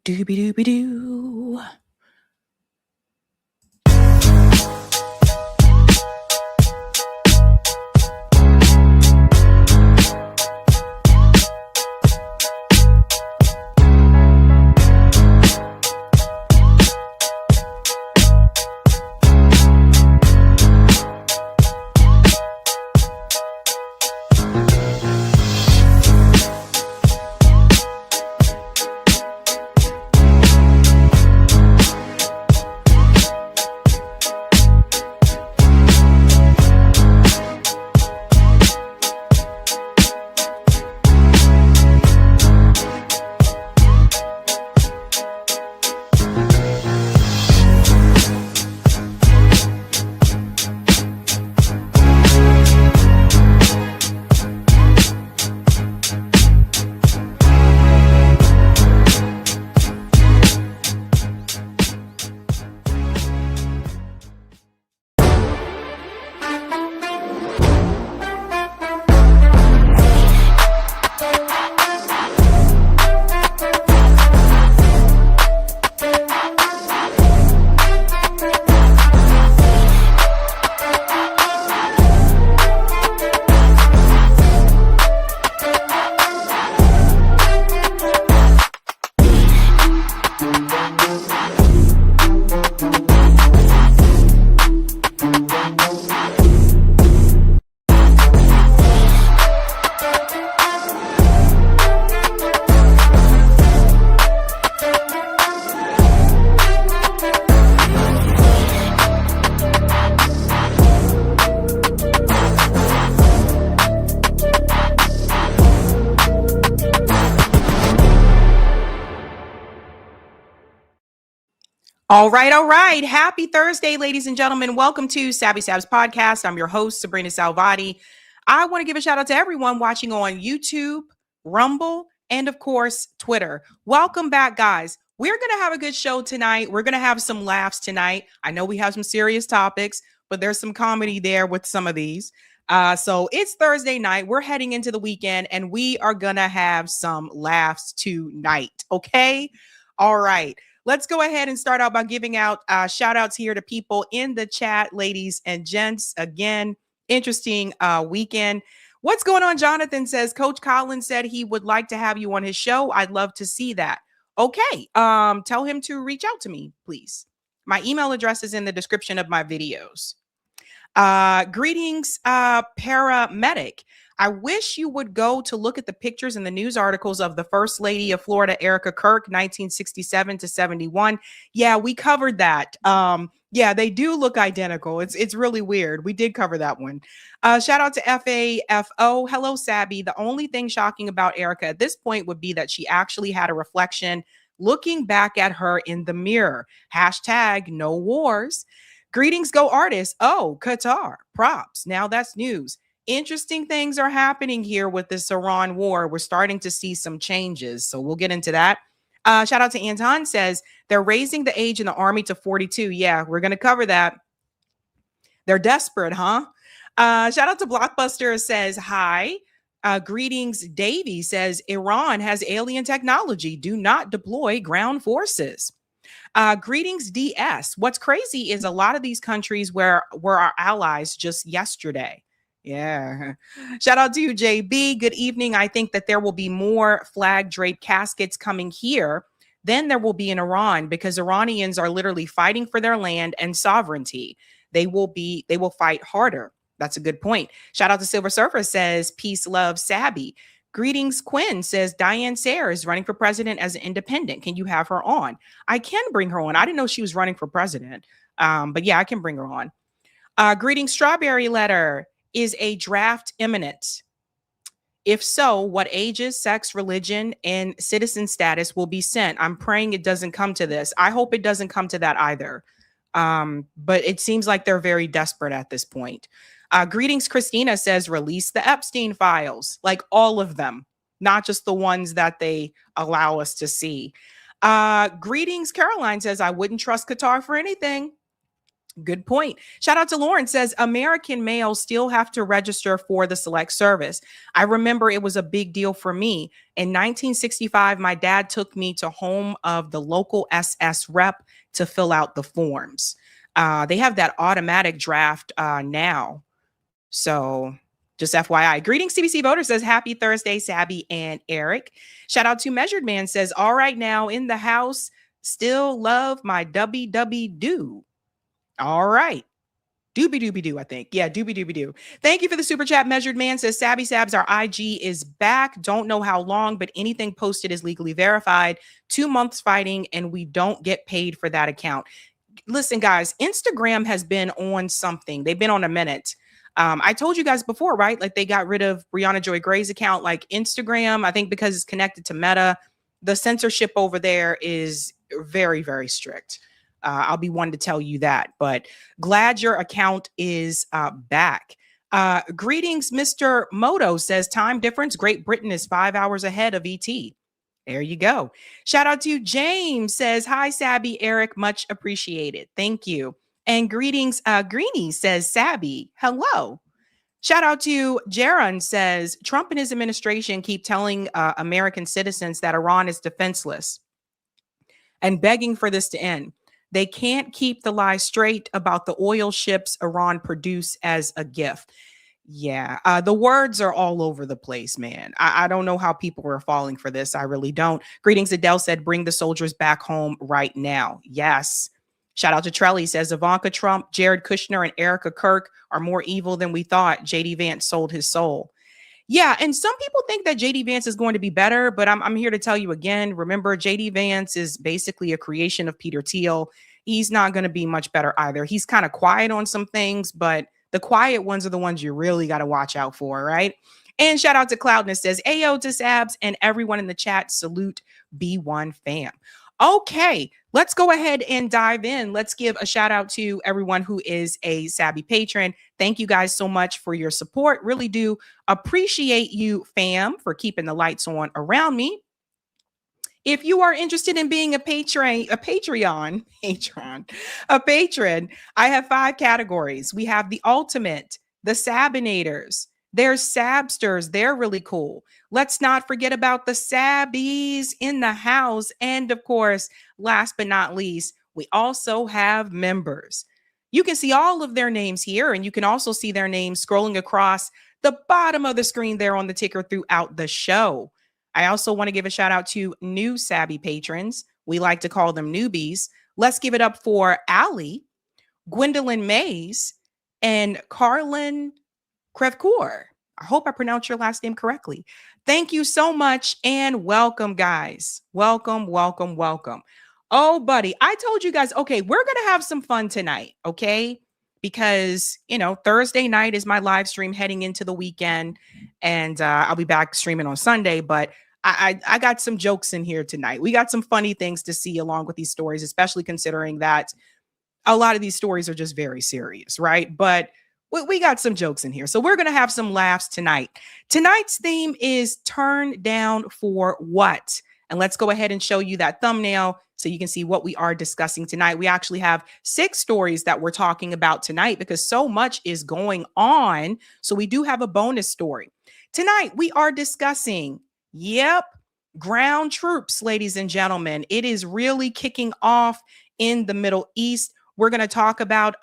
Dooby dooby doo. All right. Happy Thursday, ladies and gentlemen. Welcome to Sabby Sabs podcast. I'm your host, sabrinasalvati. I want to give a shout out to everyone watching on YouTube, Rumble, and of course, Twitter. Welcome back, guys. We're going to have a good show tonight. We're going to have some laughs tonight. I know we have some serious topics, but there's some comedy there with some of these. So it's Thursday night. We're heading into the weekend, and we are going to have some laughs tonight. Okay? All right. Let's go ahead and start out by giving out shout outs here to people in the chat, ladies and gents. Again, interesting weekend. What's going on? Jonathan says, Coach Collins said he would like to have you on his show. I'd love to see that. Okay. Tell him to reach out to me, please. My email address is in the description of my videos. Greetings, paramedic. I wish you would go to look at the pictures and the news articles of the First Lady of Florida, Erika Kirk, 1967 to 71. Yeah, we covered that. Yeah, they do look identical. It's really weird. We did cover that one. Shout out to FAFO. Hello, Sabby. The only thing shocking about Erika at this point would be that she actually had a reflection looking back at her in the mirror. Hashtag no wars. Greetings, go artists. Oh, Qatar. Props. Now that's news. Interesting things are happening here with this Iran war. We're starting to see some changes. So we'll get into that. Shout out to Anton says they're raising the age in the army to 42. Yeah, we're going to cover that. They're desperate, huh? Shout out to Blockbuster says, hi. Greetings, Davey says Iran has alien technology. Do not deploy ground forces. Greetings, DS. What's crazy is a lot of these countries were our allies just yesterday. Yeah. Shout out to you, JB. Good evening. I think that there will be more flag draped caskets coming here than there will be in Iran because Iranians are literally fighting for their land and sovereignty. They will fight harder. That's a good point. Shout out to Silver Surfer says, peace, love, Sabby. Greetings, Quinn says, Diane Sayre is running for president as an independent. Can you have her on? I can bring her on. I didn't know she was running for president. But yeah, I can bring her on. Greetings, Strawberry Letter. Is a draft imminent? If so, what ages, sex, religion, and citizen status will be sent? I'm praying it doesn't come to this. I hope it doesn't come to that either. But it seems like they're very desperate at this point. Greetings, Christina says, release the Epstein files, like all of them, not just the ones that they allow us to see. Greetings, Caroline says, I wouldn't trust Qatar for anything. Good point. Shout out to Lauren, says American males still have to register for the select service. I remember it was a big deal for me. In 1965, my dad took me to home of the local SS rep to fill out the forms. They have that automatic draft now. So just FYI. Greetings, CBC voter, says happy Thursday, Sabby and Eric. Shout out to Measured Man, says all right now in the house, still love my do. All right. Doobie doobie doo, I think. Yeah, doobie doobie doo. Thank you for the super chat. Measured Man says Sabby Sabs, our IG is back. Don't know how long, but anything posted is legally verified. 2 months fighting, and we don't get paid for that account. Listen, guys, Instagram has been on something. They've been on a minute. I told you guys before, right? Like they got rid of Brianna Joy Gray's account. Like Instagram, I think because it's connected to Meta, the censorship over there is very, very strict. I'll be one to tell you that, but glad your account is back. Greetings, Mr. Moto, says time difference. Great Britain is 5 hours ahead of ET. There you go. Shout out to James, says hi, Sabby, Eric, much appreciated. Thank you. And greetings, Greenie, says Sabby, hello. Shout out to Jaron, says Trump and his administration keep telling American citizens that Iran is defenseless and begging for this to end. They can't keep the lie straight about the oil ships Iran produce as a gift. Yeah, the words are all over the place, man. I don't know how people are falling for this. I really don't. Greetings, Adele said, bring the soldiers back home right now. Yes. Shout out to Trelly, says Ivanka Trump, Jared Kushner, and Erika Kirk are more evil than we thought. JD Vance sold his soul. Yeah, and some people think that JD Vance is going to be better, but I'm here to tell you again, remember, JD Vance is basically a creation of Peter Thiel. He's not going to be much better either. He's kind of quiet on some things, but the quiet ones are the ones you really got to watch out for, right? And shout out to Cloudness, says Ayo to Sabs and everyone in the chat. Salute B1 fam. Okay, let's go ahead and dive in. Let's give a shout out to everyone who is a Sabby patron. Thank you guys so much for your support. Really do appreciate you, fam, for keeping the lights on around me. If you are interested in being a patron, I have 5 categories. We have the ultimate, the Sabinators. There's Sabsters. They're really cool. Let's not forget about the Sabbies in the house. And of course, last but not least, we also have members. You can see all of their names here, and you can also see their names scrolling across the bottom of the screen there on the ticker throughout the show. I also want to give a shout out to new Sabby patrons. We like to call them newbies. Let's give it up for Allie, Gwendolyn Mays, and Carlin Krevkour. I hope I pronounced your last name correctly. Thank you so much and welcome, guys. Welcome, welcome, welcome. Oh, buddy, I told you guys, okay, we're going to have some fun tonight, okay? Because, you know, Thursday night is my live stream heading into the weekend, and I'll be back streaming on Sunday, but I got some jokes in here tonight. We got some funny things to see along with these stories, especially considering that a lot of these stories are just very serious, right? But we got some jokes in here. So we're going to have some laughs tonight. Tonight's theme is Turn Down for What? And let's go ahead and show you that thumbnail so you can see what we are discussing tonight. We actually have 6 stories that we're talking about tonight because so much is going on. So we do have a bonus story. Tonight, we are discussing, ground troops, ladies and gentlemen. It is really kicking off in the Middle East. We're going to talk about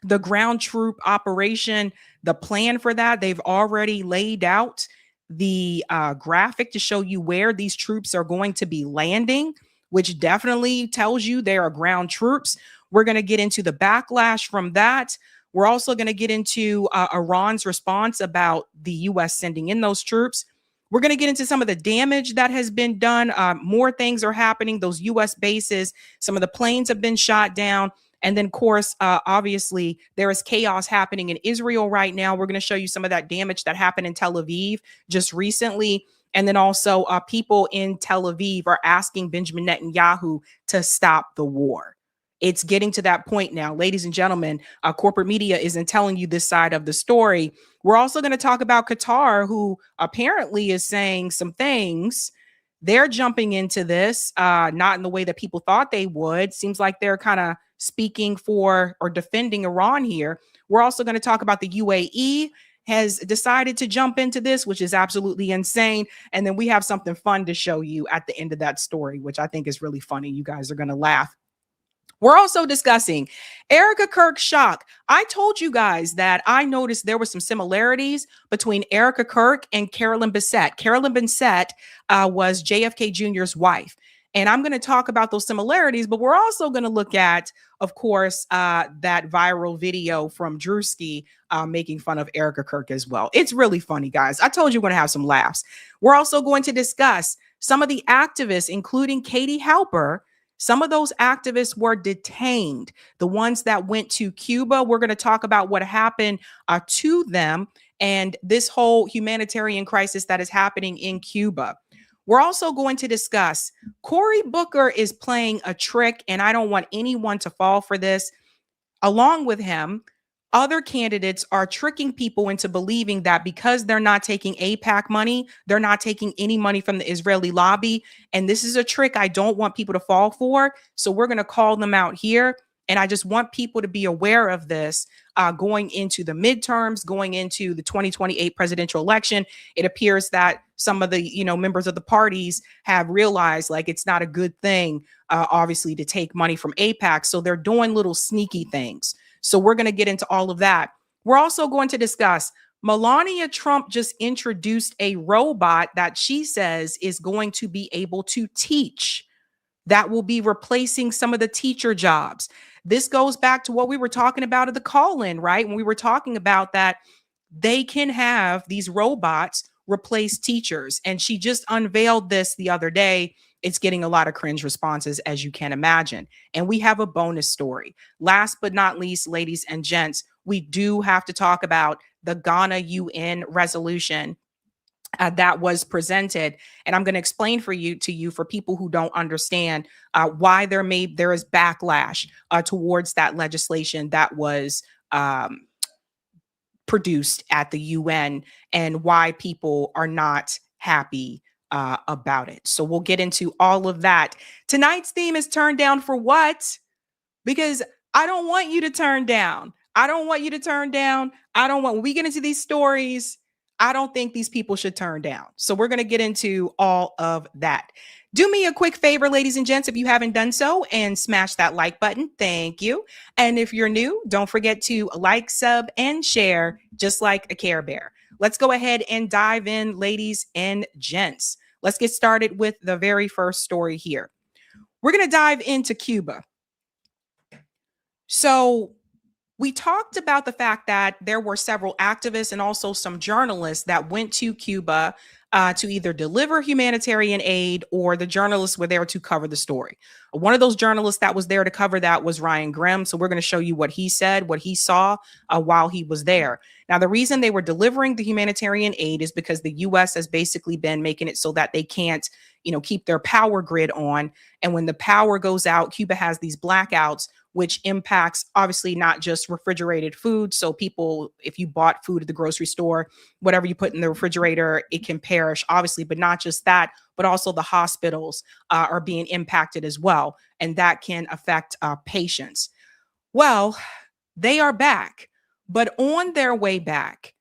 the ground troop operation, the plan for that. They've already laid out the graphic to show you where these troops are going to be landing, which definitely tells you they are ground troops. We're going to get into the backlash from that. We're also going to get into Iran's response about the U.S. sending in those troops. We're going to get into some of the damage that has been done. More things are happening. Those U.S. bases, some of the planes have been shot down. And then, of course, obviously, there is chaos happening in Israel right now. We're going to show you some of that damage that happened in Tel Aviv just recently. And then also people in Tel Aviv are asking Benjamin Netanyahu to stop the war. It's getting to that point now. Ladies and gentlemen, corporate media isn't telling you this side of the story. We're also going to talk about Qatar, who apparently is saying some things They're jumping into this, not in the way that people thought they would. Seems like they're kind of speaking for or defending Iran here. We're also going to talk about the UAE has decided to jump into this, which is absolutely insane. And then we have something fun to show you at the end of that story, which I think is really funny. You guys are going to laugh. We're also discussing Erika Kirk's shock. I told you guys that I noticed there were some similarities between Erika Kirk and Carolyn Bessette. Carolyn Bessette was JFK Jr.'s wife. And I'm going to talk about those similarities, but we're also going to look at, of course, that viral video from Drewski making fun of Erika Kirk as well. It's really funny, guys. I told you we're going to have some laughs. We're also going to discuss some of the activists, including Katie Halper. Some of those activists were detained. The ones that went to Cuba, we're going to talk about what happened to them and this whole humanitarian crisis that is happening in Cuba. We're also going to discuss Cory Booker is playing a trick, and I don't want anyone to fall for this. Along with him, other candidates are tricking people into believing that because they're not taking AIPAC money, they're not taking any money from the Israeli lobby. And this is a trick I don't want people to fall for. So we're going to call them out here. And I just want people to be aware of this going into the midterms, going into the 2028 presidential election. It appears that some of the, members of the parties have realized like it's not a good thing, obviously, to take money from AIPAC. So they're doing little sneaky things. So we're going to get into all of that. We're also going to discuss Melania Trump just introduced a robot that she says is going to be able to teach. That will be replacing some of the teacher jobs. This goes back to what we were talking about at the call-in, right? When we were talking about that they can have these robots replace teachers. And she just unveiled this the other day. It's getting a lot of cringe responses, as you can imagine. And we have a bonus story. Last but not least, ladies and gents, we do have to talk about the Ghana UN resolution that was presented. And I'm going to explain to you for people who don't understand why there is backlash towards that legislation that was produced at the UN and why people are not happy about it. So we'll get into all of that. Tonight's theme is turn down for what? Because I don't want you to turn down. I don't want you to turn down. When we get into these stories, I don't think these people should turn down. So we're going to get into all of that. Do me a quick favor, ladies and gents, if you haven't done so, and smash that like button. Thank you. And if you're new, don't forget to like, sub, and share, just like a Care Bear. Let's go ahead and dive in, ladies and gents. Let's get started with the very first story here. We're going to dive into Cuba. So we talked about the fact that there were several activists and also some journalists that went to Cuba to either deliver humanitarian aid, or the journalists were there to cover the story. One of those journalists that was there to cover that was Ryan Grimm. So we're going to show you what he said, what he saw while he was there. Now, the reason they were delivering the humanitarian aid is because the U.S. has basically been making it so that they can't, keep their power grid on. And when the power goes out, Cuba has these blackouts, which impacts obviously not just refrigerated food. So people, if you bought food at the grocery store, whatever you put in the refrigerator, it can perish, obviously, but not just that, but also the hospitals are being impacted as well. And that can affect patients. Well, they are back, but on their way back,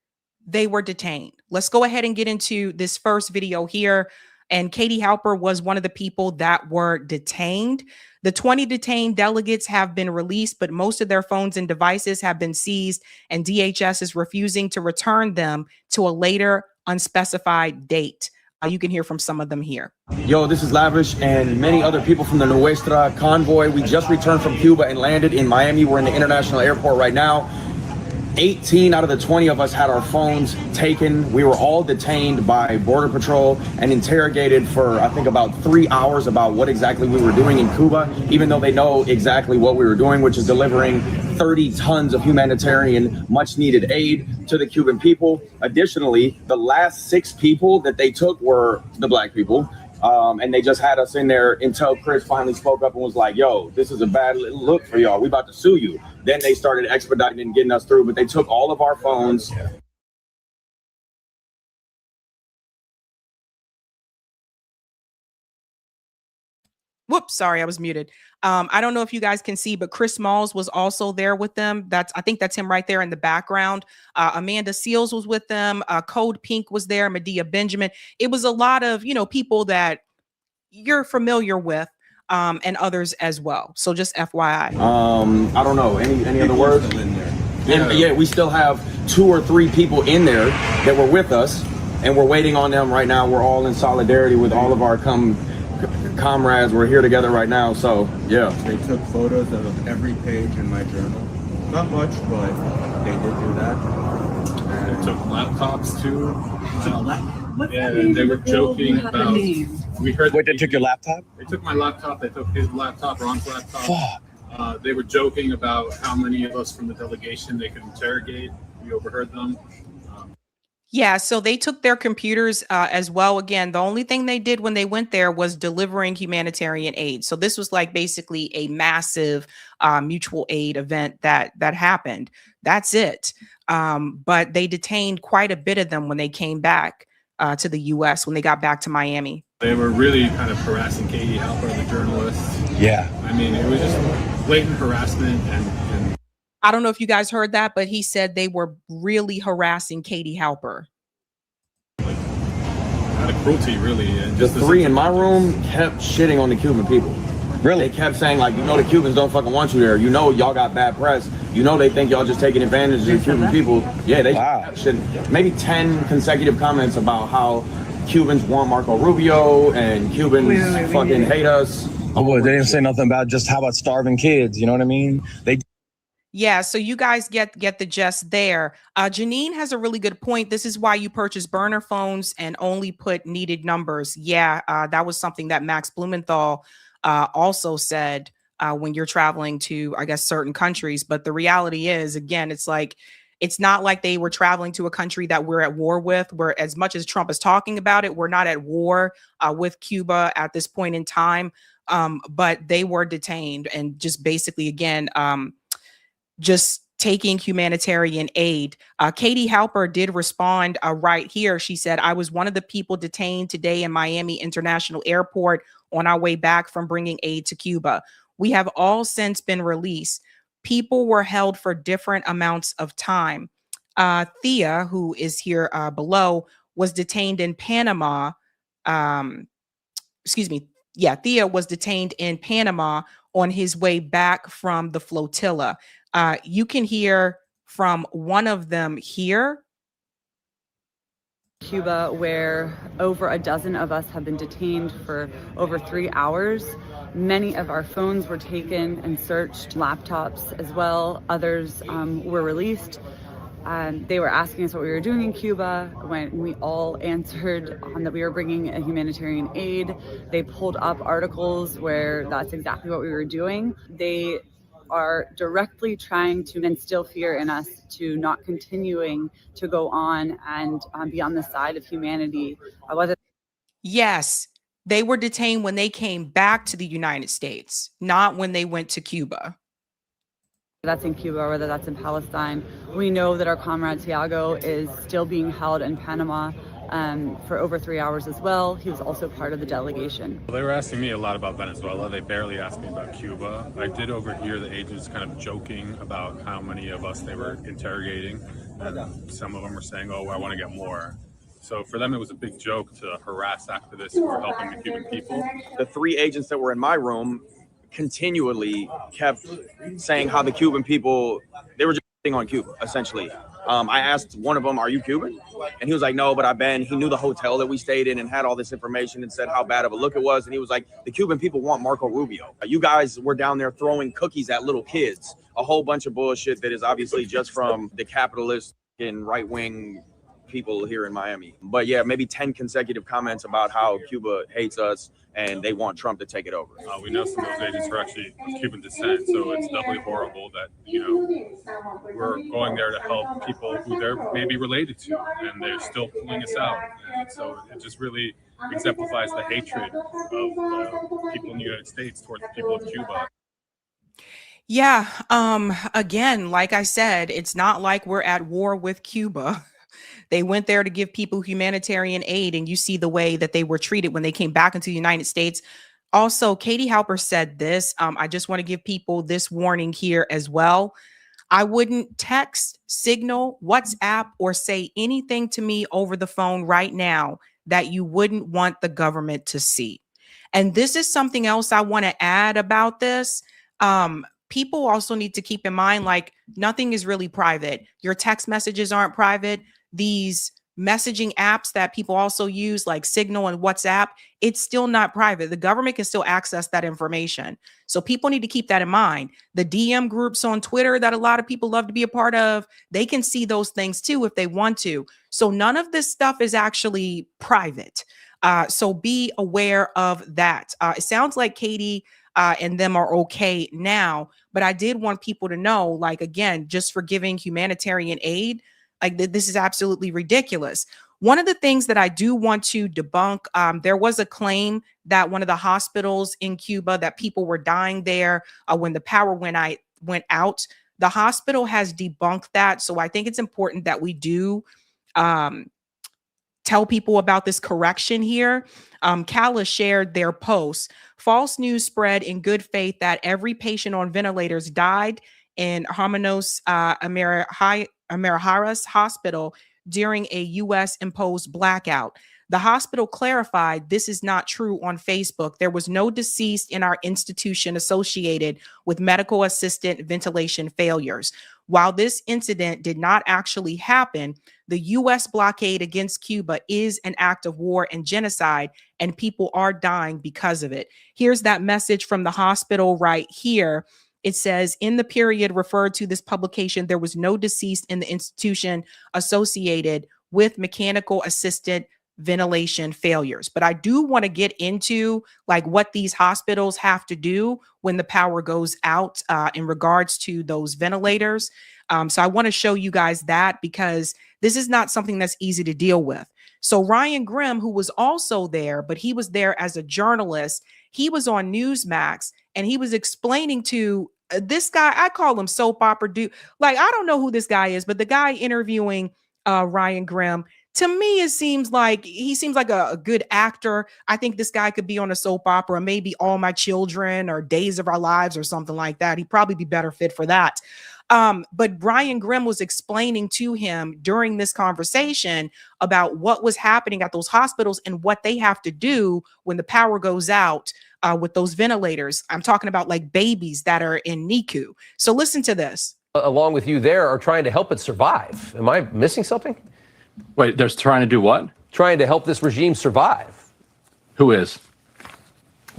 they were detained. Let's go ahead and get into this first video here. And Katie Halper was one of the people that were detained. The 20 detained delegates have been released, but most of their phones and devices have been seized, and DHS is refusing to return them to a later unspecified date. You can hear from some of them here. Yo, this is Lavish and many other people from the Nuestra convoy. We just returned from Cuba and landed in Miami. We're in the international airport right now. 18 out of the 20 of us had our phones taken. We were all detained by Border Patrol and interrogated for, I think, about 3 hours about what exactly we were doing in Cuba, even though they know exactly what we were doing, which is delivering 30 tons of humanitarian, much needed aid to the Cuban people. Additionally, the last 6 people that they took were the Black people. And they just had us in there until Chris finally spoke up and was like, yo, this is a bad look for y'all. We about to sue you. Then they started expediting and getting us through, but they took all of our phones. Whoops, sorry, I was muted. I don't know if you guys can see, but Chris Smalls was also there with them. I think that's him right there in the background. Amanda Seals was with them. Code Pink was there. Medea Benjamin. It was a lot of, people that you're familiar with, and others as well. So just FYI. I don't know. Any other words? In there. Yeah, we still have 2 or 3 people in there that were with us, and we're waiting on them right now. We're all in solidarity with all of our comrades. We're here together right now. So yeah, they took photos of every page in my journal. Not much, but they did do that. And they took laptops too. Yeah, they were joking about. We heard. Wait, they took your laptop? They took my laptop. They took his laptop, Ron's laptop. Fuck. They were joking about how many of us from the delegation they could interrogate. We overheard them. Yeah, so they took their computers as well. Again, the only thing they did when they went there was delivering humanitarian aid. So this was like basically a massive mutual aid event that happened. That's it. But they detained quite a bit of them when they came back to the U.S., when they got back to Miami. They were really kind of harassing Katie Halper, the journalist. Yeah. I mean, it was just blatant harassment and I don't know if you guys heard that, but he said they were really harassing Katie Halper. Like, out of cruelty, really. And The 3 in my room kept shitting on the Cuban people. Really? They kept saying, like, the Cubans don't fucking want you there. Y'all got bad press. They think y'all just taking advantage of the Cuban people. Yeah, they kept shitting. Maybe 10 consecutive comments about how Cubans want Marco Rubio and Cubans fucking hate us. Oh, boy, they didn't say nothing about just how about starving kids. You know what I mean? Yeah, so you guys get the gist there. Janine has a really good point. This is why you purchase burner phones and only put needed numbers. Yeah, that was something that Max Blumenthal also said when you're traveling to, I guess, certain countries. But the reality is, again, it's not like they were traveling to a country that we're at war with, where as much as Trump is talking about it, we're not at war with Cuba at this point in time. But they were detained and just basically, again, just taking humanitarian aid. Katie Halper did respond right here. She said, I was one of the people detained today in Miami International Airport on our way back from bringing aid to Cuba. We have all since been released. People were held for different amounts of time. Thea, who is here below, was detained in Panama. Excuse me. Yeah, Thea was detained in Panama on his way back from the flotilla. You can hear from one of them here. Cuba, where over a dozen of us have been detained for over 3 hours. Many of our phones were taken and searched, laptops as well. Others were released. They were asking us what we were doing in Cuba. When we all answered that we were bringing a humanitarian aid, they pulled up articles where that's exactly what we were doing. They are directly trying to instill fear in us to not continuing to go on and be on the side of humanity. Yes, they were detained when they came back to the United States, not when they went to Cuba. That's in Cuba or whether that's in Palestine. We know that our comrade Tiago is still being held in Panama for over 3 hours as well. He was also part of the delegation. They were asking me a lot about Venezuela. They barely asked me about Cuba. I did overhear the agents kind of joking about how many of us they were interrogating. And some of them were saying, oh, I want to get more. So for them, it was a big joke to harass activists who were helping the Cuban people. The 3 agents that were in my room continually kept saying how the Cuban people, they were just on Cuba, essentially. I asked one of them, are you Cuban? And he was like, no, but I've been. He knew the hotel that we stayed in and had all this information and said how bad of a look it was. And he was like, the Cuban people want Marco Rubio. You guys were down there throwing cookies at little kids. A whole bunch of bullshit that is obviously just from the capitalist and right-wing people here in Miami. But yeah, maybe 10 consecutive comments about how Cuba hates us and they want Trump to take it over. We know some of those agents are actually of Cuban descent, so it's definitely horrible that, we're going there to help people who they're maybe related to, and they're still pulling us out. And so it just really exemplifies the hatred of people in the United States towards the people of Cuba. Yeah. Again, like I said, it's not like we're at war with Cuba. They went there to give people humanitarian aid, and you see the way that they were treated when they came back into the United States. Also, Katie Halper said this. I just want to give people this warning here as well. I wouldn't text, signal, WhatsApp, or say anything to me over the phone right now that you wouldn't want the government to see. And this is something else I want to add about this. People also need to keep in mind, like, nothing is really private. Your text messages aren't private. These messaging apps that people also use, like Signal and WhatsApp, it's still not private. The government can still access that information. So people need to keep that in mind. The DM groups on Twitter that a lot of people love to be a part of, they can see those things too if they want to. So none of this stuff is actually private. So be aware of that. It sounds like Katie and them are okay now, but I did want people to know, like, again, just for giving humanitarian aid, like this is absolutely ridiculous. One of the things that I do want to debunk, there was a claim that one of the hospitals in Cuba, that people were dying there when the power went out. The hospital has debunked that. So I think it's important that we do tell people about this correction here. Calla shared their post. False news spread in good faith that every patient on ventilators died in Hermanos Ameriharas Hospital during a U.S. imposed blackout. The hospital clarified this is not true on Facebook. There was no deceased in our institution associated with medical assistant ventilation failures. While this incident did not actually happen, the U.S. blockade against Cuba is an act of war and genocide, and people are dying because of it. Here's that message from the hospital right here. It says, in the period referred to this publication, there was no deceased in the institution associated with mechanical assistant ventilation failures. But I do want to get into like what these hospitals have to do when the power goes out in regards to those ventilators. So I want to show you guys that, because this is not something that's easy to deal with. So Ryan Grimm, who was also there, but he was there as a journalist, he was on Newsmax and he was explaining to this guy, I call him soap opera dude. Like, I don't know who this guy is, but the guy interviewing Ryan Grimm, to me, he seems like a good actor. I think this guy could be on a soap opera, maybe All My Children or Days of Our Lives or something like that. He'd probably be better fit for that. But Brian Grimm was explaining to him during this conversation about what was happening at those hospitals and what they have to do when the power goes out with those ventilators. I'm talking about like babies that are in NICU. So listen to this. Along with you there are trying to help it survive. Am I missing something? Wait, they're trying to do what? Trying to help this regime survive. Who is?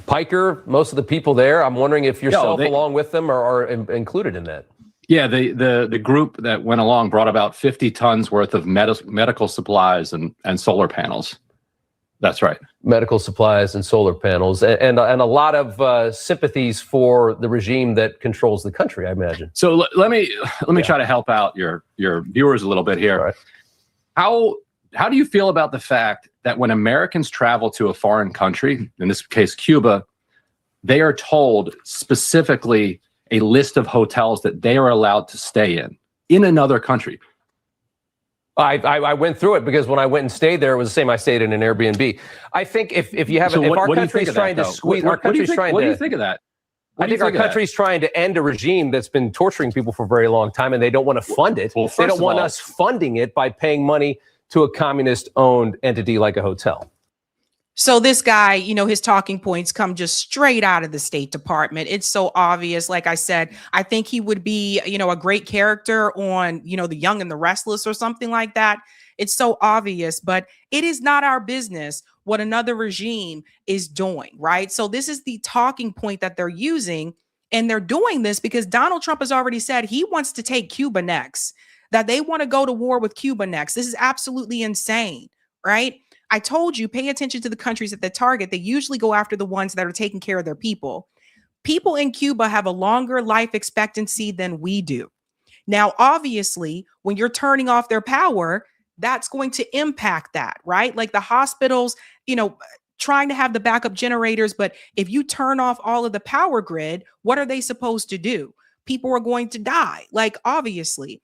Piker, most of the people there. I'm wondering if yourself along with them are included in that. Yeah, the group that went along brought about 50 tons worth of medical supplies and solar panels. That's right. Medical supplies and solar panels, and a lot of sympathies for the regime that controls the country, I imagine. So let me try to help out your viewers a little bit here. Right. How do you feel about the fact that when Americans travel to a foreign country, in this case Cuba, they are told specifically a list of hotels that they are allowed to stay in another country? I went through it because when I went and stayed there, it was the same. I stayed in an Airbnb. I think if you have, if our country's trying to squeeze, our country's trying to. What do you think of that? I think our country's trying to end a regime that's been torturing people for a very long time, and they don't want to fund it. Well, they don't want us funding it by paying money to a communist-owned entity like a hotel. So this guy, you know, his talking points come just straight out of the State Department. It's so obvious. Like I said, I think he would be, you know, a great character on, you know, The Young and the Restless or something like that. It's so obvious, but it is not our business what another regime is doing, right? So this is the talking point that they're using, and they're doing this because Donald Trump has already said he wants to take Cuba next, that they want to go to war with Cuba next. This is absolutely insane, right? I told you, pay attention to the countries that they target. They usually go after the ones that are taking care of their people. People in Cuba have a longer life expectancy than we do. Now, obviously, when you're turning off their power, that's going to impact that, right? Like the hospitals, you know, trying to have the backup generators. But if you turn off all of the power grid, what are they supposed to do? People are going to die. Like, obviously,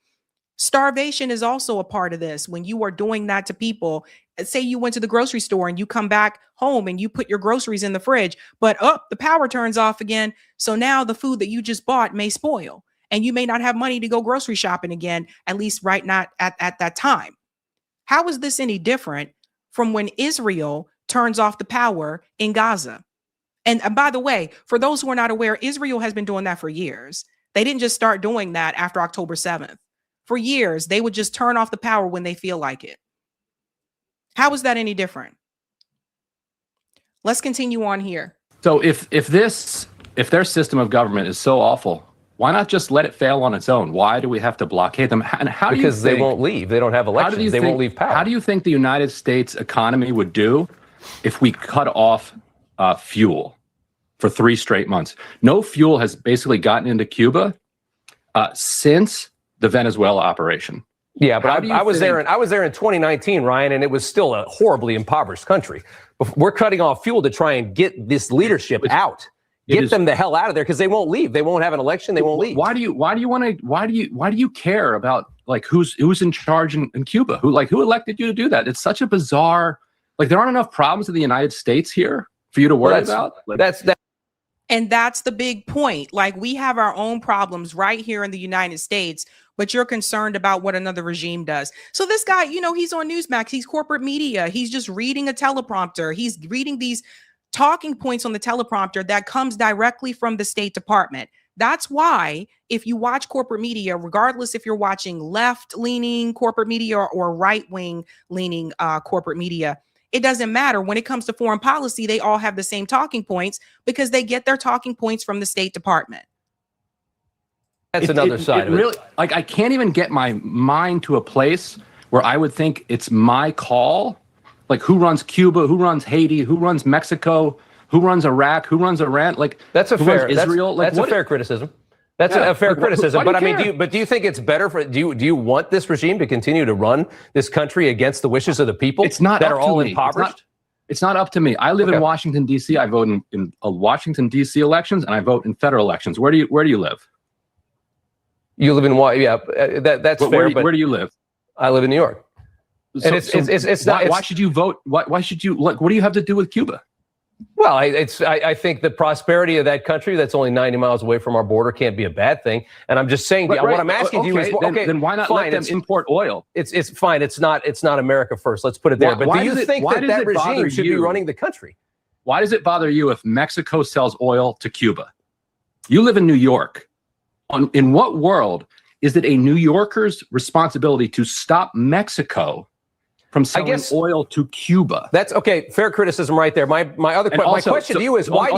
starvation is also a part of this. When you are doing that to people, say you went to the grocery store and you come back home and you put your groceries in the fridge, but the power turns off again. So now the food that you just bought may spoil and you may not have money to go grocery shopping again, at least not at that time. How is this any different from when Israel turns off the power in Gaza? And by the way, for those who are not aware, Israel has been doing that for years. They didn't just start doing that after October 7th. For years, they would just turn off the power when they feel like it. How is that any different? Let's continue on here. So if their system of government is so awful, why not just let it fail on its own? Why do we have to blockade them? And how because they won't leave. They don't have elections. They won't leave power. How do you think the United States economy would do if we cut off fuel for 3 straight months? No fuel has basically gotten into Cuba since the Venezuela operation. Yeah, but I was there in 2019, Ryan, and it was still a horribly impoverished country. We're cutting off fuel to try and get this leadership out. Get them the hell out of there because they won't leave. They won't have an election. They won't leave. Why do you care about like who's in charge in Cuba? Who elected you to do that? It's such a bizarre. Like there aren't enough problems in the United States here for you to worry about. And that's the big point. Like we have our own problems right here in the United States, but you're concerned about what another regime does. So this guy, he's on Newsmax. He's corporate media. He's just reading a teleprompter. He's reading these talking points on the teleprompter that comes directly from the State Department. That's why if you watch corporate media, regardless if you're watching left-leaning corporate media or right-wing leaning corporate media, it doesn't matter. When it comes to foreign policy, they all have the same talking points because they get their talking points from the State Department. That's another side of it. Really, like I can't even get my mind to a place where I would think it's my call. Like who runs Cuba, who runs Haiti, who runs Mexico, who runs Iraq, who runs Iran? Like that's a fair Israel. That's a fair criticism. That's a fair criticism. But I mean, do you think it's better for do you want this regime to continue to run this country against the wishes of the people that are all impoverished? It's not up to me. I live in Washington D.C. I vote in Washington D.C. elections, and I vote in federal elections. Where do you live? You live in that's fair. Where do you live? I live in New York. And it's not. Why should you vote? Why should you like? What do you have to do with Cuba? Well, I think the prosperity of that country that's only 90 miles away from our border can't be a bad thing. And I'm just saying, what I'm asking you is, then why not let them import oil? It's fine. It's not America first. Let's put it there. But do you think that regime should be running the country? Why does it bother you if Mexico sells oil to Cuba? You live in New York. In what world is it a New Yorker's responsibility to stop Mexico from selling oil to Cuba? That's okay. Fair criticism right there. My question to you is why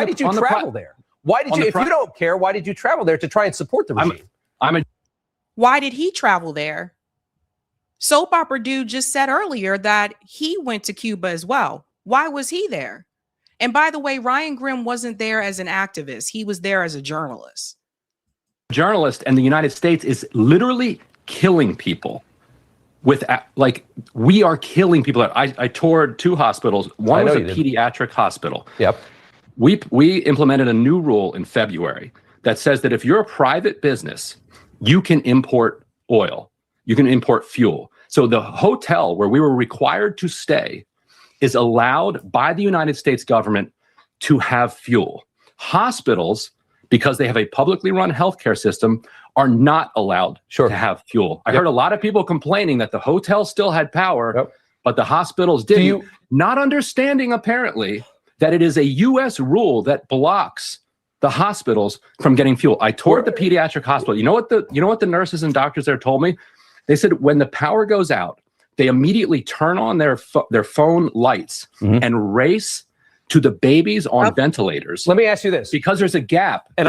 did you travel there? Why did you, if you don't care, why did you travel there to try and support the regime? Why did he travel there? Soap opera dude just said earlier that he went to Cuba as well. Why was he there? And by the way, Ryan Grim wasn't there as an activist. He was there as a journalist. Journalist, and the United States is literally killing people. We are killing people. I toured 2 hospitals. One was a pediatric hospital. Yep. We implemented a new rule in February that says that if you're a private business, you can import oil. You can import fuel. So the hotel where we were required to stay is allowed by the United States government to have fuel. Hospitals, because they have a publicly run healthcare system, are not allowed to have fuel. I heard a lot of people complaining that the hotel still had power, but the hospitals didn't. Not understanding, apparently, that it is a U.S. rule that blocks the hospitals from getting fuel. I toured the pediatric hospital. You know what the nurses and doctors there told me? They said when the power goes out, they immediately turn on their phone lights and race to the babies on ventilators. Let me ask you this. Because there's a gap. And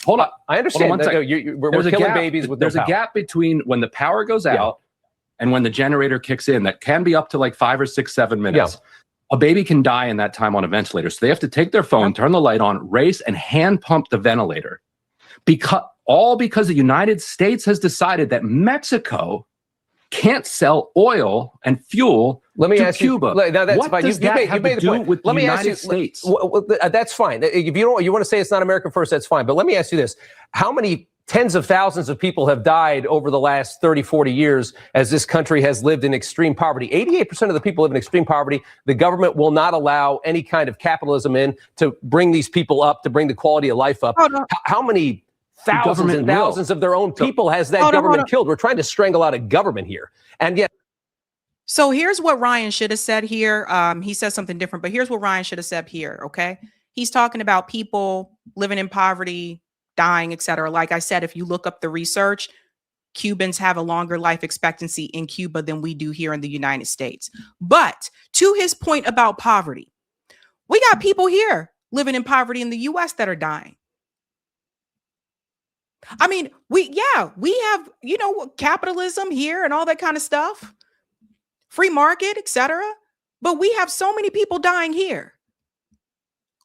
hold on. I understand. Hold on we're killing babies with There's a gap between when the power goes out and when the generator kicks in that can be up to like 5 or 6, 7 minutes. A baby can die in that time on a ventilator. So they have to take their phone, turn the light on, race, and hand pump the ventilator. Because the United States has decided that Mexico can't sell oil and fuel to Cuba. What does that have to do with the United States? That's fine. If you want to say it's not America first, that's fine. But let me ask you this: how many Tens of thousands of people have died over the last 30, 40 years as this country has lived in extreme poverty. 88% of the people live in extreme poverty. The government will not allow any kind of capitalism in to bring these people up, to bring the quality of life up. How many thousands and thousands of their own people has that government killed? We're trying to strangle out a government here. And yet. So here's what Ryan should have said here. He says something different, but here's what Ryan should have said here. Okay. He's talking about people living in poverty, dying, etc. Like I said, if you look up the research, Cubans have a longer life expectancy in Cuba than we do here in the United States. But to his point about poverty, we got people here living in poverty in the US that are dying. I mean, we have, you know, capitalism here and all that kind of stuff, free market, etc. But we have so many people dying here.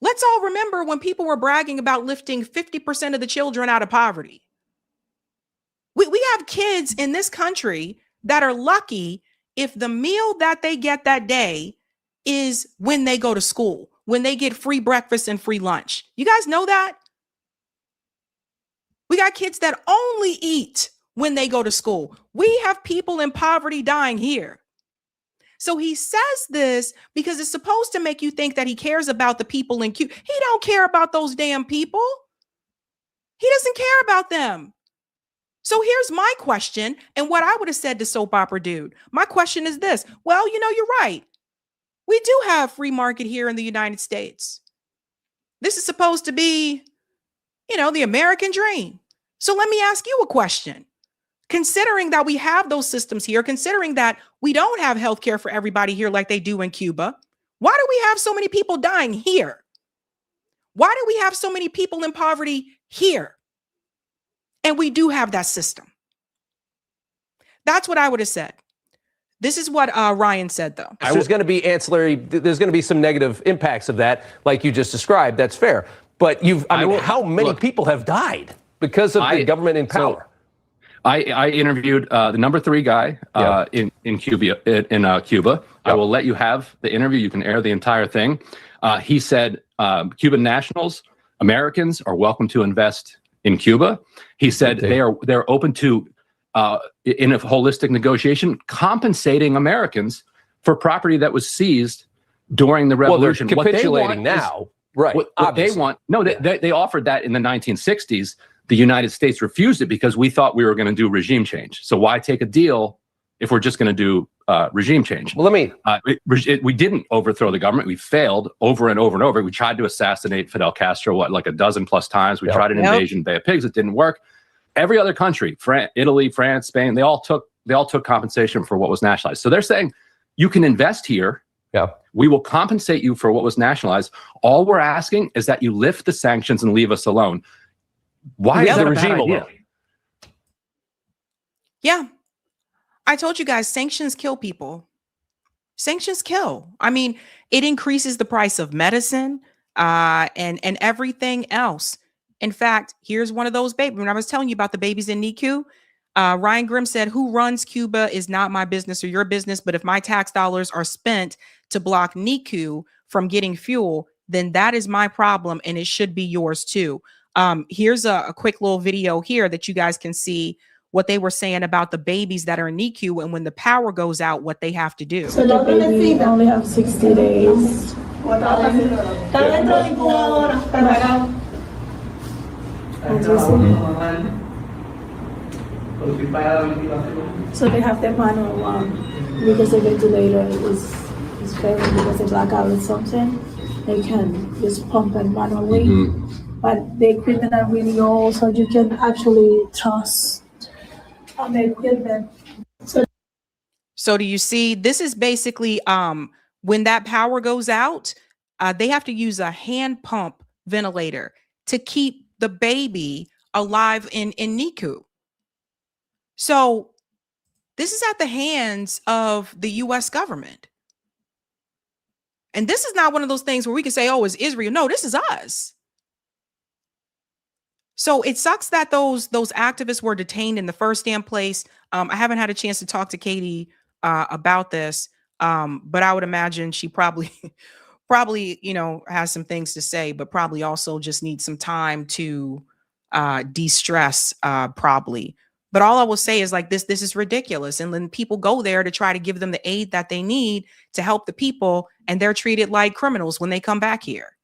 Let's all remember when people were bragging about lifting 50% of the children out of poverty. We have kids in this country that are lucky if the meal that they get that day is when they go to school, when they get free breakfast and free lunch. You guys know that? We got kids that only eat when they go to school. We have people in poverty dying here. So he says this because it's supposed to make you think that he cares about the people in Cuba. He don't care about those damn people. He doesn't care about them. So here's my question, and what I would have said to Soap Opera Dude. My question is this. Well, you know, you're right. We do have free market here in the United States. This is supposed to be, you know, the American dream. So let me ask you a question. Considering that we have those systems here, considering that we don't have healthcare for everybody here like they do in Cuba, why do we have so many people dying here? Why do we have so many people in poverty here? And we do have that system. That's what I would have said. This is what Ryan said, though. There's going to be ancillary, there's going to be some negative impacts of that, like you just described. That's fair. But how many people have died because of the government in power? I interviewed the number 3 guy in Cuba. Cuba. I will let you have the interview. You can air the entire thing. He said Cuban nationals, Americans are welcome to invest in Cuba. He said they're open to in a holistic negotiation compensating Americans for property that was seized during the revolution. Well, they're capitulating now, right? What they want? No, they offered that in the 1960s. The United States refused it because we thought we were going to do regime change. So why take a deal if we're just going to do regime change? Well, we didn't overthrow the government. We failed over and over and over. We tried to assassinate Fidel Castro, like a dozen plus times. We tried an invasion, Bay of Pigs. It didn't work. Every other country, Italy, France, Spain, they all took compensation for what was nationalized. So they're saying you can invest here. Yeah. We will compensate you for what was nationalized. All we're asking is that you lift the sanctions and leave us alone. Why is the regime alone? Yeah. I told you guys, sanctions kill people. Sanctions kill. I mean, it increases the price of medicine and everything else. In fact, here's one of those babies. When I was telling you about the babies in NICU, Ryan Grimm said, who runs Cuba is not my business or your business, but if my tax dollars are spent to block NICU from getting fuel, then that is my problem and it should be yours too. Here's a quick little video here that you guys can see what they were saying about the babies that are in NICU and when the power goes out, what they have to do. So the baby only have 60 days. So they have their manual one because the ventilator is failing because they black out or something. They can just pump it manually. But the equipment are really old, so you can actually trust on the equipment. So do you see, this is basically when that power goes out, they have to use a hand pump ventilator to keep the baby alive in NICU. So this is at the hands of the US government. And this is not one of those things where we can say, oh, it's Israel. No, this is us. So it sucks that those activists were detained in the first damn place. I haven't had a chance to talk to Katie about this, but I would imagine she probably, you know, has some things to say, but probably also just needs some time to de-stress probably. But all I will say is like this is ridiculous. And then people go there to try to give them the aid that they need to help the people, and they're treated like criminals when they come back here.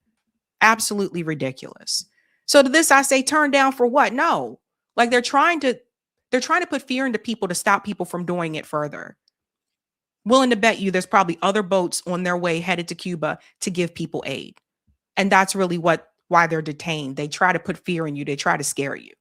Absolutely ridiculous. So to this, I say turn down for what? No, like they're trying to put fear into people to stop people from doing it further. Willing to bet you there's probably other boats on their way headed to Cuba to give people aid. And that's really why they're detained. They try to put fear in you. They try to scare you.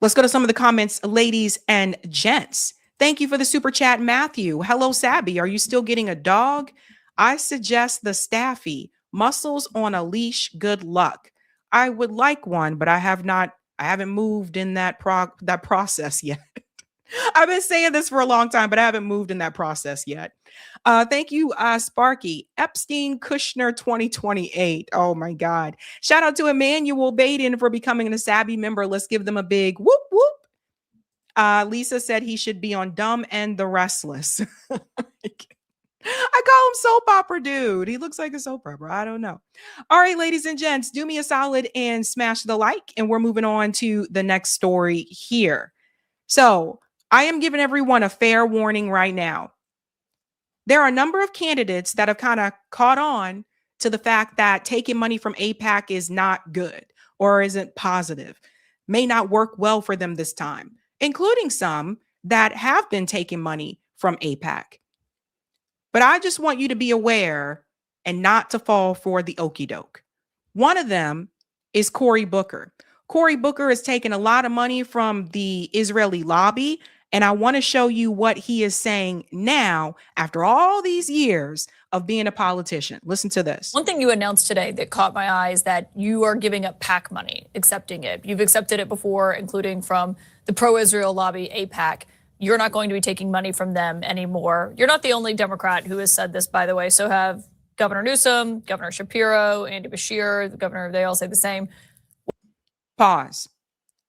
Let's go to some of the comments, ladies and gents. Thank you for the super chat, Matthew. Hello, Sabby. Are you still getting a dog? I suggest the Staffy. Muscles on a leash. Good luck. I would like one, but I haven't moved in that process yet. I've been saying this for a long time, but I haven't moved in that process yet. Thank you, Sparky. Epstein Kushner 2028. Oh my God. Shout out to Emmanuel Baden for becoming a Sabby member. Let's give them a big whoop whoop. Lisa said he should be on Dumb and the Restless. I call him soap opera dude. He looks like a soap opera. I don't know. All right, ladies and gents, do me a solid and smash the like. And we're moving on to the next story here. So I am giving everyone a fair warning right now. There are a number of candidates that have kind of caught on to the fact that taking money from AIPAC is not good or isn't positive, may not work well for them this time, including some that have been taking money from AIPAC. But I just want you to be aware and not to fall for the okie doke. One of them is Cory Booker. Cory Booker has taken a lot of money from the Israeli lobby, and I want to show you what he is saying now after all these years of being a politician. Listen to this. One thing you announced today that caught my eye is that you are giving up PAC money, accepting it. You've accepted it before, including from the pro-Israel lobby, AIPAC. You're not going to be taking money from them anymore. You're not the only Democrat who has said this, by the way. So have Governor Newsom, Governor Shapiro, Andy Bashir, the governor, they all say the same. Pause.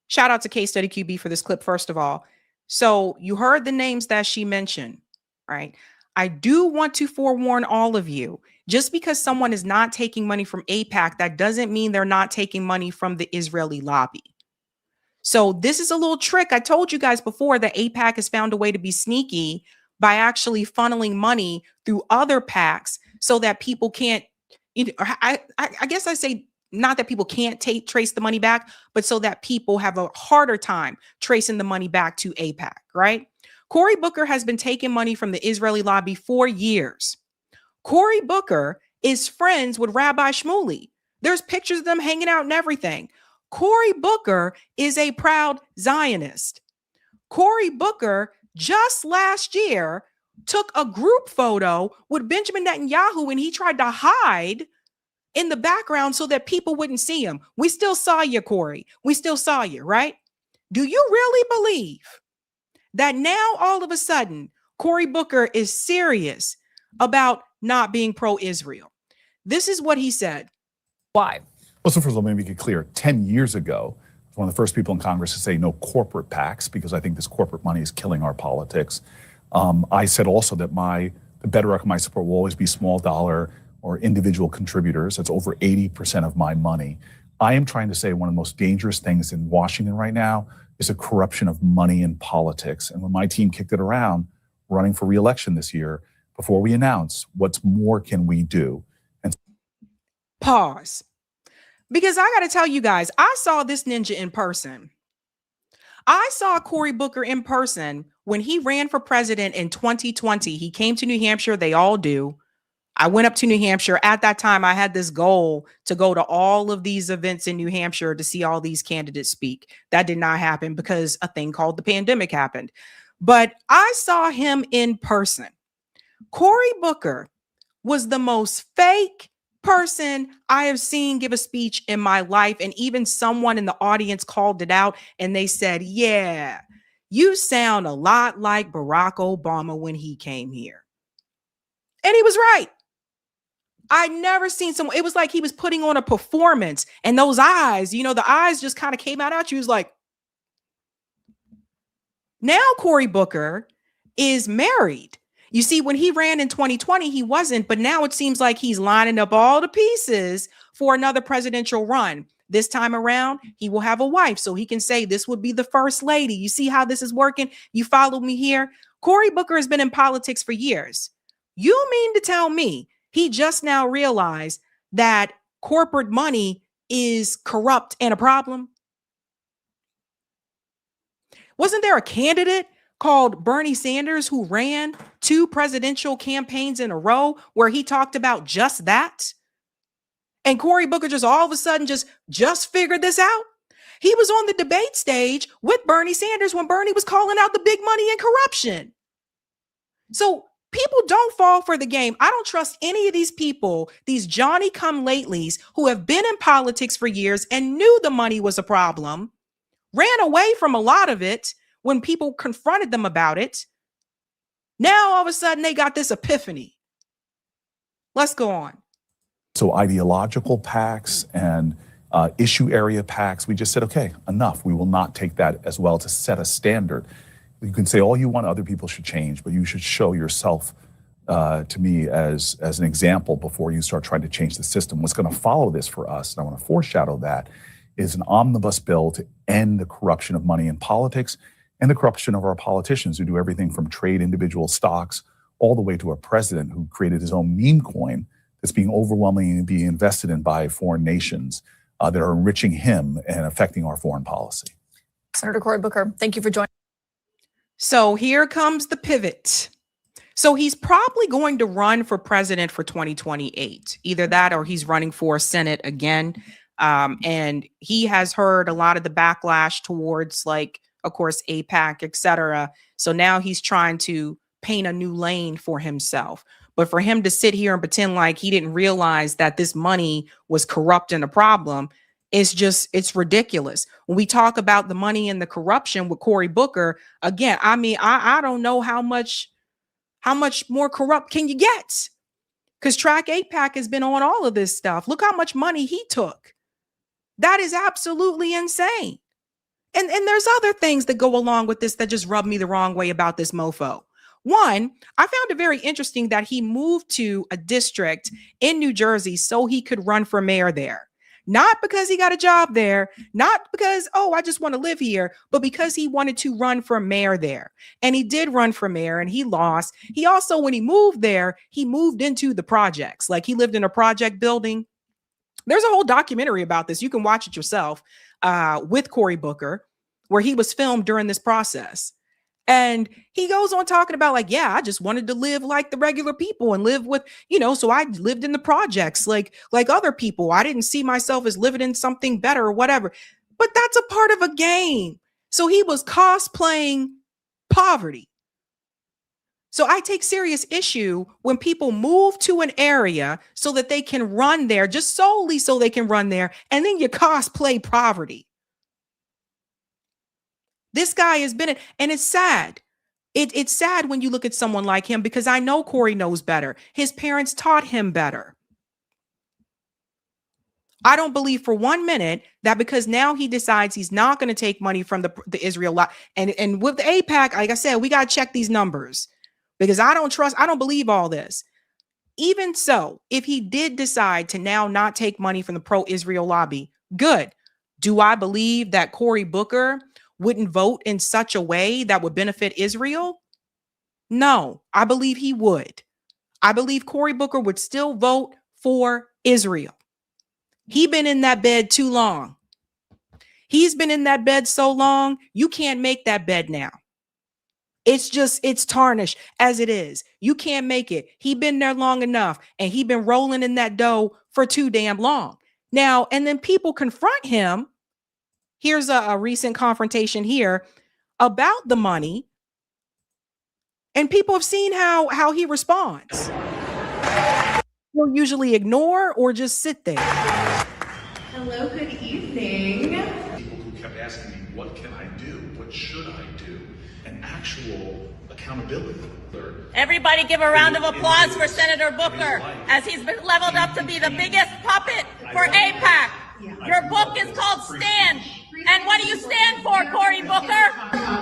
Shout out to Case Study QB for this clip, first of all. So you heard the names that she mentioned, right? I do want to forewarn all of you, just because someone is not taking money from AIPAC, that doesn't mean they're not taking money from the Israeli lobby. So this is a little trick. I told you guys before that AIPAC has found a way to be sneaky by actually funneling money through other PACs so that people can't, I guess I say not that people can't trace the money back, but so that people have a harder time tracing the money back to AIPAC, right? Cory Booker has been taking money from the Israeli lobby for years. Cory Booker is friends with Rabbi Shmuley. There's pictures of them hanging out and everything. Cory Booker is a proud Zionist. Cory Booker just last year took a group photo with Benjamin Netanyahu, and he tried to hide in the background so that people wouldn't see him. We still saw you, Cory. We still saw you, right? Do you really believe that now all of a sudden Cory Booker is serious about not being pro-Israel? This is what he said. Why? Well, so first of all, let me make it clear. 10 years ago, I was one of the first people in Congress to say no corporate PACs, because I think this corporate money is killing our politics. I said also that the bedrock of my support will always be small dollar or individual contributors. That's over 80% of my money. I am trying to say one of the most dangerous things in Washington right now is a corruption of money in politics. And when my team kicked it around, running for re-election this year, before we announce what's more can we do. And pause. Because I got to tell you guys, I saw this ninja in person. I saw Cory Booker in person when he ran for president in 2020. He came to New Hampshire. They all do. I went up to New Hampshire. At that time, I had this goal to go to all of these events in New Hampshire to see all these candidates speak. That did not happen because a thing called the pandemic happened. But I saw him in person. Cory Booker was the most fake person I have seen give a speech in my life. And even someone in the audience called it out and they said, yeah, you sound a lot like Barack Obama when he came here. And he was right. I'd never seen someone, it was like he was putting on a performance, and those eyes, the eyes just kind of came out at you. It was like, now Cory Booker is married. You see, when he ran in 2020, he wasn't, but now it seems like he's lining up all the pieces for another presidential run. This time around, he will have a wife, so he can say this would be the first lady. You see how this is working? You follow me here? Cory Booker has been in politics for years. You mean to tell me he just now realized that corporate money is corrupt and a problem? Wasn't there a candidate called Bernie Sanders who ran 2 presidential campaigns in a row where he talked about just that? And Cory Booker just all of a sudden just figured this out. He was on the debate stage with Bernie Sanders when Bernie was calling out the big money and corruption. So people don't fall for the game. I don't trust any of these people, these Johnny-come-latelys who have been in politics for years and knew the money was a problem, ran away from a lot of it when people confronted them about it. Now, all of a sudden, they got this epiphany. Let's go on. So ideological PACs and issue area PACs, we just said, okay, enough. We will not take that as well to set a standard. You can say all you want, other people should change, but you should show yourself to me as an example before you start trying to change the system. What's going to follow this for us, and I want to foreshadow that, is an omnibus bill to end the corruption of money in politics and the corruption of our politicians who do everything from trade individual stocks all the way to a president who created his own meme coin that's being overwhelmingly being invested in by foreign nations that are enriching him and affecting our foreign policy. Senator Cory Booker, thank you for joining. So here comes the pivot. So he's probably going to run for president for 2028. Either that or he's running for Senate again. And he has heard a lot of the backlash towards, like, of course, AIPAC, et cetera. So now he's trying to paint a new lane for himself. But for him to sit here and pretend like he didn't realize that this money was corrupt and a problem, it's ridiculous. When we talk about the money and the corruption with Cory Booker, again, I mean, I don't know how much more corrupt can you get? Because Track AIPAC has been on all of this stuff. Look how much money he took. That is absolutely insane. And there's other things that go along with this that just rub me the wrong way about this mofo. One, I found it very interesting that he moved to a district in New Jersey so he could run for mayor there. Not because he got a job there, not because, oh, I just want to live here, but because he wanted to run for mayor there. And he did run for mayor and he lost. He also, when he moved there, he moved into the projects. Like, he lived in a project building. There's a whole documentary about this. You can watch it yourself with Cory Booker, where he was filmed during this process. And he goes on talking about, like, yeah, I just wanted to live like the regular people and live with, so I lived in the projects like other people. I didn't see myself as living in something better or whatever. But that's a part of a game. So he was cosplaying poverty. So I take serious issue when people move to an area so that they can run there, just solely so they can run there, and then you cosplay poverty. This guy has been, and it's sad. It's sad when you look at someone like him, because I know Cory knows better. His parents taught him better. I don't believe for 1 minute that because now he decides he's not going to take money from the Israel lot. And with the AIPAC, like I said, we got to check these numbers, because I don't believe all this. Even so, if he did decide to now not take money from the pro-Israel lobby, good. Do I believe that Cory Booker wouldn't vote in such a way that would benefit Israel? No, I believe he would. I believe Cory Booker would still vote for Israel. He's been in that bed too long. He's been in that bed so long, you can't make that bed now. It's tarnished as it is. You can't make it. He been there long enough, and he been rolling in that dough for too damn long. Now, and then people confront him. Here's a recent confrontation here about the money, and people have seen how he responds. He'll usually ignore or just sit there. Hello, good evening. People who kept asking me, what can I do? What should I do? An actual accountability. Everybody give a round of applause for Senator Booker, as he's been leveled up to be the biggest puppet for AIPAC. Your book is called Stand. And what do you stand for, Cory Booker?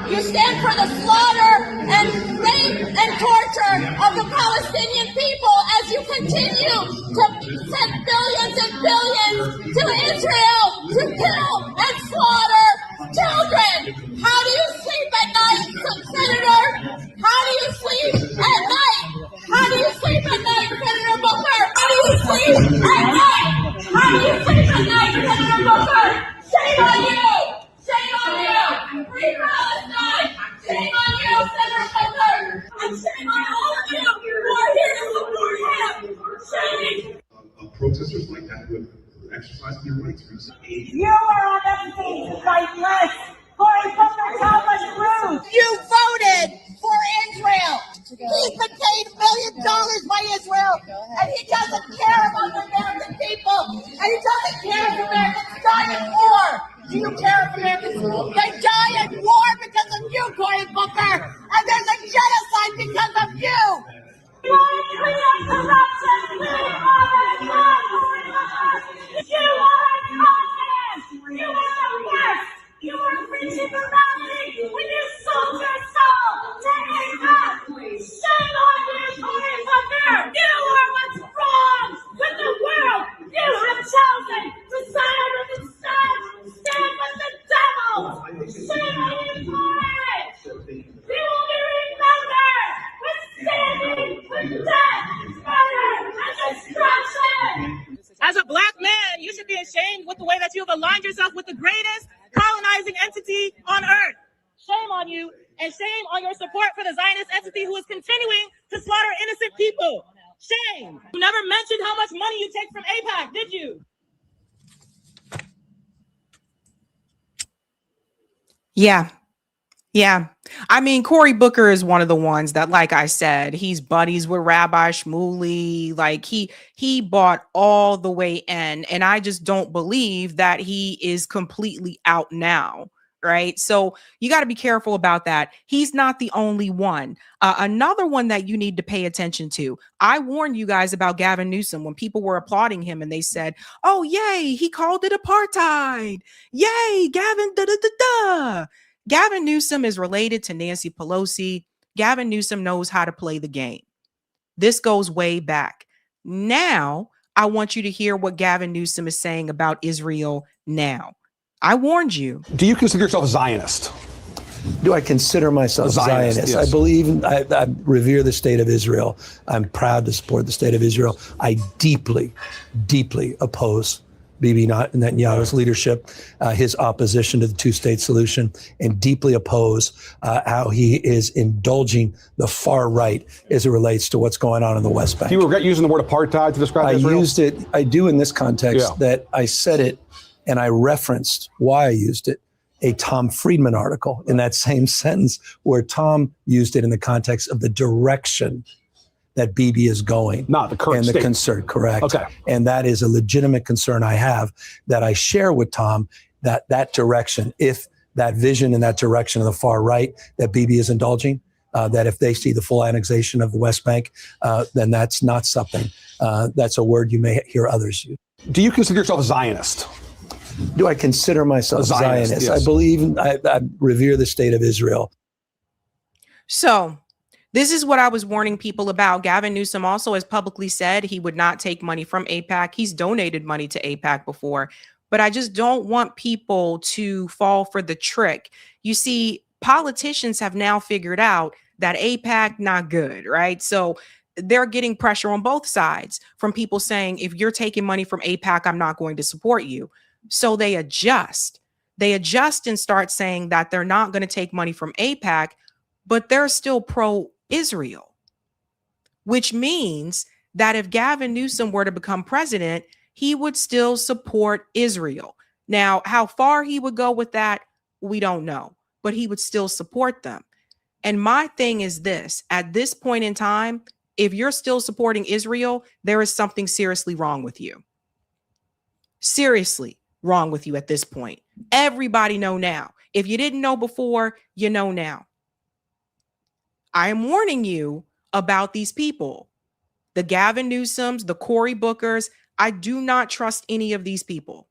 You stand for the slaughter and rape and torture of the Palestinian people as you continue to send billions and billions to Israel to kill and slaughter children. How do you sleep at night, Senator? How do you sleep at night? How do you sleep at night, Senator Booker? How do you sleep at night? How do you sleep at night, Senator Booker? Shame on you! Shame on you! Free Palestine! Shame on you, Senator Booker! And shame on all of you who are here to support him! Shame! Protesters like that would exercise their rights. You are on the state fight list. Cory Booker, Thomas Cruz. You voted for Israel. He's been paid $1 million by Israel, and he doesn't care about the American people, and he doesn't care if Americans die in war. Do you care if Americans die in war because of you, Cory Booker? And there's a genocide because of you. You want to clean up corruption? You are incompetent. You are the worst. You are preaching morality when you sold your soul to AIPAC. Shame on you, Cory Booker. You are what's wrong with the world. You have chosen to side with the sun, stand with the devil. Shame on you, Cory. You will be remembered with standing with death, murder, and destruction. As a black man, you should be ashamed with the way that you have aligned yourself with the greatest colonizing entity on earth. Shame on you, and shame on your support for the Zionist entity who is continuing to slaughter innocent people. Shame. You never mentioned how much money you take from AIPAC, did you? Yeah. Yeah. I mean, Cory Booker is one of the ones that, like I said, he's buddies with Rabbi Shmuley. Like he bought all the way in. And I just don't believe that he is completely out now. Right. So you got to be careful about that. He's not the only one. Another one that you need to pay attention to. I warned you guys about Gavin Newsom when people were applauding him and they said, oh, yay, he called it apartheid. Yay, Gavin, da da da da. Gavin Newsom is related to Nancy Pelosi. Gavin Newsom knows how to play the game. This goes way back. Now, I want you to hear what Gavin Newsom is saying about Israel now. I warned you. Do you consider yourself a Zionist? Do I consider myself a Zionist? Yes. I believe, I revere the state of Israel. I'm proud to support the state of Israel. I deeply, deeply oppose Bibi Netanyahu's leadership, his opposition to the two-state solution, and deeply oppose how he is indulging the far right as it relates to what's going on in the West Bank. Do you regret using the word apartheid to describe Israel? I used it, I do in this context, that I said it and I referenced why I used it, a Tom Friedman article in that same sentence where Tom used it in the context of the direction that Bibi is going. Not the current and the state. concern, correct. Okay. And that is a legitimate concern I have that I share with Tom, that direction, if that vision in that direction of the far right that Bibi is indulging, that if they see the full annexation of the West Bank, then that's not something. That's a word you may hear others use. Do you consider yourself a Zionist? Do I consider myself a Zionist? Yes. I believe, I revere the state of Israel. So this is what I was warning people about. Gavin Newsom also has publicly said he would not take money from AIPAC. He's donated money to AIPAC before, but I just don't want people to fall for the trick. You see, politicians have now figured out that AIPAC not good, right? So they're getting pressure on both sides from people saying, if you're taking money from AIPAC, I'm not going to support you. So they adjust. They adjust and start saying that they're not going to take money from AIPAC, but they're still pro-Israel, which means that if Gavin Newsom were to become president, he would still support Israel. Now, how far he would go with that, we don't know, but he would still support them. And my thing is this, at this point in time, if you're still supporting Israel, there is something seriously wrong with you. Seriously wrong with you at this point. Everybody know now. If you didn't know before, you know now. I am warning you about these people. The Gavin Newsoms, the Cory Bookers. I do not trust any of these people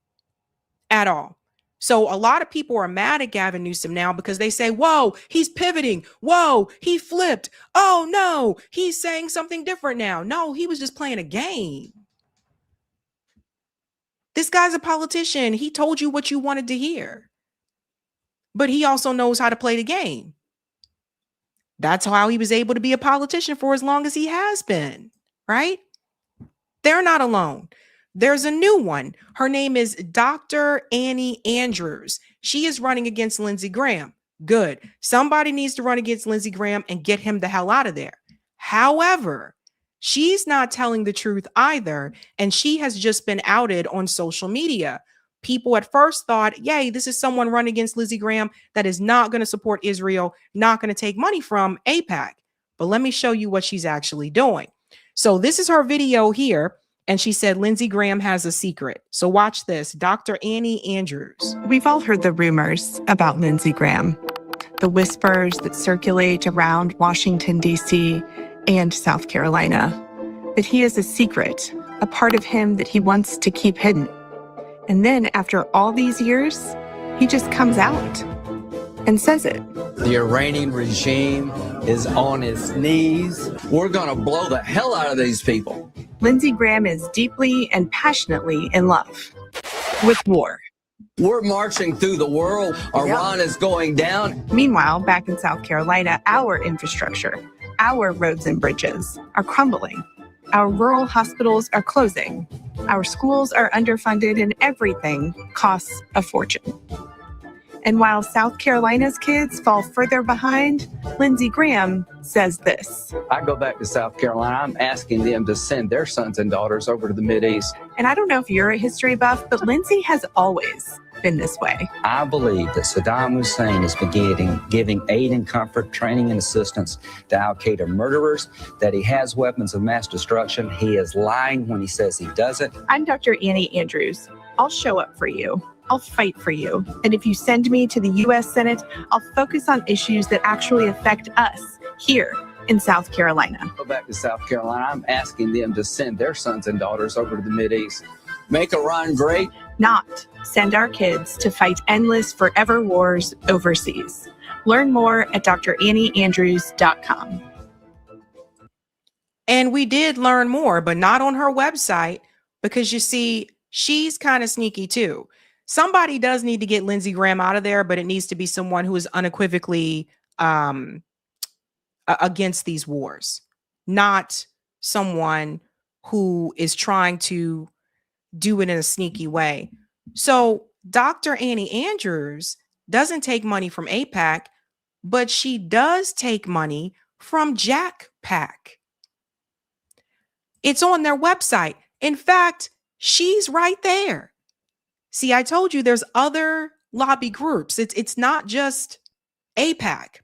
at all. So a lot of people are mad at Gavin Newsom now because they say, whoa, he's pivoting. Whoa, he flipped. Oh, no, he's saying something different now. No, he was just playing a game. This guy's a politician. He told you what you wanted to hear. But he also knows how to play the game. That's how he was able to be a politician for as long as he has been, right? They're not alone. There's a new one. Her name is Dr. Annie Andrews. She is running against Lindsey Graham. Good. Somebody needs to run against Lindsey Graham and get him the hell out of there. However, she's not telling the truth either, and she has just been outed on social media. People at first thought, yay, this is someone running against Lindsey Graham that is not going to support Israel, not going to take money from AIPAC. But let me show you what she's actually doing. So this is her video here, and she said Lindsey Graham has a secret. So watch this, Dr. Annie Andrews. We've all heard the rumors about Lindsey Graham, the whispers that circulate around Washington, D.C. and South Carolina, that he has a secret, a part of him that he wants to keep hidden. And then after all these years, he just comes out and says it. The Iranian regime is on its knees. We're going to blow the hell out of these people. Lindsey Graham is deeply and passionately in love with war. We're marching through the world. Iran is going down. Meanwhile, back in South Carolina, our infrastructure, our roads and bridges are crumbling. Our rural hospitals are closing. Our schools are underfunded and everything costs a fortune. And while South Carolina's kids fall further behind, Lindsey Graham says this. I go back to South Carolina. I'm asking them to send their sons and daughters over to the Mideast. And I don't know if you're a history buff, but Lindsey has always been this way. I believe that Saddam Hussein is giving aid and comfort, training and assistance to al-Qaeda murderers, that he has weapons of mass destruction. He is lying when he says he doesn't. I'm Dr. Annie Andrews. I'll show up for you. I'll fight for you. And if you send me to the U.S. Senate, I'll focus on issues that actually affect us here in South Carolina. Go back to South Carolina. I'm asking them to send their sons and daughters over to the Mideast. Make Iran great. Not send our kids to fight endless forever wars overseas. Learn more at drannieandrews.com. And we did learn more, but not on her website, because you see, she's kind of sneaky too. Somebody does need to get Lindsey Graham out of there, but it needs to be someone who is unequivocally against these wars, not someone who is trying to do it in a sneaky way. So Dr. Annie Andrews doesn't take money from AIPAC, but she does take money from JACPAC. It's on their website. In fact, she's right there. See, I told you there's other lobby groups. It's not just AIPAC.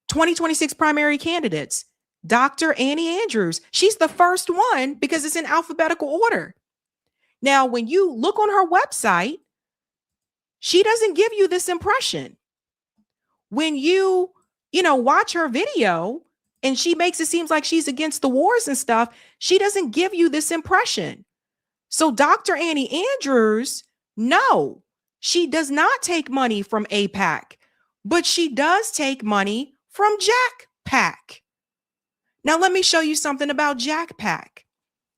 2026 primary candidates, Dr. Annie Andrews. She's the first one because it's in alphabetical order. Now, when you look on her website, she doesn't give you this impression. When you watch her video and she makes it seem like she's against the wars and stuff, she doesn't give you this impression. So Dr. Annie Andrews, no, she does not take money from AIPAC, but she does take money from JACPAC. Now, let me show you something about JACPAC,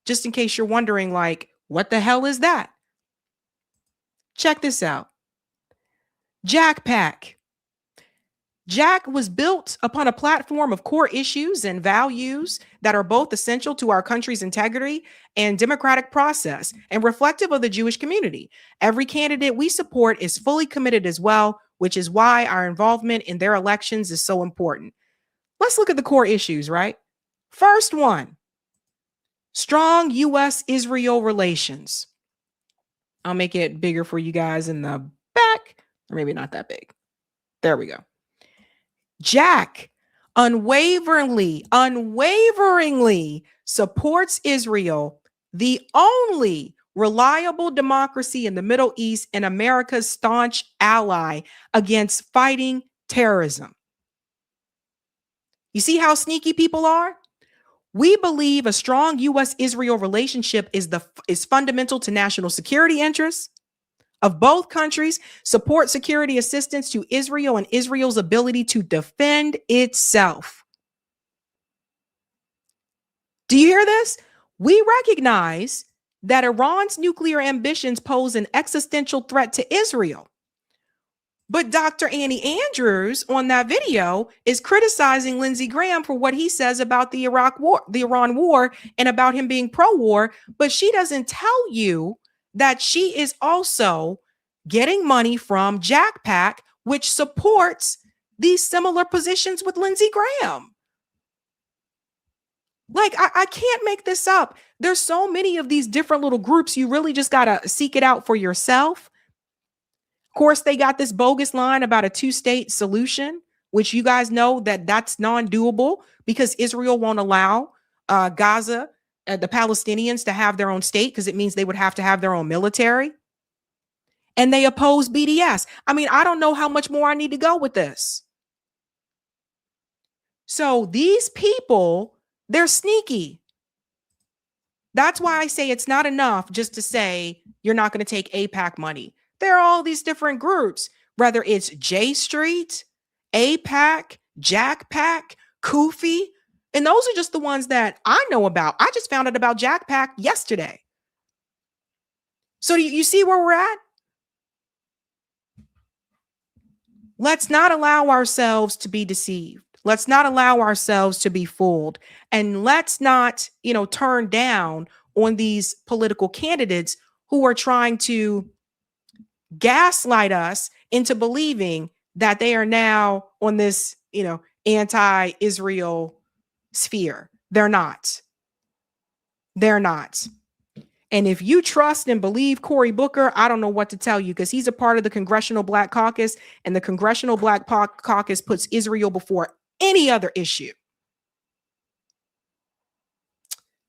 just in case you're wondering, like, what the hell is that? Check this out. JACPAC. JAC was built upon a platform of core issues and values that are both essential to our country's integrity and democratic process and reflective of the Jewish community. Every candidate we support is fully committed as well, which is why our involvement in their elections is so important. Let's look at the core issues, right? First one, strong U.S.-Israel relations. I'll make it bigger for you guys in the back, or maybe not that big. There we go. JAC unwaveringly supports Israel, the only reliable democracy in the Middle East and America's staunch ally against fighting terrorism. You see how sneaky people are? We believe a strong U.S.-Israel relationship is fundamental to national security interests of both countries, support security assistance to Israel and Israel's ability to defend itself. Do you hear this? We recognize that Iran's nuclear ambitions pose an existential threat to Israel. But Dr. Annie Andrews on that video is criticizing Lindsey Graham for what he says about the Iran war, and about him being pro-war. But she doesn't tell you that she is also getting money from AIPAC, which supports these similar positions with Lindsey Graham. Like, I can't make this up. There's so many of these different little groups. You really just got to seek it out for yourself. Of course, they got this bogus line about a two-state solution, which you guys know that that's non-doable because Israel won't allow Gaza, the Palestinians, to have their own state because it means they would have to have their own military. And they oppose BDS. I mean, I don't know how much more I need to go with this. So these people, they're sneaky. That's why I say it's not enough just to say you're not going to take AIPAC money. There are all these different groups, whether it's J Street, AIPAC, JACPAC, Kufi, and those are just the ones that I know about. I just found out about JACPAC yesterday. So you see where we're at? Let's not allow ourselves to be deceived. Let's not allow ourselves to be fooled. And let's not, turn down on these political candidates who are trying to gaslight us into believing that they are now on this, anti-Israel sphere. They're not. They're not. And if you trust and believe Cory Booker, I don't know what to tell you, because he's a part of the Congressional Black Caucus, and the Congressional Black Caucus puts Israel before any other issue.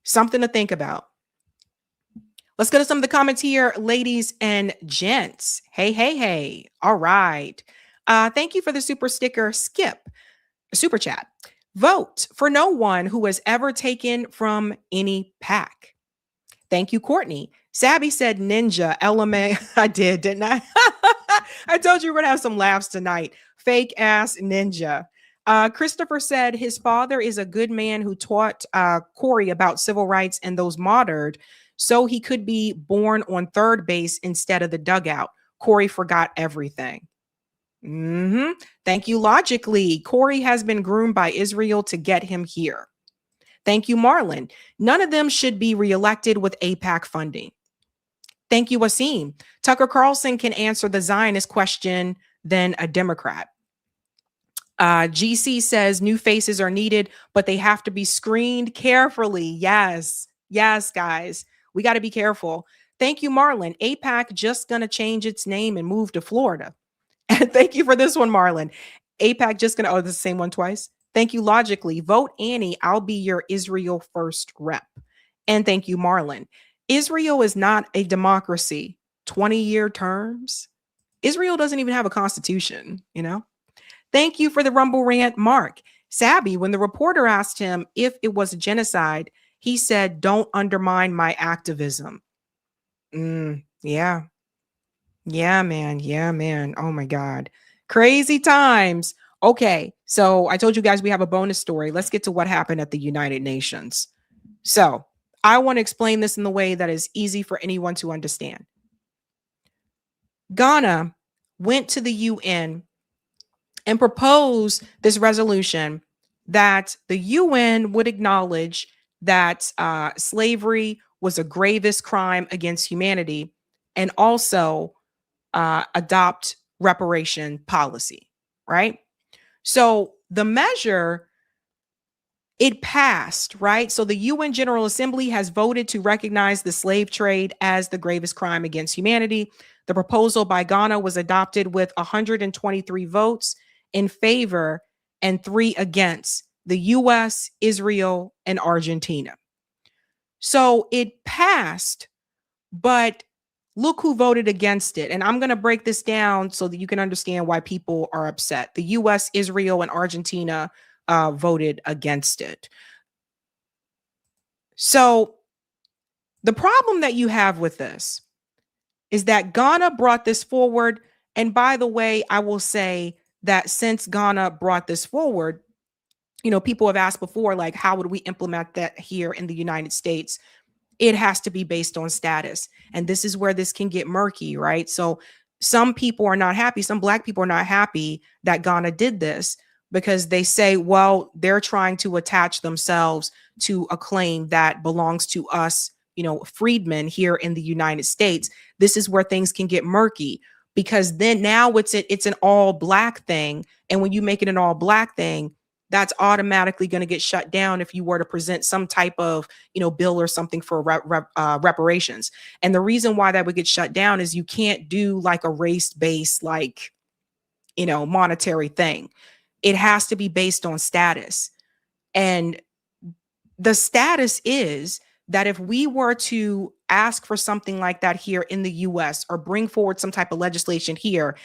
Something to think about. Let's go to some of the comments here, ladies and gents. Hey. All right. Thank you for the super sticker, Skip. Super chat. Vote for no one who has ever taken from any PAC. Thank you, Courtney. Sabby said ninja, element. I did, didn't I? I told you we're going to have some laughs tonight. Fake ass ninja. Christopher said his father is a good man who taught Cory about civil rights and those martyred, so he could be born on third base instead of the dugout. Cory forgot everything. Thank you, Logically. Cory has been groomed by Israel to get him here. Thank you, Marlon. None of them should be reelected with AIPAC funding. Thank you, Wasim. Tucker Carlson can answer the Zionist question than a Democrat. GC says new faces are needed, but they have to be screened carefully. Yes, guys. We got to be careful. Thank you, Marlon. AIPAC just going to change its name and move to Florida. And thank you for this one, Marlon. AIPAC just going to, the same one twice. Thank you, Logically. Vote Annie. I'll be your Israel first rep. And thank you, Marlon. Israel is not a democracy. 20-year terms. Israel doesn't even have a constitution, Thank you for the Rumble rant, Mark. Sabby, when the reporter asked him if it was a genocide, he said, don't undermine my activism. Yeah, man. Oh, my God. Crazy times. Okay, so I told you guys we have a bonus story. Let's get to what happened at the United Nations. So I want to explain this in the way that is easy for anyone to understand. Ghana went to the UN and proposed this resolution that the UN would acknowledge that slavery was a gravest crime against humanity, and also adopt reparation policy, right? So the measure, it passed, right? So the UN General Assembly has voted to recognize the slave trade as the gravest crime against humanity. The proposal by Ghana was adopted with 123 votes in favor and 3 against: the US, Israel, and Argentina. So it passed, but look who voted against it. And I'm going to break this down so that you can understand why people are upset. The US, Israel, and Argentina voted against it. So the problem that you have with this is that Ghana brought this forward. And by the way, I will say that since Ghana brought this forward, people have asked before, like, how would we implement that here in the United States? it has to be based on status. And this is where this can get murky, right? So some people are not happy. Some Black people are not happy that Ghana did this because they say, well, they're trying to attach themselves to a claim that belongs to us, you know, freedmen here in the United States. This is where things can get murky because then now it's an all Black thing. And when you make it an all Black thing, that's automatically going to get shut down if you were to present some type of, you know, bill or something for reparations. And the reason why that would get shut down is you can't do like a race-based, like, you know, monetary thing. It has to be based on status. And the status is that if we were to ask for something like that here in the US or bring forward some type of legislation here,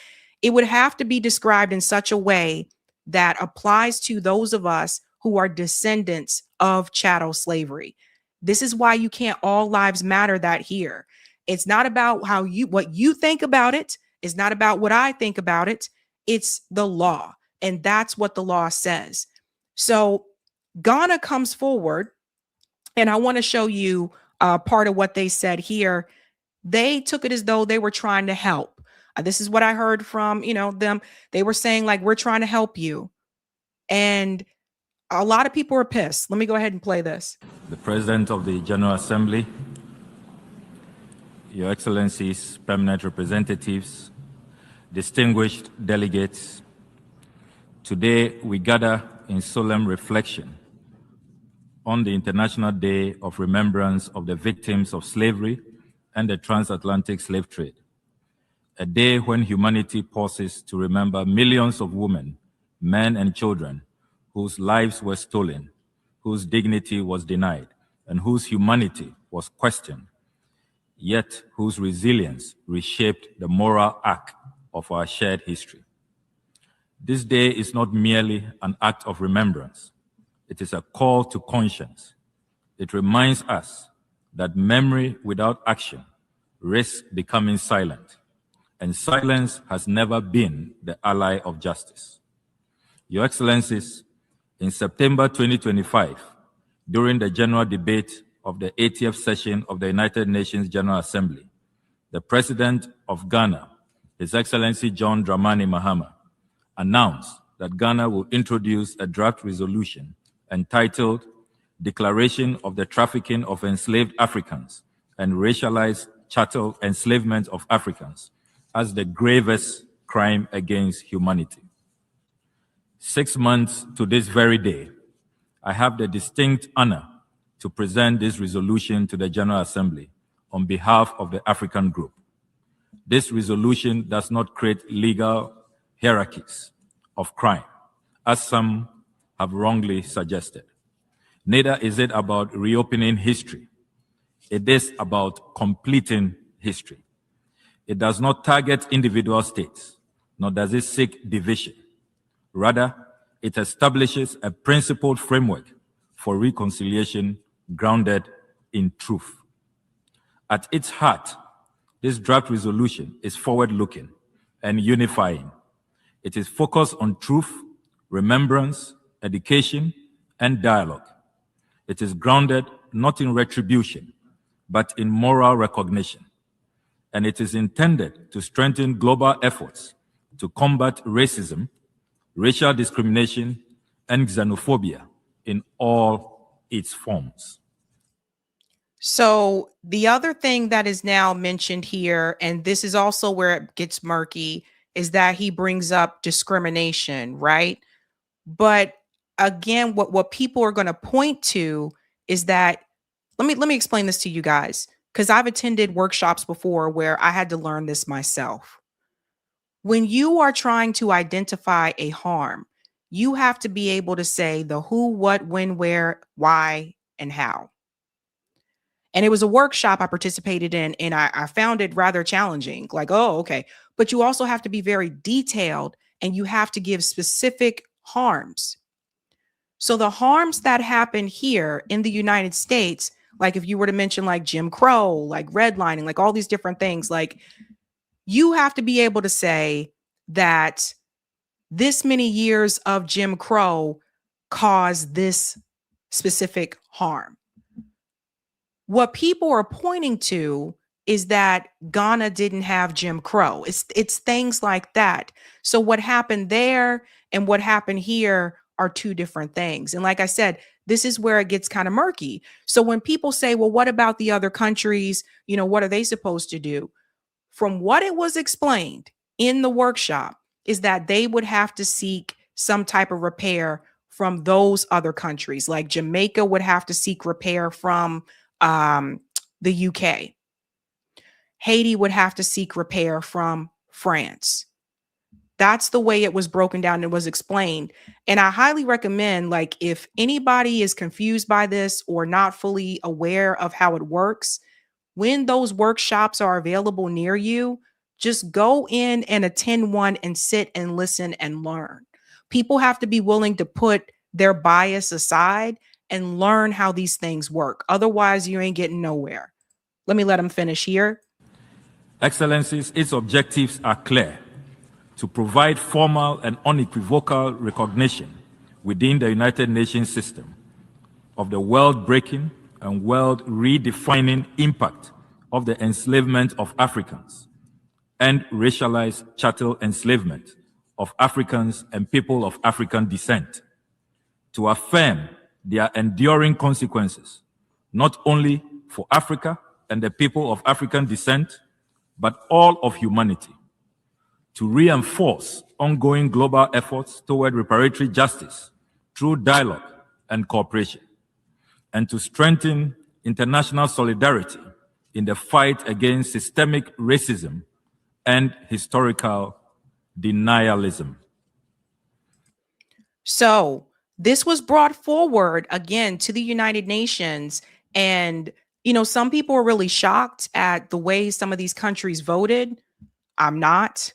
it would have to be described in such a way that applies to those of us who are descendants of chattel slavery. This is why you can't all lives matter that here. It's not about what you think about it. It's not about what I think about it. It's the law. And that's what the law says. So Ghana comes forward, and I want to show you part of what they said here. They took it as though they were trying to help. This is what I heard from, you know, them. They were saying like, we're trying to help you. And a lot of people are pissed. Let me go ahead and play this. The President of the General Assembly, Your Excellencies, permanent representatives, distinguished delegates, today we gather in solemn reflection on the International Day of Remembrance of the Victims of Slavery and the Transatlantic Slave Trade, a day when humanity pauses to remember millions of women, men, and children whose lives were stolen, whose dignity was denied, and whose humanity was questioned, yet whose resilience reshaped the moral arc of our shared history. This day is not merely an act of remembrance. It is a call to conscience. It reminds us that memory without action risks becoming silent, and silence has never been the ally of justice. Your Excellencies, in September 2025, during the general debate of the 80th session of the United Nations General Assembly, the President of Ghana, His Excellency John Dramani Mahama, announced that Ghana will introduce a draft resolution entitled Declaration of the Trafficking of Enslaved Africans and Racialized Chattel Enslavement of Africans as the gravest crime against humanity. 6 months to this very day, I have the distinct honor to present this resolution to the General Assembly on behalf of the African Group. This resolution does not create legal hierarchies of crime, as some have wrongly suggested. Neither is it about reopening history. It is about completing history. It does not target individual states, nor does it seek division. Rather, it establishes a principled framework for reconciliation grounded in truth. At its heart, this draft resolution is forward-looking and unifying. It is focused on truth, remembrance, education, and dialogue. It is grounded not in retribution, but in moral recognition. And it is intended to strengthen global efforts to combat racism, racial discrimination, and xenophobia in all its forms. So the other thing that is now mentioned here, and this is also where it gets murky, is that he brings up discrimination, right? But again, what people are going to point to is that, let me explain this to you guys, because I've attended workshops before where I had to learn this myself. When you are trying to identify a harm, you have to be able to say the who, what, when, where, why, and how. And it was a workshop I participated in, and I found it rather challenging. Like, oh, okay. But you also have to be very detailed, and you have to give specific harms. So the harms that happen here in the United States, like if you were to mention like Jim Crow, like redlining, like all these different things, like you have to be able to say that this many years of Jim Crow caused this specific harm. What people are pointing to is that Ghana didn't have Jim Crow. It's things like that. So what happened there and what happened here are two different things. And like I said, this is where it gets kind of murky. So when people say, well, what about the other countries? You know, what are they supposed to do? From what it was explained in the workshop is that they would have to seek some type of repair from those other countries. Like Jamaica would have to seek repair from the UK. Haiti would have to seek repair from France. That's the way it was broken down and was explained. And I highly recommend, like, if anybody is confused by this or not fully aware of how it works, when those workshops are available near you, just go in and attend one and sit and listen and learn. People have to be willing to put their bias aside and learn how these things work. Otherwise, you ain't getting nowhere. Let me let them finish here. Excellencies, its objectives are clear: to provide formal and unequivocal recognition within the United Nations system of the world-breaking and world-redefining impact of the enslavement of Africans and racialized chattel enslavement of Africans and people of African descent, to affirm their enduring consequences, not only for Africa and the people of African descent, but all of humanity, to reinforce ongoing global efforts toward reparatory justice through dialogue and cooperation, and to strengthen international solidarity in the fight against systemic racism and historical denialism. So this was brought forward again to the United Nations. And, you know, some people are really shocked at the way some of these countries voted. I'm not.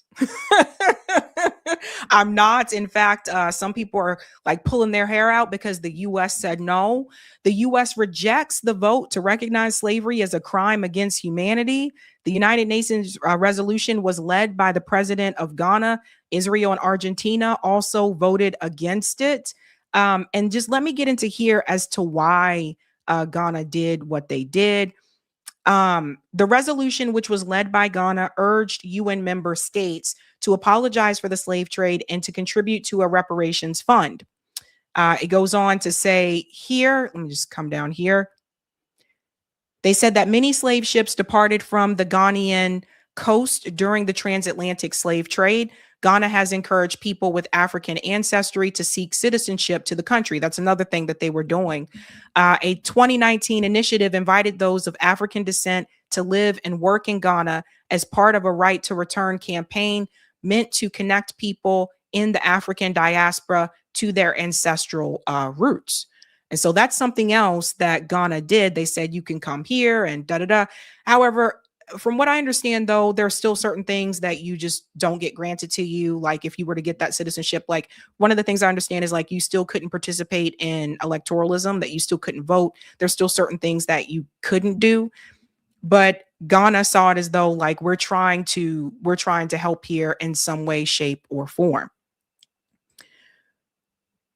I'm not. In fact, some people are like pulling their hair out because the U.S. said no. The U.S. rejects the vote to recognize slavery as a crime against humanity. The United Nations resolution was led by the president of Ghana. Israel and Argentina also voted against it. And just let me get into here as to why Ghana did what they did. The resolution, which was led by Ghana, urged UN member states to apologize for the slave trade and to contribute to a reparations fund. It goes on to say here, let me just come down here. They said that many slave ships departed from the Ghanaian coast during the transatlantic slave trade. Ghana has encouraged people with African ancestry to seek citizenship to the country. That's another thing that they were doing. A 2019 initiative invited those of African descent to live and work in Ghana as part of a right to return campaign meant to connect people in the African diaspora to their ancestral roots. And so that's something else that Ghana did. They said you can come here and da-da-da. However, from what I understand, though, there are still certain things that you just don't get granted to you. Like if you were to get that citizenship, like one of the things I understand is like you still couldn't participate in electoralism, that you still couldn't vote. There's still certain things that you couldn't do. But Ghana saw it as though like we're trying to help here in some way, shape, or form.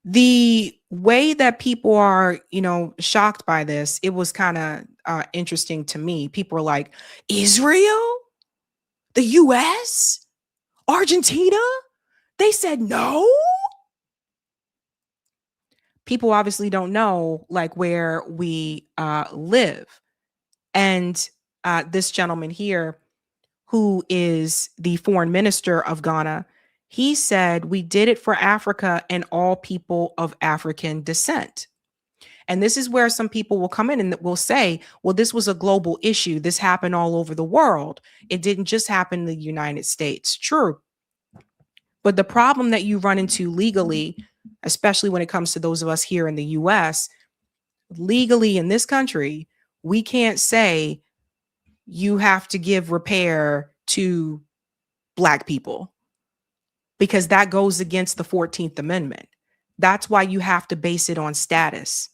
The way that people are, you know, shocked by this, it was kind of interesting to me. People are like, Israel, the US, Argentina, they said no. People obviously don't know like where we live. And this gentleman here, who is the foreign minister of Ghana, he said, we did it for Africa and all people of African descent. And this is where some people will come in and will say, well, this was a global issue. This happened all over the world. It didn't just happen in the United States. True. But the problem that you run into legally, especially when it comes to those of us here in the US, legally in this country, we can't say you have to give repair to Black people, because that goes against the 14th Amendment. That's why you have to base it on status.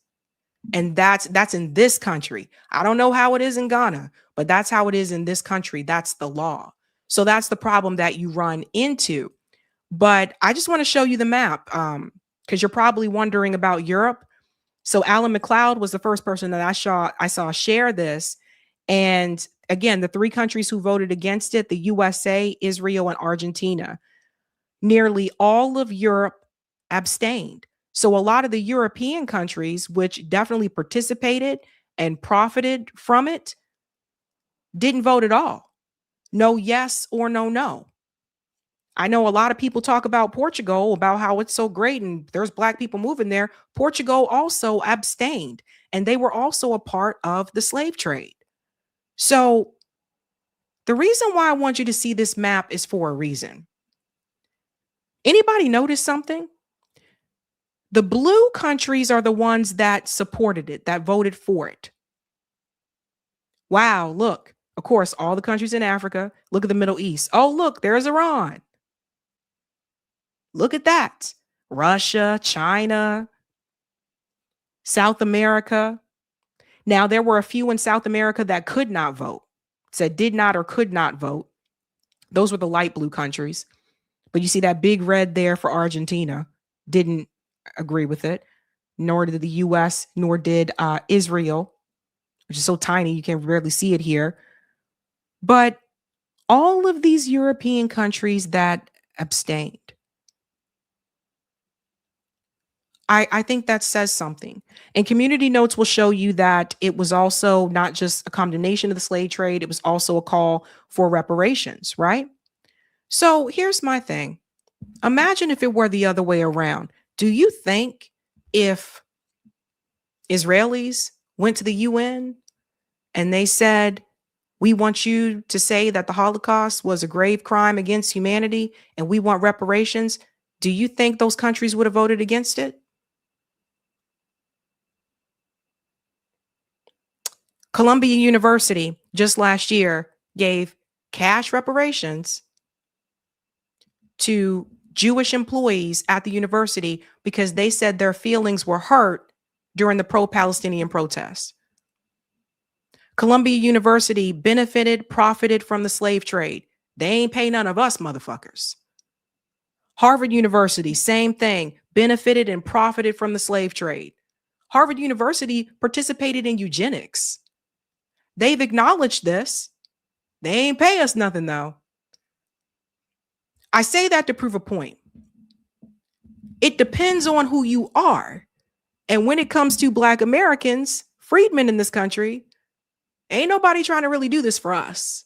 And that's in this country. I don't know how it is in Ghana, but that's how it is in this country. That's the law. So that's the problem that you run into. But I just want to show you the map because you're probably wondering about Europe. So Alan McLeod was the first person that I saw share this. And again, the 3 countries who voted against it, the USA, Israel, and Argentina. Nearly all of Europe abstained. So a lot of the European countries, which definitely participated and profited from it, didn't vote at all. No yes or no. I know a lot of people talk about Portugal, about how it's so great and there's Black people moving there. Portugal also abstained, and they were also a part of the slave trade. So the reason why I want you to see this map is for a reason. Anybody notice something? The blue countries are the ones that supported it, that voted for it. Wow, look, of course, all the countries in Africa. Look at the Middle East. Oh, look, there's Iran. Look at that. Russia, China, South America. Now, there were a few in South America that could not vote, said did not or could not vote. Those were the light blue countries. But you see that big red there for Argentina, didn't agree with it, nor did the US, nor did Israel, which is so tiny you can barely see it here. But all of these European countries that abstained, I think that says something. And community notes will show you that it was also not just a condemnation of the slave trade, it was also a call for reparations, right? So here's my thing. Imagine if it were the other way around. Do you think if Israelis went to the UN and they said, we want you to say that the Holocaust was a grave crime against humanity and we want reparations, do you think those countries would have voted against it? Columbia University just last year gave cash reparations to Jewish employees at the university because they said their feelings were hurt during the pro-Palestinian protests. Columbia University profited from the slave trade. They ain't pay none of us motherfuckers. Harvard University, same thing, benefited and profited from the slave trade. Harvard University participated in eugenics. They've acknowledged this. They ain't pay us nothing though. I say that to prove a point. It depends on who you are. And when it comes to Black Americans, freedmen in this country, ain't nobody trying to really do this for us.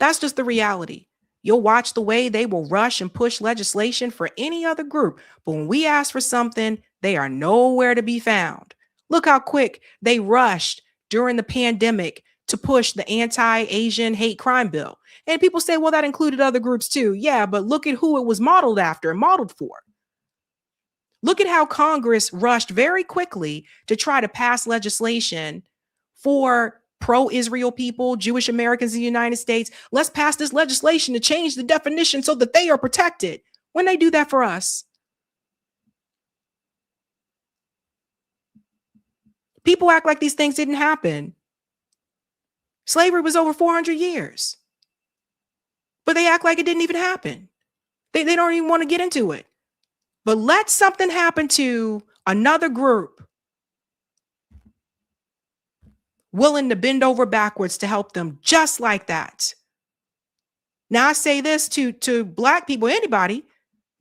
That's just the reality. You'll watch the way they will rush and push legislation for any other group. But when we ask for something, they are nowhere to be found. Look how quick they rushed during the pandemic to push the anti-Asian hate crime bill. And people say, well, that included other groups too. Yeah, but look at who it was modeled after and modeled for. Look at how Congress rushed very quickly to try to pass legislation for pro-Israel people, Jewish Americans in the United States. Let's pass this legislation to change the definition so that they are protected. When they do that for us, people act like these things didn't happen. Slavery was over 400 years, but they act like it didn't even happen. They don't even want to get into it. But let something happen to another group willing to bend over backwards to help them just like that. Now I say this to Black people, anybody,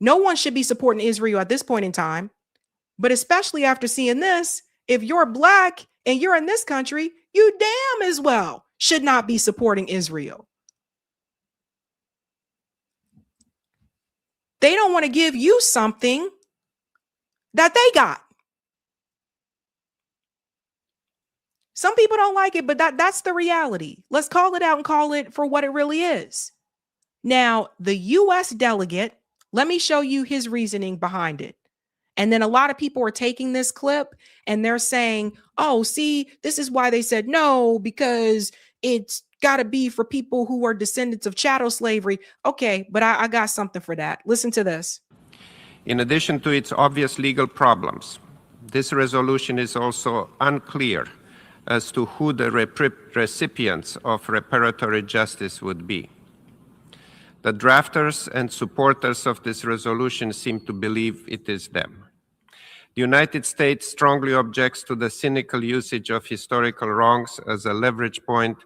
no one should be supporting Israel at this point in time, but especially after seeing this, if you're Black and you're in this country, you damn as well should not be supporting Israel. They don't want to give you something that they got. Some people don't like it, but that's the reality. Let's call it out and call it for what it really is. Now, the U.S. delegate, let me show you his reasoning behind it. And then a lot of people are taking this clip and they're saying, oh, see, this is why they said no, because it's got to be for people who are descendants of chattel slavery. Okay, but I got something for that. Listen to this. In addition to its obvious legal problems, this resolution is also unclear as to who the recipients of reparatory justice would be. The drafters and supporters of this resolution seem to believe it is them. The United States strongly objects to the cynical usage of historical wrongs as a leverage point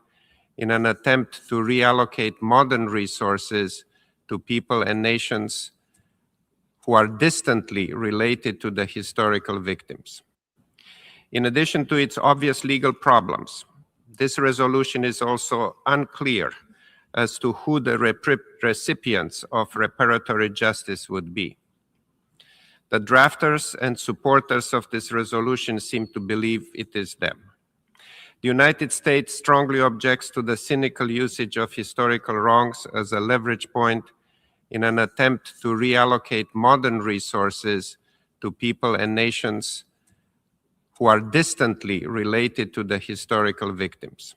in an attempt to reallocate modern resources to people and nations who are distantly related to the historical victims. In addition to its obvious legal problems, this resolution is also unclear as to who the recipients of reparatory justice would be. The drafters and supporters of this resolution seem to believe it is them. The United States strongly objects to the cynical usage of historical wrongs as a leverage point in an attempt to reallocate modern resources to people and nations who are distantly related to the historical victims.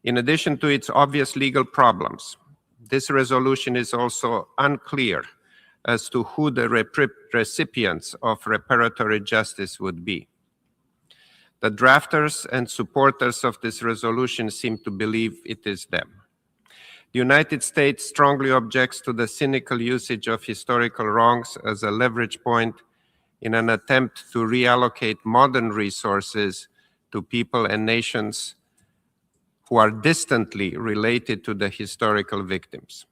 In addition to its obvious legal problems, this resolution is also unclear as to who the recipients of reparatory justice would be. The drafters and supporters of this resolution seem to believe it is them. The United States strongly objects to the cynical usage of historical wrongs as a leverage point in an attempt to reallocate modern resources to people and nations who are distantly related to the historical victims.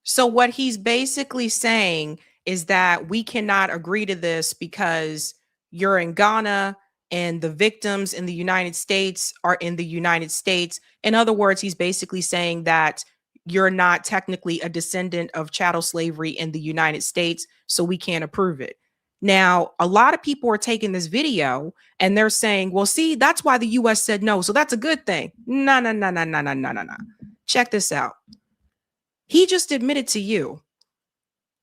So what he's basically saying is that we cannot agree to this because you're in Ghana and the victims in the United States are in the United States. In other words, he's basically saying that you're not technically a descendant of chattel slavery in the United States, so we can't approve it. Now, a lot of people are taking this video and they're saying, well, see, that's why the US said no, so that's a good thing. No. Check this out. He just admitted to you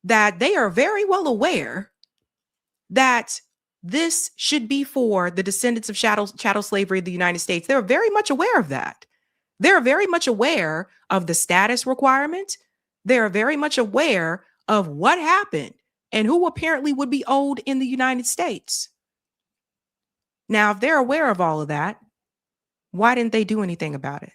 that they are very well aware that this should be for the descendants of chattel slavery in the United States. They're very much aware of that. They're very much aware of the status requirement. They're very much aware of what happened and who apparently would be owed in the United States. Now, if they're aware of all of that, why didn't they do anything about it?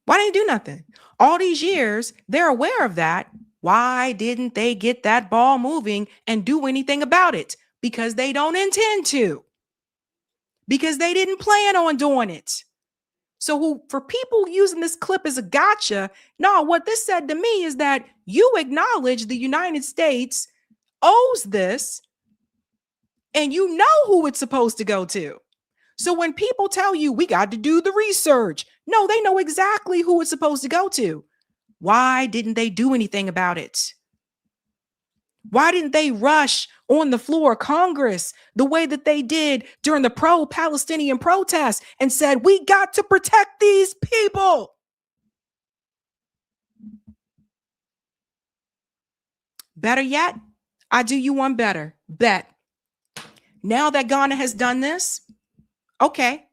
Why didn't they do nothing? All these years, they're aware of that. Why didn't they get that ball moving and do anything about it? Because they don't intend to. Because they didn't plan on doing it. So for people using this clip as a gotcha, no, what this said to me is that you acknowledge the United States owes this and you know who it's supposed to go to. So when people tell you we got to do the research, no, they know exactly who it's supposed to go to. Why didn't they do anything about it? Why didn't they rush on the floor of Congress the way that they did during the pro-Palestinian protests and said, we got to protect these people? Better yet, I do you one better. Bet. Now that Ghana has done this, okay,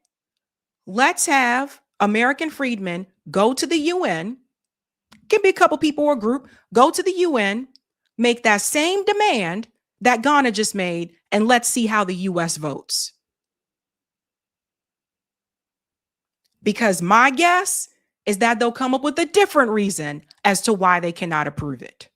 let's have American freedmen go to the UN, can be a couple people or a group, go to the UN, make that same demand that Ghana just made, and let's see how the US votes. Because my guess is that they'll come up with a different reason as to why they cannot approve it.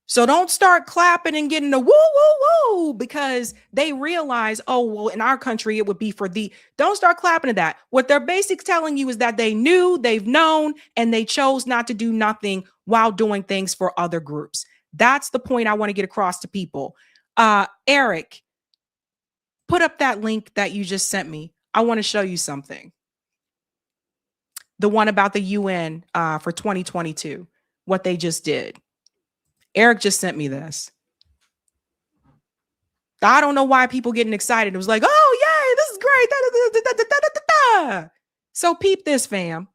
So don't start clapping and getting the woo, woo, woo, because they realize, oh, well, in our country, it would be for the, don't start clapping at that. What they're basically telling you is that they knew, they've known, and they chose not to do nothing while doing things for other groups. That's the point I want to get across to people. Eric, put up that link that you just sent me. I want to show you something. The one about the UN for 2022, what they just did. Eric just sent me this. I don't know why people getting excited. It was like, oh, yay, this is great. So peep this, fam.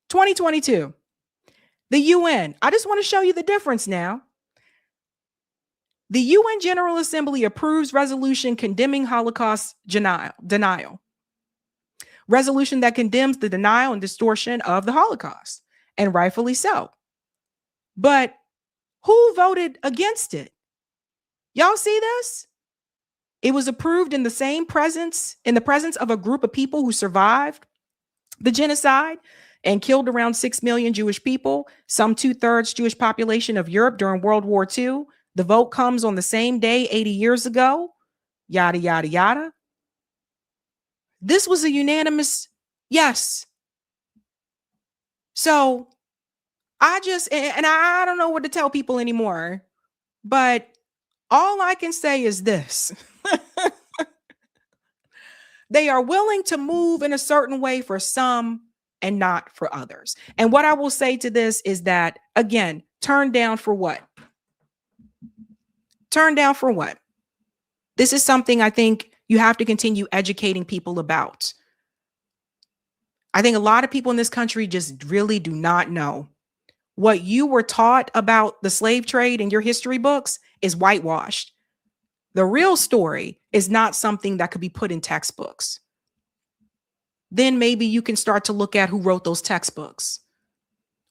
2022. The UN. I just want to show you the difference now. The UN General Assembly approves resolution condemning Holocaust denial. Resolution that condemns the denial and distortion of the Holocaust, and rightfully so. But who voted against it? Y'all see this? It was approved in the presence of a group of people who survived the genocide, and killed around 6 million Jewish people, some 2/3 Jewish population of Europe during World War II. The vote comes on the same day 80 years ago, yada, yada, yada. This was a unanimous yes. So I just, and I don't know what to tell people anymore, but all I can say is this. They are willing to move in a certain way for some and not for others. And what I will say to this is that, again, turn down for what? Turn down for what? This is something I think you have to continue educating people about. I think a lot of people in this country just really do not know. What you were taught about the slave trade in your history books is whitewashed. The real story is not something that could be put in textbooks. Then maybe you can start to look at who wrote those textbooks.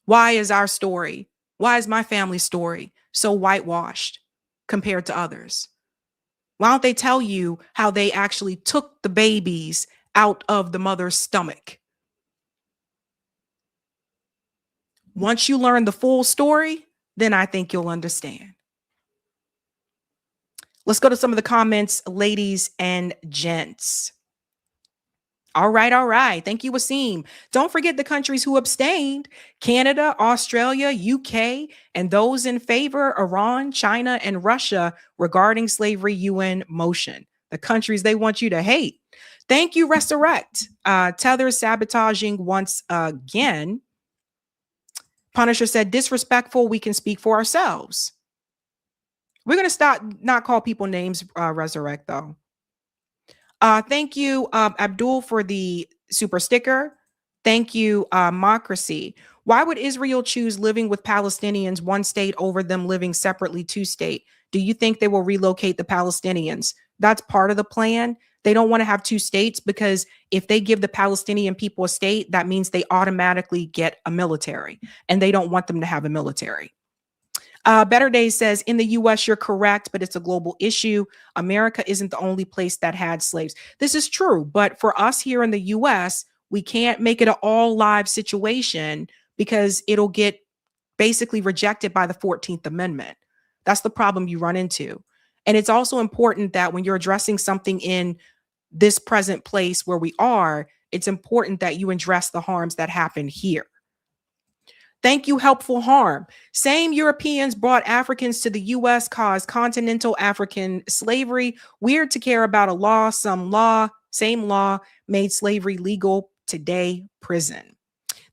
Why is our story, why is my family's story so whitewashed compared to others? Why don't they tell you how they actually took the babies out of the mother's stomach? Once you learn the full story, then I think you'll understand. Let's go to some of the comments, ladies and gents. All right, all right. Thank you, Wasim. Don't forget the countries who abstained: Canada, Australia, UK, and those in favor: Iran, China, and Russia regarding slavery UN motion. The countries they want you to hate. Thank you, Resurrect. Tether sabotaging once again. Punisher said, disrespectful, we can speak for ourselves. We're going to stop, not call people names, Resurrect, though. Thank you, Abdul, for the super sticker. Thank you, Mocracy. Why would Israel choose living with Palestinians, one state, over them living separately, two state? Do you think they will relocate the Palestinians? That's part of the plan. They don't want to have two states because if they give the Palestinian people a state, that means they automatically get a military, and they don't want them to have a military. Better Days says, in the U.S., you're correct, but it's a global issue. America isn't the only place that had slaves. This is true, but for us here in the U.S., we can't make it an all live situation because it'll get basically rejected by the 14th Amendment. That's the problem you run into. And it's also important that when you're addressing something in this present place where we are, it's important that you address the harms that happen here. Thank you, Helpful Harm. Same Europeans brought Africans to the U.S., caused continental African slavery. Weird to care about a law. Same law made slavery legal. Today, prison.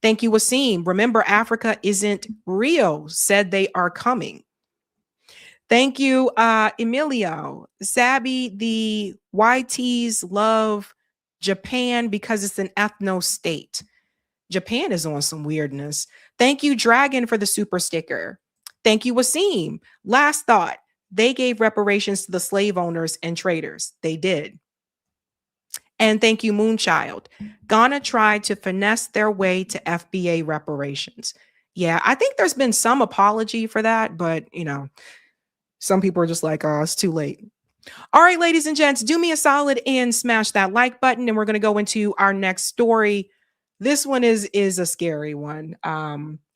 Thank you, Wasim. Remember, Africa isn't real. Said they are coming. Thank you, Emilio. Sabby, the YTs love Japan because it's an ethno state. Japan is on some weirdness. Thank you, Dragon, for the super sticker. Thank you, Wasim. Last thought. They gave reparations to the slave owners and traders. They did. And thank you, Moonchild. Ghana tried to finesse their way to FBA reparations. Yeah, I think there's been some apology for that, but, you know, some people are just like, oh, it's too late. All right, ladies and gents, do me a solid and smash that like button. And we're going to go into our next story. This one is a scary one.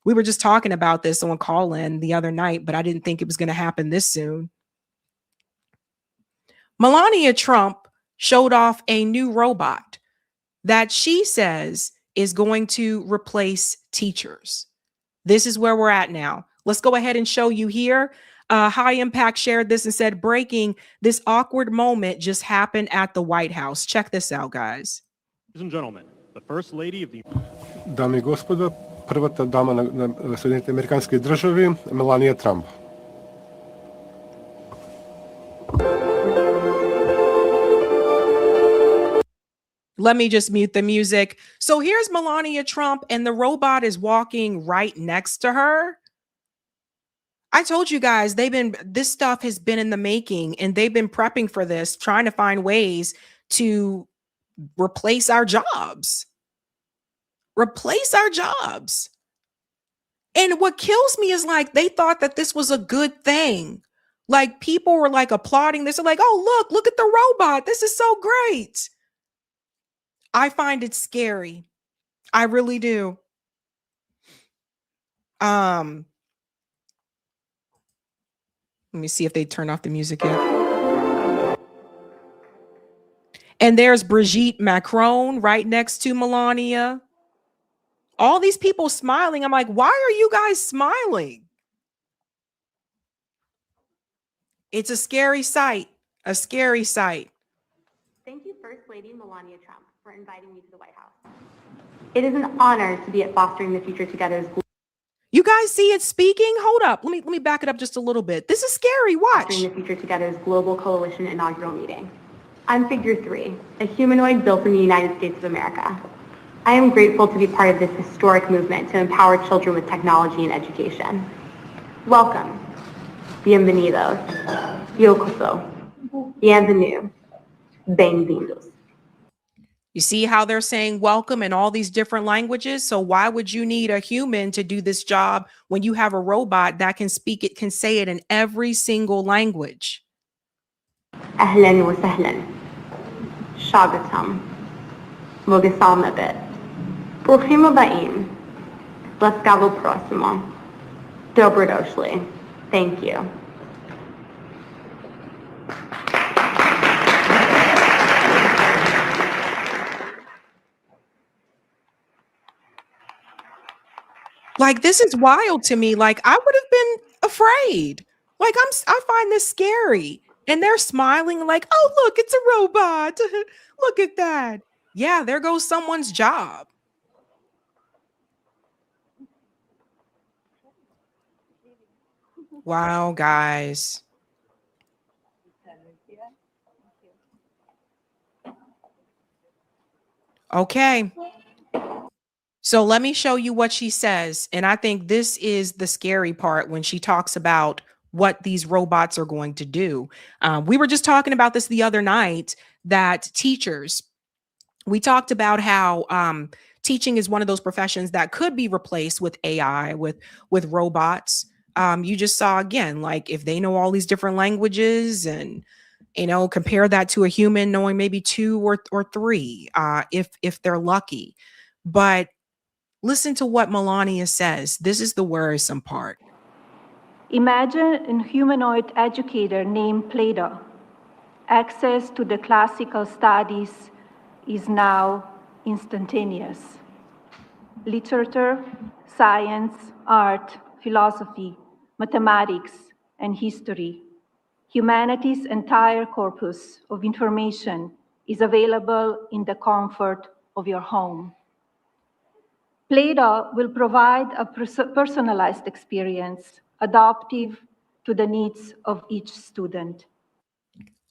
We were just talking about this on call-in the other night, but I didn't think it was going to happen this soon. Melania Trump showed off a new robot that she says is going to replace teachers. This is where we're at now. Let's go ahead and show you here. High Impact shared this and said, breaking, this awkward moment just happened at the White House. Check this out, guys. Ladies and gentlemen, the First Lady of the... Дами и господа, първата дама на Съединените американски държави, Melania Trump. Let me just mute the music. So here's Melania Trump, and the robot is walking right next to her. I told you guys, this stuff has been in the making, and they've been prepping for this, trying to find ways to replace our jobs. Replace our jobs. And what kills me is like, they thought that this was a good thing. Like people were like applauding this. They're like, oh, look at the robot. This is so great. I find it scary. I really do. Let me see if they turn off the music yet. And there's Brigitte Macron right next to Melania. All these people smiling. I'm like, why are you guys smiling? It's a scary sight. A scary sight. Thank you, First Lady Melania Trump, for inviting me to the White House. It is an honor to be at Fostering the Future Together's. You guys see it speaking? Hold up. Let me back it up just a little bit. This is scary. Watch. Fostering the Future Together's Global Coalition inaugural meeting. I'm Figure 3, a humanoid built in the United States of America. I am grateful to be part of this historic movement to empower children with technology and education. Welcome. Bienvenidos. Yokoso. Bienvenue. Bem-vindos. You see how they're saying welcome in all these different languages? So why would you need a human to do this job when you have a robot that can speak it, can say it in every single language? أهلاً وسهلاً. Shagatam. Mogisalmabit. Bruchim aba'im. Laskavo prosimo. Dobrodošli. Thank you. Like, this is wild to me. Like, I would have been afraid. Like, I find this scary. And they're smiling like, oh, look, it's a robot. Look at that. Yeah, there goes someone's job. Wow, guys. Okay. So let me show you what she says. And I think this is the scary part when she talks about what these robots are going to do. We were just talking about this the other night, that teachers, we talked about how teaching is one of those professions that could be replaced with AI, with robots. You just saw again, like if they know all these different languages and, you know, compare that to a human knowing maybe 2 or 3, if they're lucky. But listen to what Melania says. This is the worrisome part. Imagine a humanoid educator named Plato. Access to the classical studies is now instantaneous. Literature, science, art, philosophy, mathematics, and history. Humanity's entire corpus of information is available in the comfort of your home. Plato will provide a personalized experience, adaptive to the needs of each student.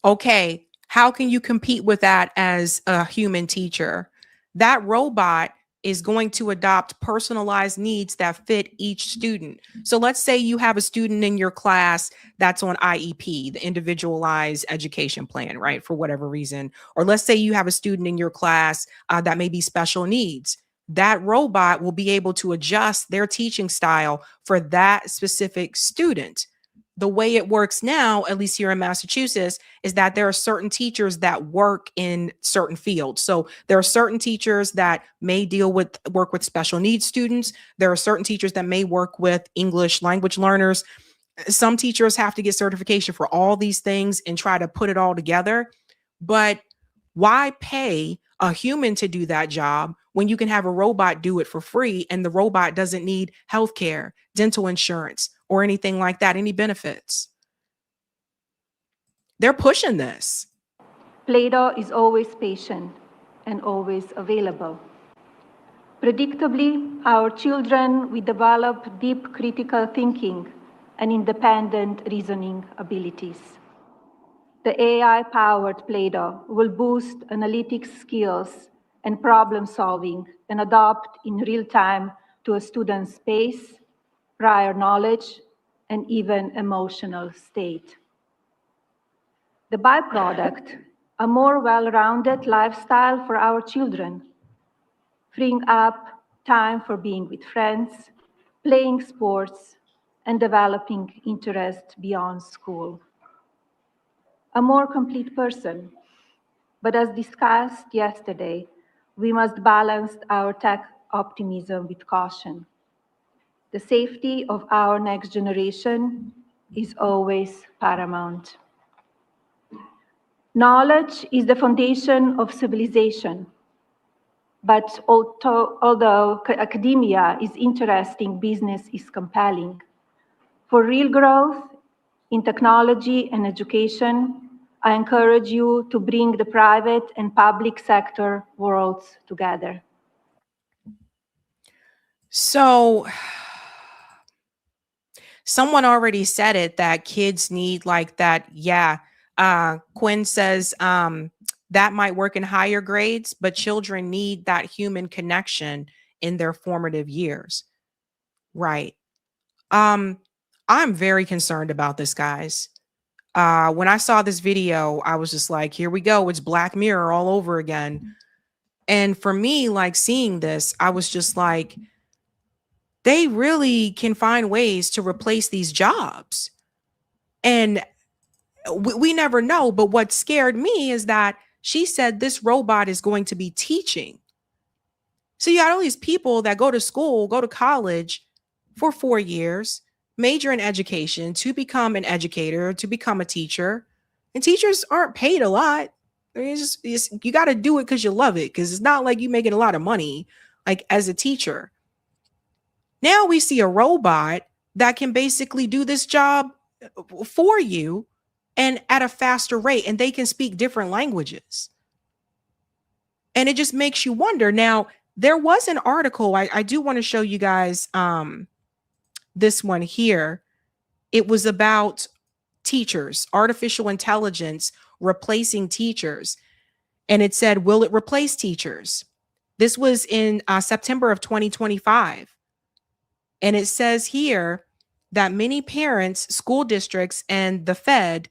Okay, how can you compete with that as a human teacher? That robot is going to adopt personalized needs that fit each student. So let's say you have a student in your class that's on IEP, the individualized education plan, right? For whatever reason. Or let's say you have a student in your class that may be special needs. That robot will be able to adjust their teaching style for that specific student. The way it works now, at least here in Massachusetts, is that there are certain teachers that work in certain fields. So there are certain teachers that may work with special needs students. There are certain teachers that may work with English language learners. Some teachers have to get certification for all these things and try to put it all together. But why pay a human to do that job when you can have a robot do it for free, and the robot doesn't need healthcare, dental insurance, or anything like that, any benefits? They're pushing this. Plato is always patient and always available. Predictably, our children will develop deep critical thinking and independent reasoning abilities. The AI-powered Plato will boost analytic skills and problem solving and adapt in real time to a student's pace, prior knowledge, and even emotional state. The byproduct, a more well-rounded lifestyle for our children, freeing up time for being with friends, playing sports, and developing interest beyond school. A more complete person. But as discussed yesterday, we must balance our tech optimism with caution. The safety of our next generation is always paramount. Knowledge is the foundation of civilization. But although academia is interesting, business is compelling. For real growth in technology and education, I encourage you to bring the private and public sector worlds together. So someone already said it, that kids need like that. Yeah. Quinn says that might work in higher grades, but children need that human connection in their formative years. Right. I'm very concerned about this, guys. When I saw this video, I was just like, here we go. It's Black Mirror all over again. And for me, like seeing this, I was just like, they really can find ways to replace these jobs. And we never know. But what scared me is that she said this robot is going to be teaching. So you got all these people that go to school, go to college for 4 years, major in education to become an educator, to become a teacher. And teachers aren't paid a lot. I mean, you got to do it because you love it, because it's not like you making a lot of money like as a teacher. Now we see a robot that can basically do this job for you and at a faster rate, and they can speak different languages. And it just makes you wonder. Now, there was an article, I do want to show you guys this one here. It was about teachers, artificial intelligence replacing teachers. And it said, will it replace teachers? This was in September of 2025. And it says here that many parents, school districts, and the Fed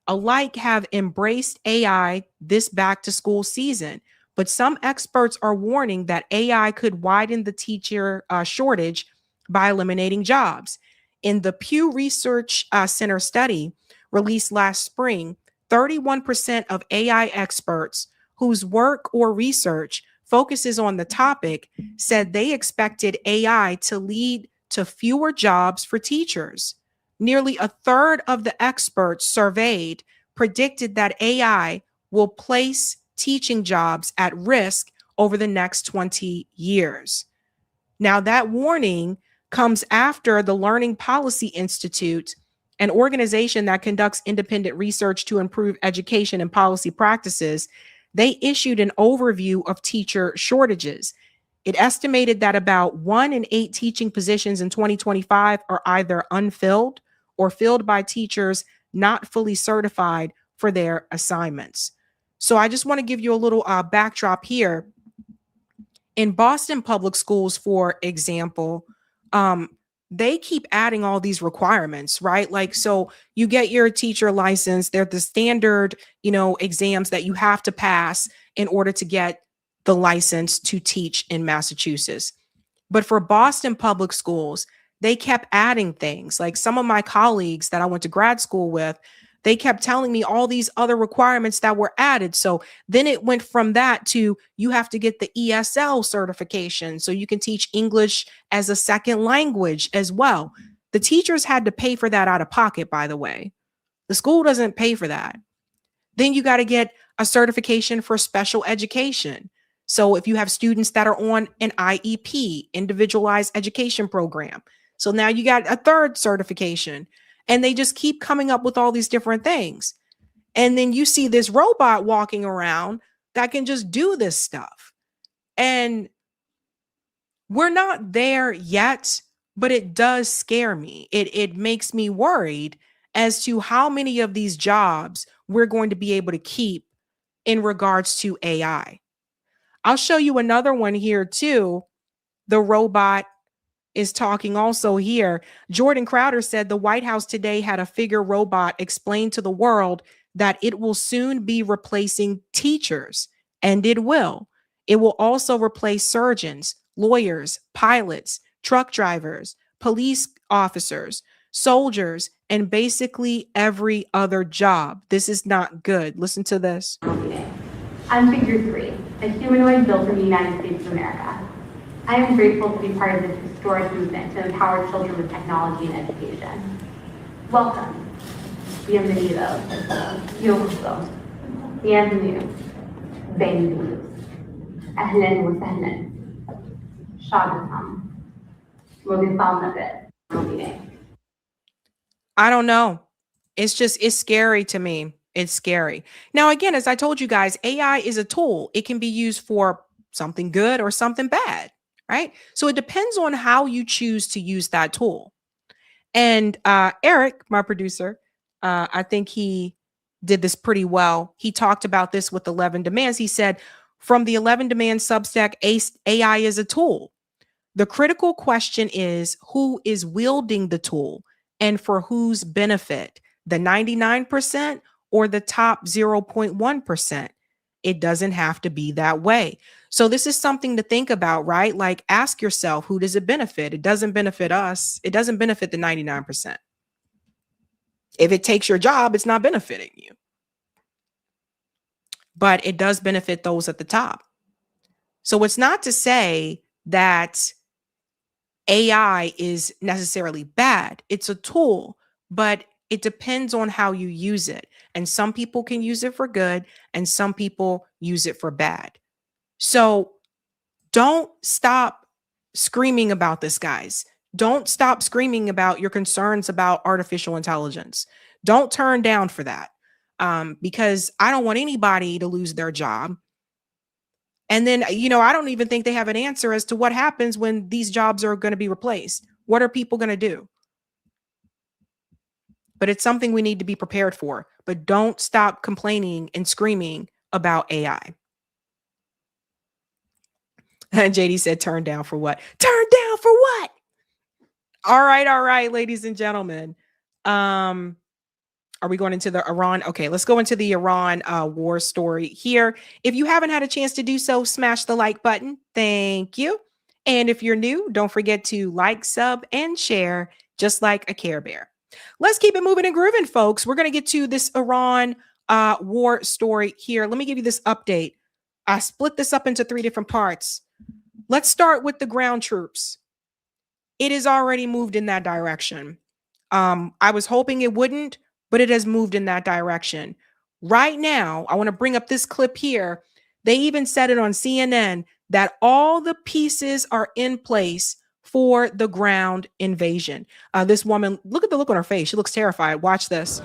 alike have embraced AI this back to school season. But some experts are warning that AI could widen the teacher shortage by eliminating jobs. In the Pew Research Center study released last spring, 31% of AI experts whose work or research focuses on the topic said they expected AI to lead to fewer jobs for teachers. Nearly a third of the experts surveyed predicted that AI will place teaching jobs at risk over the next 20 years. Now, that warning comes after the Learning Policy Institute, an organization that conducts independent research to improve education and policy practices. They issued an overview of teacher shortages. It estimated that about 1 in 8 teaching positions in 2025 are either unfilled or filled by teachers not fully certified for their assignments. So I just want to give you a little backdrop here. In Boston public schools, for example, they keep adding all these requirements, right? Like, so you get your teacher license. They're the standard, exams that you have to pass in order to get the license to teach in Massachusetts. But for Boston public schools, they kept adding things. Like some of my colleagues that I went to grad school with, they kept telling me all these other requirements that were added. So then it went from that to you have to get the ESL certification so you can teach English as a second language as well. The teachers had to pay for that out of pocket, by the way. The school doesn't pay for that. Then you got to get a certification for special education. So if you have students that are on an IEP, individualized education program, so now you got a third certification. And they just keep coming up with all these different things. And then you see this robot walking around that can just do this stuff. And we're not there yet, but it does scare me. It makes me worried as to how many of these jobs we're going to be able to keep in regards to AI. I'll show you another one here too. The robot is talking also here. Jordan Crowder said the White House today had a figure robot explain to the world that it will soon be replacing teachers, and it will. It will also replace surgeons, lawyers, pilots, truck drivers, police officers, soldiers, and basically every other job. This is not good. Listen to this. I'm figure 3, a humanoid built in the United States of America. I am grateful to be part of this historic movement to empower children with technology and education. Welcome. Bienvenido. Yo gusto. Bienvenue. Bienvenidos. Ahlan wa sahlan. Shadatam. I don't know. It's scary to me. It's scary. Now, again, as I told you guys, AI is a tool. It can be used for something good or something bad, right? So it depends on how you choose to use that tool. And Eric, my producer, I think he did this pretty well. He talked about this with 11 Demands. He said, from the 11 Demands Substack, AI is a tool. The critical question is who is wielding the tool and for whose benefit, the 99% or the top 0.1%. It doesn't have to be that way. So this is something to think about, right? Like ask yourself, who does it benefit? It doesn't benefit us. It doesn't benefit the 99%. If it takes your job, it's not benefiting you. But it does benefit those at the top. So it's not to say that AI is necessarily bad. It's a tool, but it depends on how you use it. And some people can use it for good and some people use it for bad. So don't stop screaming about this, guys. Don't stop screaming about your concerns about artificial intelligence. Don't turn down for that because I don't want anybody to lose their job. And then, I don't even think they have an answer as to what happens when these jobs are going to be replaced. What are people going to do? But it's something we need to be prepared for. But don't stop complaining and screaming about AI. And JD said, turn down for what? Turn down for what? All right, ladies and gentlemen. Are we going into the Iran? Okay, let's go into the Iran war story here. If you haven't had a chance to do so, smash the like button. Thank you. And if you're new, don't forget to like, sub, and share, just like a Care Bear. Let's keep it moving and grooving, folks. We're going to get to this Iran war story here. Let me give you this update. I split this up into 3 different parts. Let's start with the ground troops. It has already moved in that direction. I was hoping it wouldn't, but it has moved in that direction. Right now, I want to bring up this clip here. They even said it on CNN that all the pieces are in place for the ground invasion. This woman, look at the look on her face. She looks terrified. Watch this.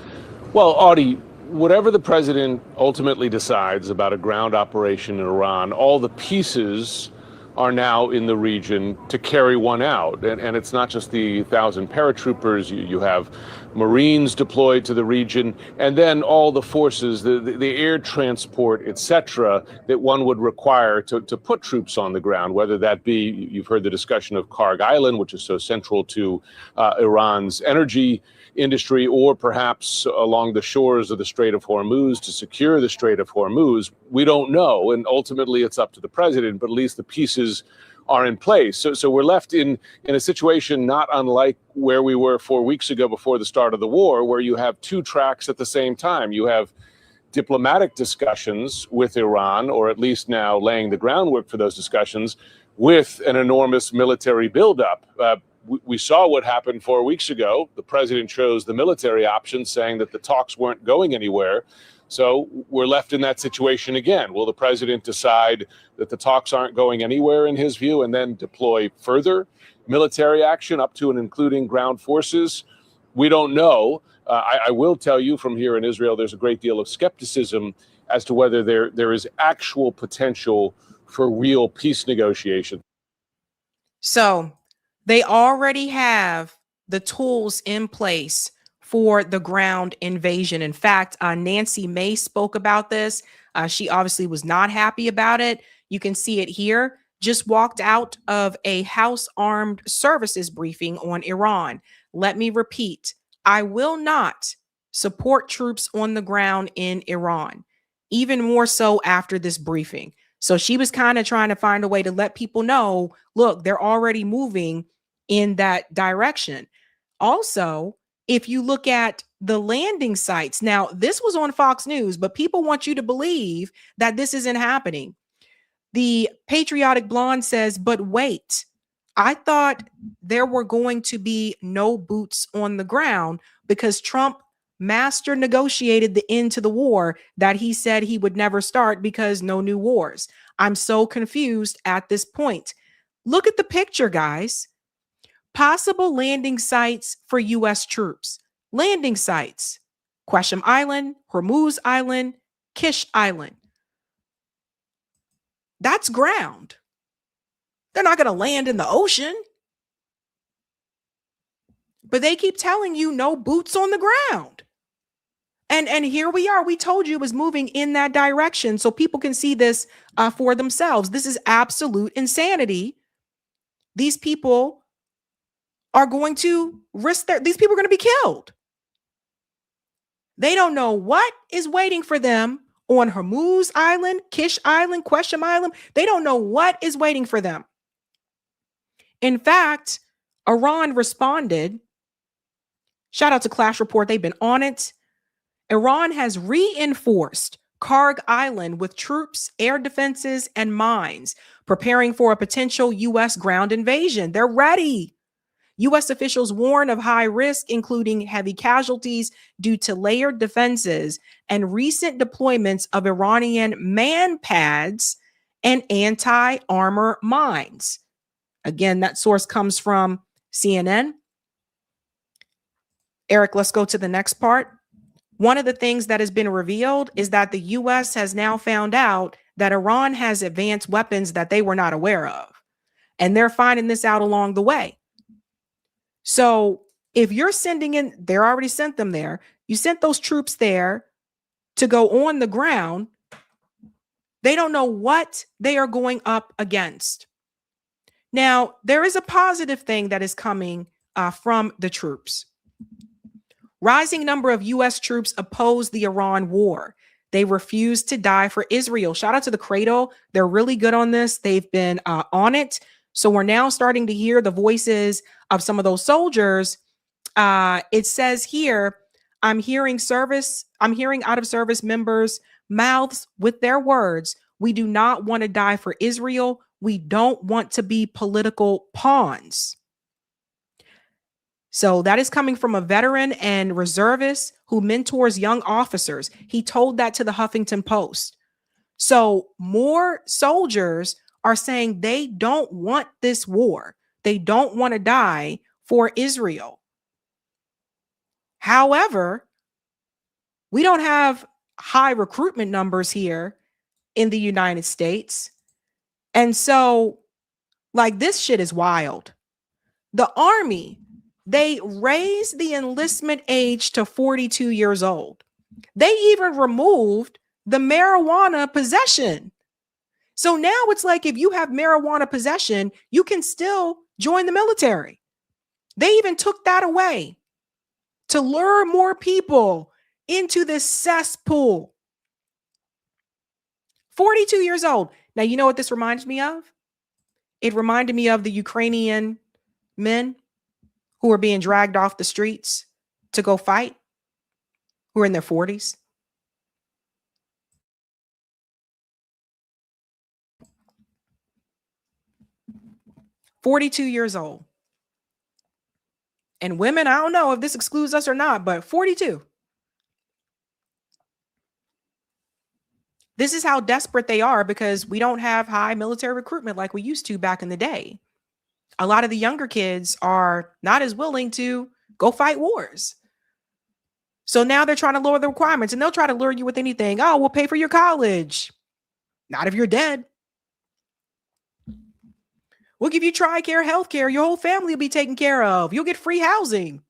Well, Audie, whatever the president ultimately decides about a ground operation in Iran, all the pieces are now in the region to carry one out. And it's not just the 1,000 paratroopers. You have Marines deployed to the region, and then all the forces, the air transport, etc., that one would require to put troops on the ground, whether that be, you've heard the discussion of Karg Island, which is so central to Iran's energy industry, or perhaps along the shores of the Strait of Hormuz to secure the Strait of Hormuz. We don't know, and ultimately it's up to the president, but at least the pieces are in place. So we're left in a situation not unlike where we were 4 weeks ago before the start of the war, where you have 2 tracks at the same time. You have diplomatic discussions with Iran, or at least now laying the groundwork for those discussions, with an enormous military buildup. We saw what happened 4 weeks ago. The president chose the military option, saying that the talks weren't going anywhere. So we're left in that situation again. Will the president decide that the talks aren't going anywhere in his view and then deploy further military action up to and including ground forces? We don't know. I will tell you from here in Israel, there's a great deal of skepticism as to whether there is actual potential for real peace negotiations. So they already have the tools in place for the ground invasion. In fact, Nancy May spoke about this. She obviously was not happy about it. You can see it here. Just walked out of a House Armed Services briefing on Iran. Let me repeat, I will not support troops on the ground in Iran, even more so after this briefing. So she was kind of trying to find a way to let people know, look, they're already moving in that direction. Also, if you look at the landing sites, now this was on Fox News, but people want you to believe that this isn't happening. The Patriotic Blonde says, but wait, I thought there were going to be no boots on the ground because Trump master negotiated the end to the war that he said he would never start because no new wars. I'm so confused at this point. Look at the picture, guys. Possible landing sites for U.S. troops. Landing sites. Qasem Island, Hormuz Island, Kish Island. That's ground. They're not going to land in the ocean. But they keep telling you no boots on the ground. And here we are. We told you it was moving in that direction so people can see this for themselves. This is absolute insanity. These people are going to risk these people are going to be killed. They don't know what is waiting for them on Hormuz Island, Kish Island, Qasem Island. They don't know what is waiting for them. In fact, Iran responded. Shout out to Clash Report. They've been on it. Iran has reinforced Karg Island with troops, air defenses, and mines, preparing for a potential U.S. ground invasion. They're ready. U.S. officials warn of high risk, including heavy casualties due to layered defenses and recent deployments of Iranian man pads and anti-armor mines. Again, that source comes from CNN. Eric, let's go to the next part. One of the things that has been revealed is that the U.S. has now found out that Iran has advanced weapons that they were not aware of. And they're finding this out along the way. So if you're sending in, they're already sent them there. You sent those troops there to go on the ground. They don't know what they are going up against. Now, there is a positive thing that is coming from the troops. Rising number of U.S. troops oppose the Iran war. They refuse to die for Israel. Shout out to the Cradle. They're really good on this. They've been on it. So we're now starting to hear the voices of some of those soldiers. It says here, I'm hearing out of service members' mouths with their words. We do not want to die for Israel. We don't want to be political pawns. So that is coming from a veteran and reservist who mentors young officers. He told that to the Huffington Post. So more soldiers are saying they don't want this war. They don't want to die for Israel. However, we don't have high recruitment numbers here in the United States. And so, like, this shit is wild. The Army, they raised the enlistment age to 42 years old. They even removed the marijuana possession. So now it's like if you have marijuana possession, you can still join the military. They even took that away to lure more people into this cesspool. 42 years old. Now, you know what this reminds me of? It reminded me of the Ukrainian men who are being dragged off the streets to go fight, who are in their 40s. "42 years old. And women, I don't know if this excludes us or not, but 42. This is how desperate they are because we don't have high military recruitment like we used to back in the day. A lot of the younger kids are not as willing to go fight wars. So now they're trying to lower the requirements and they'll try to lure you with anything. Oh, we'll pay for your college. Not if you're dead. We'll give you TRICARE healthcare. Your whole family will be taken care of. You'll get free housing.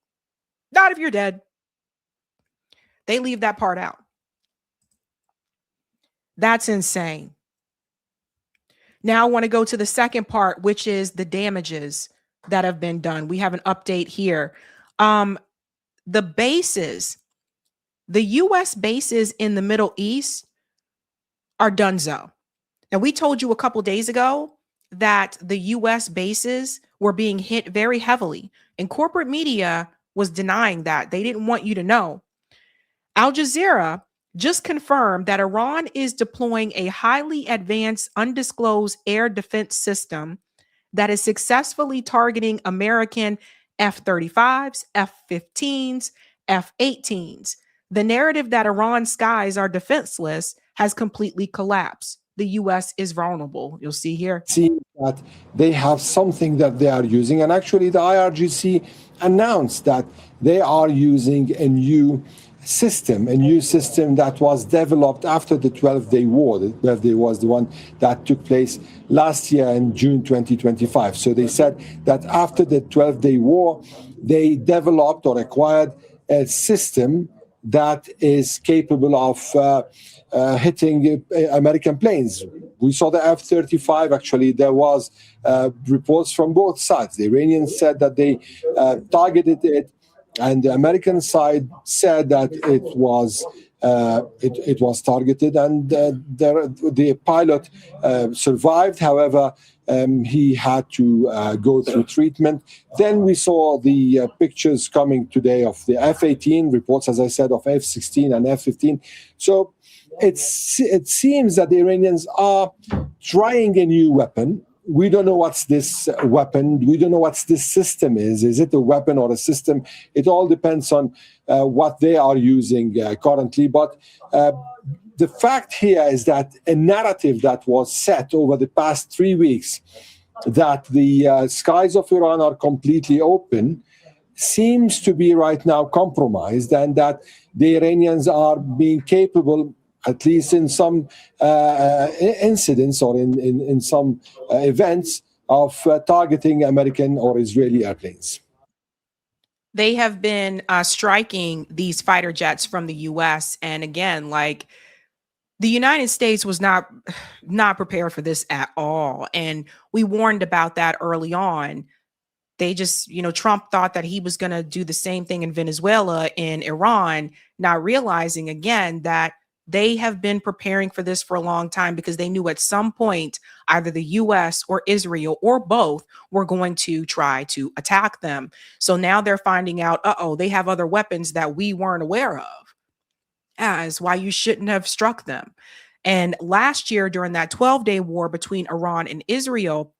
Not if you're dead. They leave that part out. That's insane. Now I want to go to the second part, which is the damages that have been done. We have an update here. The bases, the U.S. bases in the Middle East are donezo. And we told you a couple days ago that the U.S. bases were being hit very heavily, and corporate media was denying that. They didn't want you to know. Al Jazeera just confirmed that Iran is deploying a highly advanced, undisclosed air defense system that is successfully targeting American F-35s, F-15s, F-18s. The narrative that Iran's skies are defenseless has completely collapsed. The U.S. is vulnerable. You'll see here. See that they have something that they are using. And actually, the IRGC announced that they are using a new system that was developed after the 12-day war. The 12-day was the one that took place last year in June 2025. So they said that after the 12-day war, they developed or acquired a system that is capable of hitting American planes. We saw the F-35. Actually, there was reports from both sides. The Iranians said that they targeted it, and the American side said that it was targeted, and the pilot survived. However, he had to go through treatment. Then we saw the pictures coming today of the F-18 reports, as I said, of F-16 and F-15. So it seems that the Iranians are trying a new weapon. We don't know what's this weapon. We don't know what this system is. Is it a weapon or a system? It all depends on what they are using currently. But the fact here is that a narrative that was set over the past 3 weeks, that the skies of Iran are completely open, seems to be right now compromised, and that the Iranians are being capable, at least in some incidents or in some events, of targeting American or Israeli airplanes. They have been striking these fighter jets from the U.S. And again, like, the United States was not prepared for this at all. And we warned about that early on. They just, Trump thought that he was going to do the same thing in Venezuela, in Iran, not realizing again that they have been preparing for this for a long time, because they knew at some point either the U.S. or Israel or both were going to try to attack them. So now they're finding out, they have other weapons that we weren't aware of, as why you shouldn't have struck them. And last year, during that 12-day war between Iran and Israel,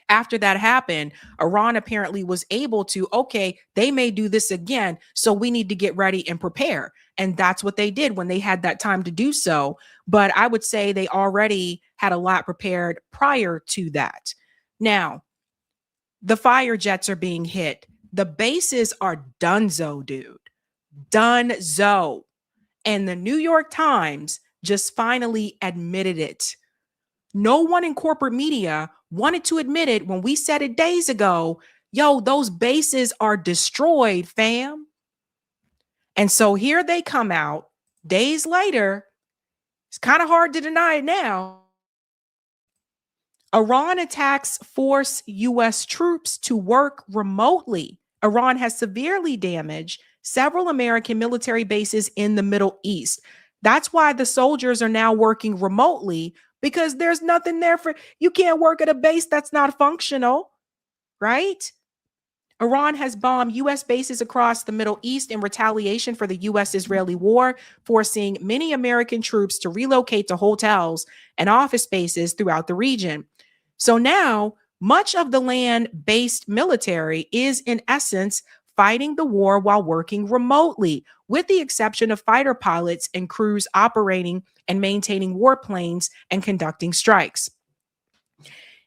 after that happened, Iran apparently was able to, they may do this again, so we need to get ready and prepare. And that's what they did when they had that time to do so. But I would say they already had a lot prepared prior to that. Now, the fire jets are being hit. The bases are donezo, dude. Donezo. And the New York Times just finally admitted it. No one in corporate media wanted to admit it when we said it days ago. Yo, those bases are destroyed, fam. And so here they come out days later. It's kind of hard to deny it now. Iran attacks force U.S. troops to work remotely. Iran has severely damaged several American military bases in the Middle East. That's why the soldiers are now working remotely, because there's nothing there you can't work at a base that's not functional, right? Iran has bombed U.S. bases across the Middle East in retaliation for the U.S.-Israeli war, forcing many American troops to relocate to hotels and office spaces throughout the region. So now, much of the land-based military is, in essence, fighting the war while working remotely, with the exception of fighter pilots and crews operating and maintaining warplanes and conducting strikes.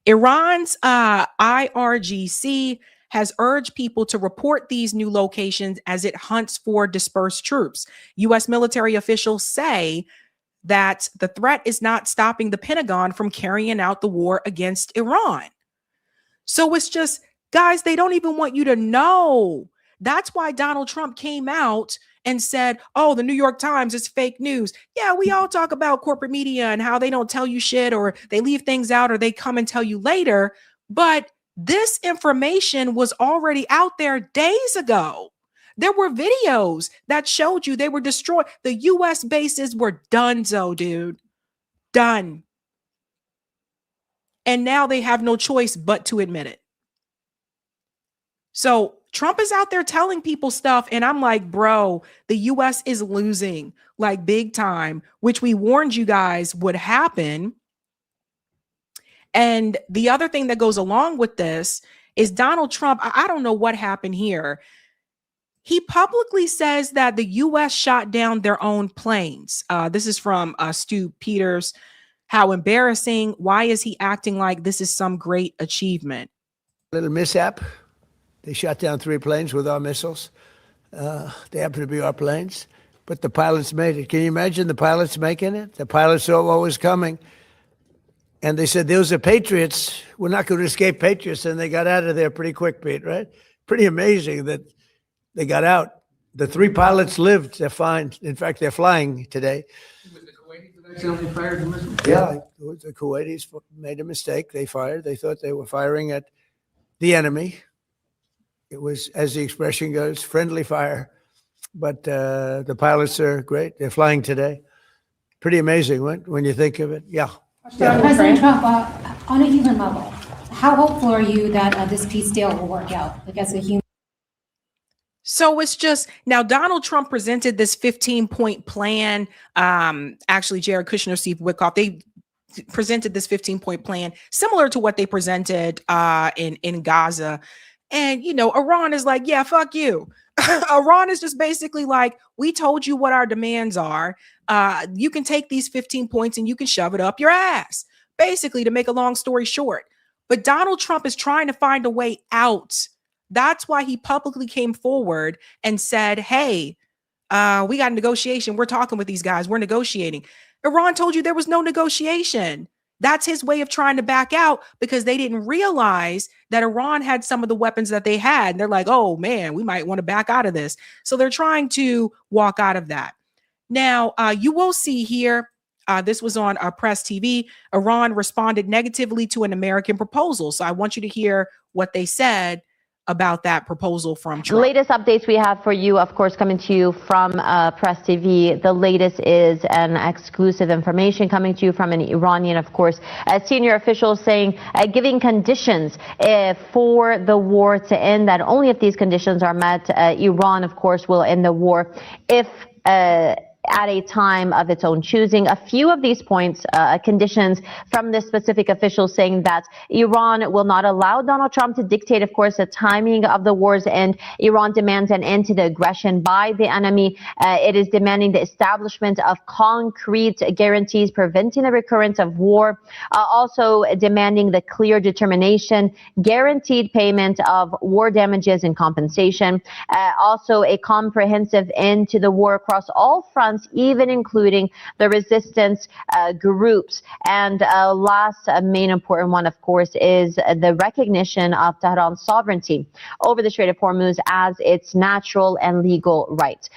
Iran's IRGC has urged people to report these new locations as it hunts for dispersed troops. U.S. military officials say that the threat is not stopping the Pentagon from carrying out the war against Iran. So it's just, guys, they don't even want you to know. That's why Donald Trump came out and said, the New York Times is fake news. Yeah, we all talk about corporate media and how they don't tell you shit, or they leave things out, or they come and tell you later. But this information was already out there days ago. There were videos that showed you they were destroyed. The U.S. bases were donezo, dude. Done. And now they have no choice but to admit it. So Trump is out there telling people stuff, and I'm like, bro, the U.S. is losing, like, big time, which we warned you guys would happen. And the other thing that goes along with this is Donald Trump. I don't know what happened here. He publicly says that the U.S. shot down their own planes. This is from Stu Peters. How embarrassing. Why is he acting like this is some great achievement? Little mishap. They shot down 3 planes with our missiles. They happen to be our planes, but the pilots made it. Can you imagine the pilots making it? The pilots saw what was coming. And they said, those are patriots. We're not going to escape patriots. And they got out of there pretty quick, Pete, right? Pretty amazing that they got out. The 3 pilots lived. They're fine. In fact, they're flying today. Accidentally fired the missile? Yeah, the Kuwaitis made a mistake. They fired. They thought they were firing at the enemy. It was, as the expression goes, friendly fire. But the pilots are great. They're flying today. Pretty amazing when you think of it. Yeah. President Trump, on a human level, how hopeful are you that this peace deal will work out? Like as a human. So it's just now Donald Trump presented this 15-point plan. Actually, Jared Kushner, Steve Witkoff, they presented this 15-point plan similar to what they presented in Gaza. And, you know, Iran is like, yeah, fuck you. Iran is just basically like, we told you what our demands are. You can take these 15 points and you can shove it up your ass, basically, to make a long story short. But Donald Trump is trying to find a way out. That's why he publicly came forward and said, hey, we got a negotiation. We're talking with these guys. We're negotiating. Iran told you there was no negotiation. That's his way of trying to back out because they didn't realize that Iran had some of the weapons that they had. And they're like, oh, man, we might want to back out of this. So they're trying to walk out of that. Now, you will see here, this was on Press TV. Iran responded negatively to an American proposal. So I want you to hear what they said about that proposal from Trump. The latest updates we have for you, of course, coming to you from Press TV. The latest is an exclusive information coming to you from an Iranian, of course, a senior official saying, giving conditions for the war to end, that only if these conditions are met, Iran, of course, will end the war. If at a time of its own choosing. A few of these points, conditions from this specific official saying that Iran will not allow Donald Trump to dictate, of course, the timing of the war's end. Iran demands an end to the aggression by the enemy. It is demanding the establishment of concrete guarantees preventing the recurrence of war. Also demanding the clear determination, guaranteed payment of war damages and compensation. Also a comprehensive end to the war across all fronts, even including the resistance groups. And last main important one, of course, is the recognition of Tehran's sovereignty over the Strait of Hormuz as its natural and legal right.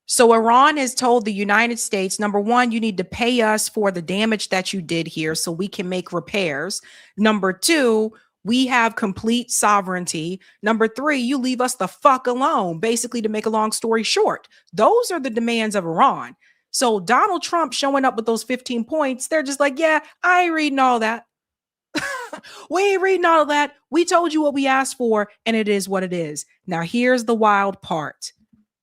So Iran has told the United States, number one, you need to pay us for the damage that you did here so we can make repairs. Number two, we have complete sovereignty. Number three, you leave us the fuck alone, basically, to make a long story short. Those are the demands of Iran. So Donald Trump showing up with those 15 points, they're just like, yeah, I ain't reading all that. We ain't reading all of that. We told you what we asked for, and it is what it is. Now, here's the wild part.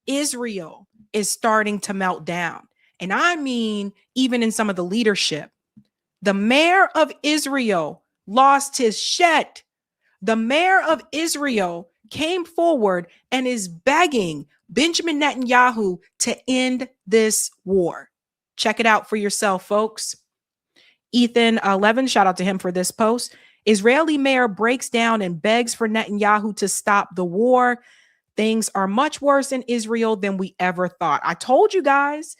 Israel is starting to melt down. And I mean, even in some of the leadership. The mayor of Israel lost his shit. The mayor of Israel came forward and is begging Benjamin Netanyahu to end this war. Check it out for yourself, folks. Ethan Levin, shout out to him for this post. Israeli mayor breaks down and begs for Netanyahu to stop the war. Things are much worse in Israel than we ever thought. I told you guys.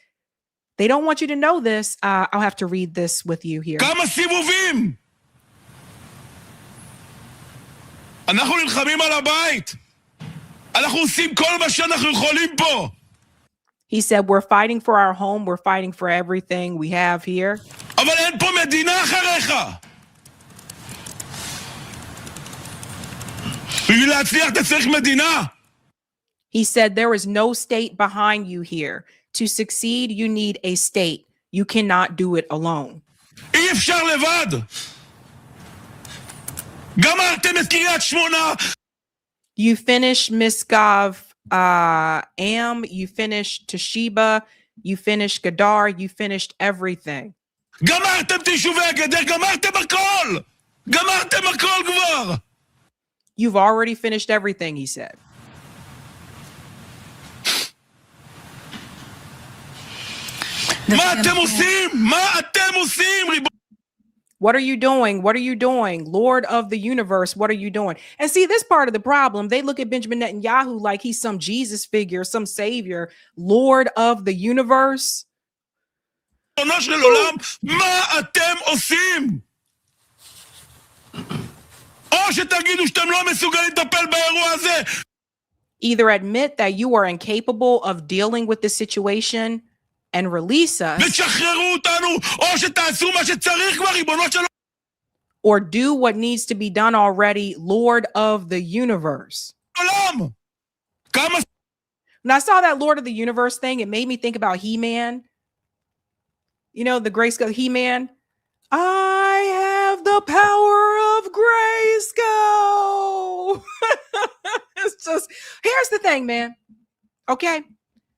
They don't want you to know this. I'll have to read this with you here. אנחנו נלחמים על הבית. אנחנו עושים כל מה שאנחנו יכולים פה. He said, we're fighting for our home. We're fighting for everything we have here. אבל אין פה מדינה אחריך. בשביל להצליח אתה צריך מדינה. He said, there is no state behind you here. To succeed, you need a state. You cannot do it alone. אי אפשר לבד. You finished Misgav Am, you finished Toshiba, you finished Gadar, you finished everything. גמרתם את יישובי הגדר, גמרתם הכל! גמרתם הכל כבר! You've already finished everything, he said. מה אתם עושים? מה אתם עושים, ריבון? What are you doing? What are you doing? Lord of the universe, what are you doing? And see, this part of the problem, they look at Benjamin Netanyahu like he's some Jesus figure, some savior, Lord of the universe. ריבונו של עולם, מה אתם עושים? או שתגידו שאתם לא מסוגלים לטפל באירוע הזה. Either admit that you are incapable of dealing with the situation and release us, ושחררו אותנו, או שתעשו מה שצריך כבר, ריבונו של עולם. or do what needs to be done already, Lord of the universe. עולם! כמה... When I saw that Lord of the universe thing, it made me think about He-Man. You know, the Grayskull He-Man. I have the power of Grayskull. It's just, here's the thing, man. Okay.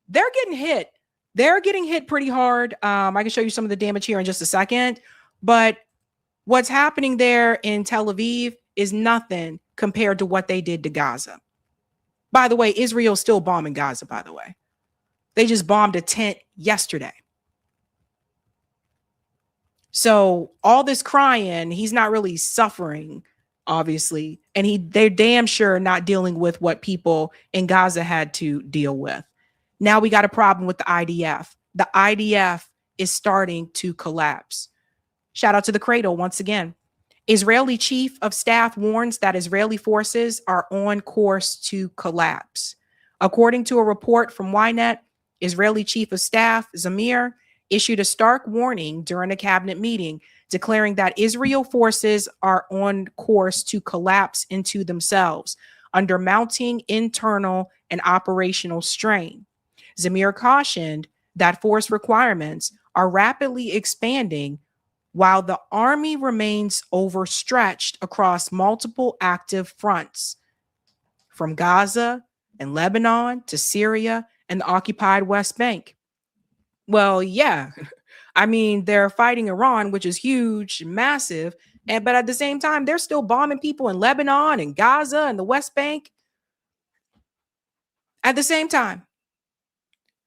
They're getting hit. They're getting hit pretty hard. I can show you some of the damage here in just a second. But what's happening there in Tel Aviv is nothing compared to what they did to Gaza. By the way, Israel's still bombing Gaza, by the way. They just bombed a tent yesterday. So all this crying, he's not really suffering, obviously. And they're damn sure not dealing with what people in Gaza had to deal with. Now we got a problem with the IDF. The IDF is starting to collapse. Shout out to the Cradle once again. Israeli chief of staff warns that Israeli forces are on course to collapse. According to a report from Ynet, Israeli chief of staff Zamir issued a stark warning during a cabinet meeting, declaring that Israel forces are on course to collapse into themselves under mounting internal and operational strain. Zamir cautioned that force requirements are rapidly expanding while the army remains overstretched across multiple active fronts, from Gaza and Lebanon to Syria and the occupied West Bank. Well, yeah, I mean, they're fighting Iran, which is huge, massive, but at the same time, they're still bombing people in Lebanon and Gaza and the West Bank at the same time.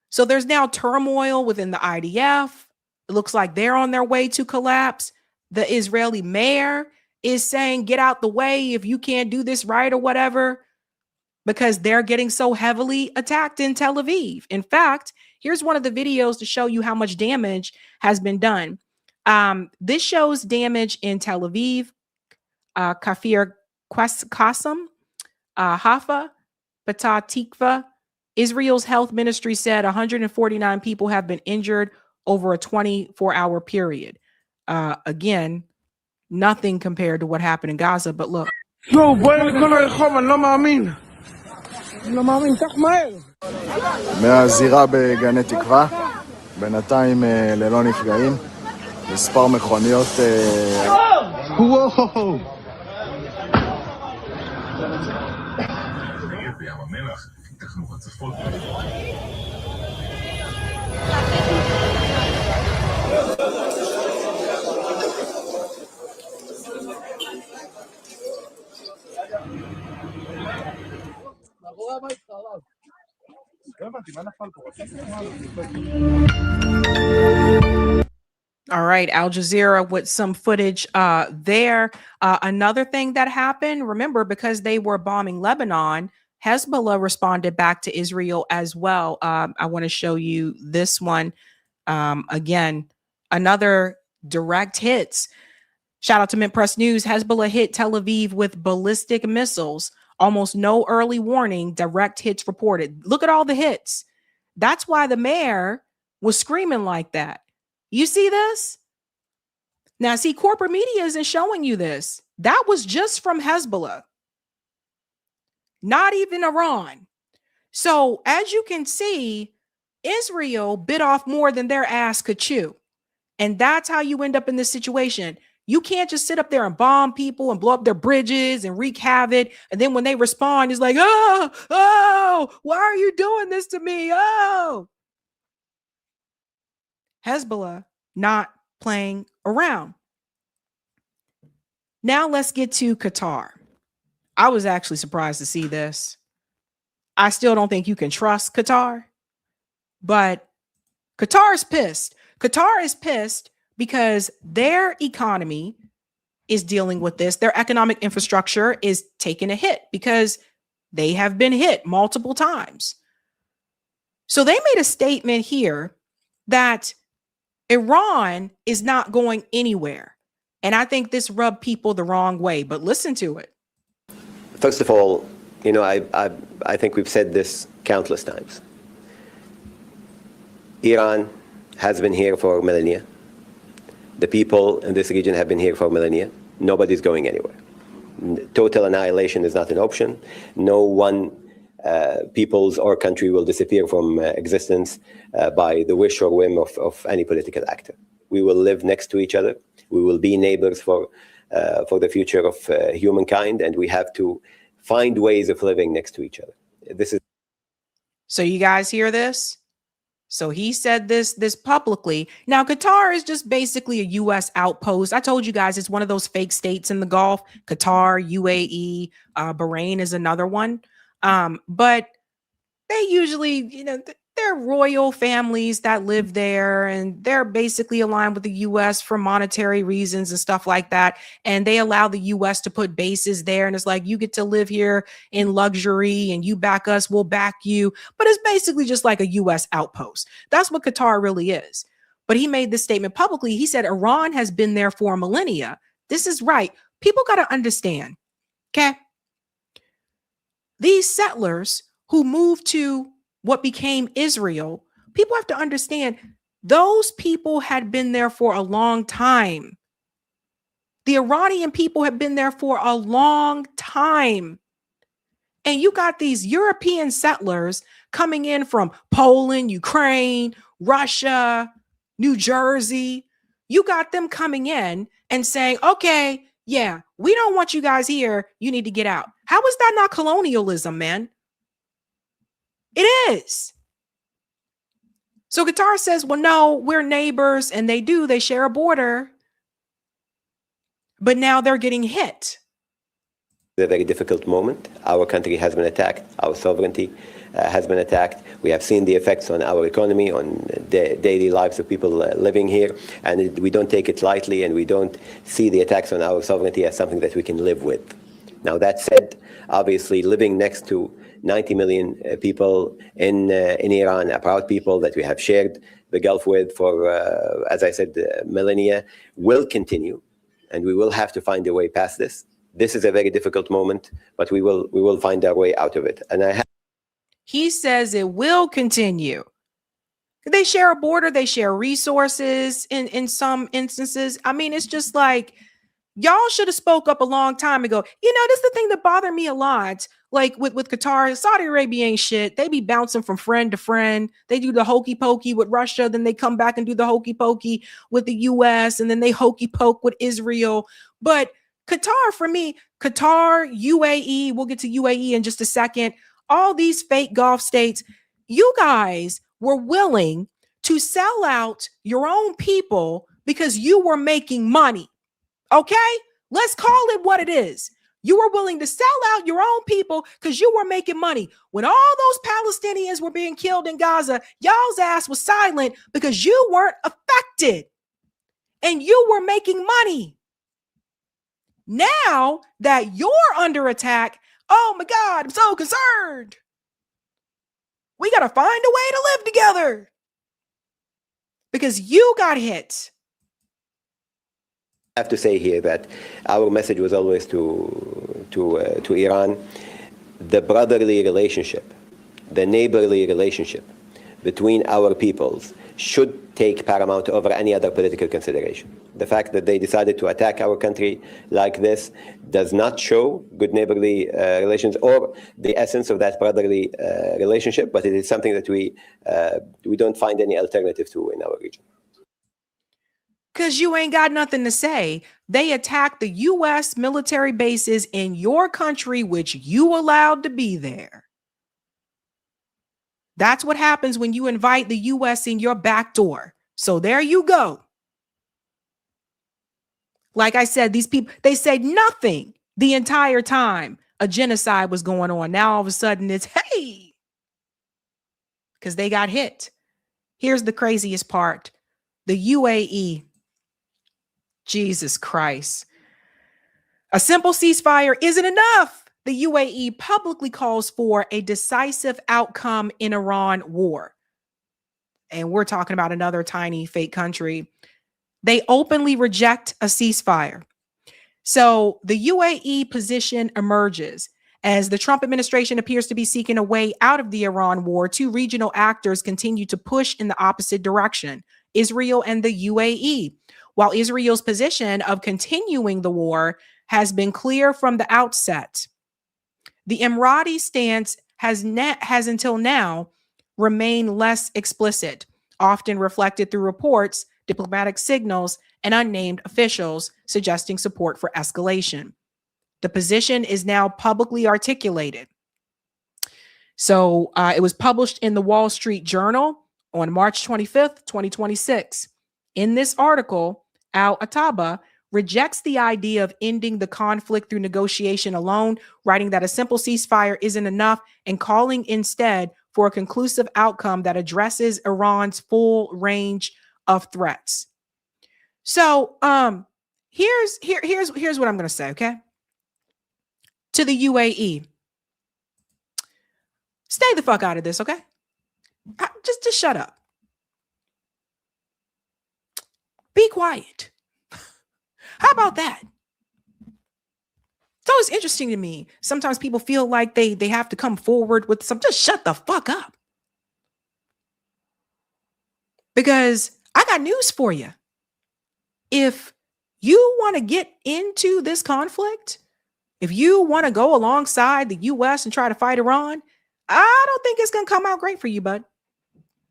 So there's now turmoil within the IDF. It looks like they're on their way to collapse. The Israeli mayor is saying, get out the way if you can't do this right or whatever, because they're getting so heavily attacked in Tel Aviv. In fact, here's one of the videos to show you how much damage has been done. This shows damage in Tel Aviv, Kafir Qasim, Haifa, Petah Tikva. Israel's health ministry said 149 people have been injured over a 24-hour period. Again, nothing compared to what happened in Gaza, but look. מהזירה בגני תקווה, בינתיים ללא נפגעים, מספר מכוניות... וואו! All right, Al Jazeera with some footage there. Another thing that happened, remember, because they were bombing Lebanon, Hezbollah responded back to Israel as well. I want to show you this one. Again, another direct hits. Shout out to Mint Press News. Hezbollah hit Tel Aviv with ballistic missiles. Almost no early warning. Direct hits reported. Look at all the hits. That's why the mayor was screaming like that. You see this? Now, see, corporate media isn't showing you this. That was just from Hezbollah. Not even Iran. So, as you can see, Israel bit off more than their ass could chew. And that's how you end up in this situation. You can't just sit up there and bomb people and blow up their bridges and wreak havoc. And then when they respond, it's like, oh, why are you doing this to me? Oh. Hezbollah not playing around. Now let's get to Qatar. I was actually surprised to see this. I still don't think you can trust Qatar, but Qatar is pissed. Qatar is pissed because their economy is dealing with this. Their economic infrastructure is taking a hit because they have been hit multiple times. So they made a statement here that Iran is not going anywhere. And I think this rubbed people the wrong way, but listen to it. First of all, I think we've said this countless times. Iran has been here for millennia. The people in this region have been here for millennia. Nobody's going anywhere. Total annihilation is not an option. No one people's or country will disappear from existence by the wish or whim of any political actor. We will live next to each other. We will be neighbors for the future of humankind, and we have to find ways of living next to each other. This is. So you guys hear this? So he said this publicly. Now, Qatar is just basically a U.S. outpost. I told you guys it's one of those fake states in the Gulf. Qatar, UAE, Bahrain is another one. But they usually, they're royal families that live there, and they're basically aligned with the U.S. for monetary reasons and stuff like that. And they allow the U.S. to put bases there. And it's like, you get to live here in luxury and you back us, we'll back you. But it's basically just like a U.S. outpost. That's what Qatar really is. But he made this statement publicly. He said Iran has been there for millennia. This is right. People got to understand, okay? These settlers who moved to what became Israel, people have to understand those people had been there for a long time. The Iranian people have been there for a long time. And you got these European settlers coming in from Poland, Ukraine, Russia, New Jersey. You got them coming in and saying, okay, yeah, we don't want you guys here. You need to get out. How is that not colonialism, man? It is. So Qatar says, well, no, we're neighbors, and they share a border. But now they're getting hit. It's a very difficult moment. Our country has been attacked. Our sovereignty has been attacked. We have seen the effects on our economy, on the daily lives of people living here. And we don't take it lightly, and we don't see the attacks on our sovereignty as something that we can live with. Now, that said, obviously living next to 90 million people in Iran, a proud people that we have shared the Gulf with for, as I said, millennia, will continue, and we will have to find a way past this. This is a very difficult moment, but we will find our way out of it. And he says it will continue. They share a border, they share resources in some instances. I mean, it's just like, y'all should have spoke up a long time ago. This is the thing that bothered me a lot. Like with Qatar, Saudi Arabia ain't shit. They be bouncing from friend to friend. They do the hokey pokey with Russia. Then they come back and do the hokey pokey with the US. And then they hokey poke with Israel. But Qatar, for me, Qatar, UAE, we'll get to UAE in just a second. All these fake Gulf states, you guys were willing to sell out your own people because you were making money. Okay, let's call it what it is. You were willing to sell out your own people because you were making money. When all those Palestinians were being killed in Gaza, y'all's ass was silent because you weren't affected and you were making money. Now that you're under attack, oh my God, I'm so concerned. We got to find a way to live together because you got hit. I have to say here that our message was always to Iran, the brotherly relationship, the neighborly relationship between our peoples should take paramount over any other political consideration. The fact that they decided to attack our country like this does not show good neighborly relations or the essence of that brotherly relationship, but it is something that we don't find any alternative to in our region. Because you ain't got nothing to say. They attacked the U.S. military bases in your country, which you allowed to be there. That's what happens when you invite the U.S. in your back door. So there you go. Like I said, these people, they said nothing the entire time a genocide was going on. Now all of a sudden it's, hey, because they got hit. Here's the craziest part. The UAE, Jesus Christ. A simple ceasefire isn't enough. The UAE publicly calls for a decisive outcome in Iran war. And we're talking about another tiny fake country. They openly reject a ceasefire. So the UAE position emerges as the Trump administration appears to be seeking a way out of the Iran war. Two regional actors continue to push in the opposite direction, Israel and the UAE. While Israel's position of continuing the war has been clear from the outset, the Emirati stance has until now remained less explicit, often reflected through reports, diplomatic signals, and unnamed officials suggesting support for escalation. The position is now publicly articulated. So it was published in the Wall Street Journal on March 25th, 2026. In this article, Al-Ataba rejects the idea of ending the conflict through negotiation alone, writing that a simple ceasefire isn't enough and calling instead for a conclusive outcome that addresses Iran's full range of threats. So here's what I'm going to say, okay? To the UAE, stay the fuck out of this, okay? Just shut up. Be quiet. How about that? It's always interesting to me. Sometimes people feel like they have to come forward with some. Just shut the fuck up. Because I got news for you. If you want to get into this conflict, if you want to go alongside the U.S. and try to fight Iran, I don't think it's going to come out great for you, bud.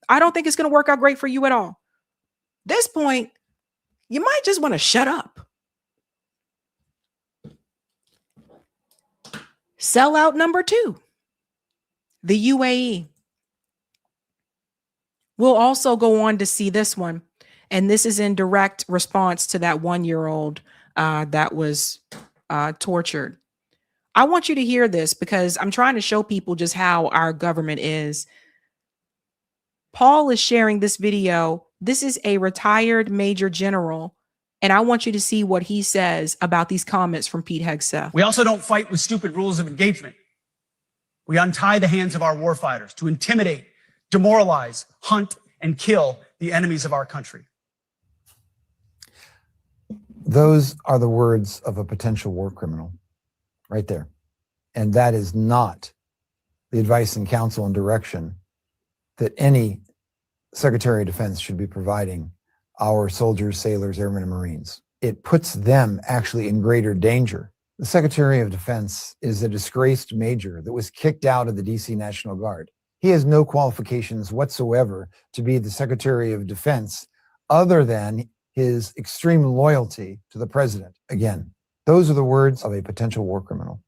I don't think it's going to work out great for you at all. At this point, you might just want to shut up. Sellout number 2, the UAE. We'll also go on to see this one. And this is in direct response to that 1-year-old that was tortured. I want you to hear this because I'm trying to show people just how our government is. Paul is sharing this video. This is a retired major general. And I want you to see what he says about these comments from Pete Hegseth. We also don't fight with stupid rules of engagement. We untie the hands of our warfighters to intimidate, demoralize, hunt, and kill the enemies of our country. Those are the words of a potential war criminal right there. And that is not the advice and counsel and direction that any Secretary of Defense should be providing our soldiers, sailors, airmen, and Marines. It puts them actually in greater danger. The Secretary of Defense is a disgraced major that was kicked out of the DC National Guard. He has no qualifications whatsoever to be the Secretary of Defense other than his extreme loyalty to the president. Again, those are the words of a potential war criminal.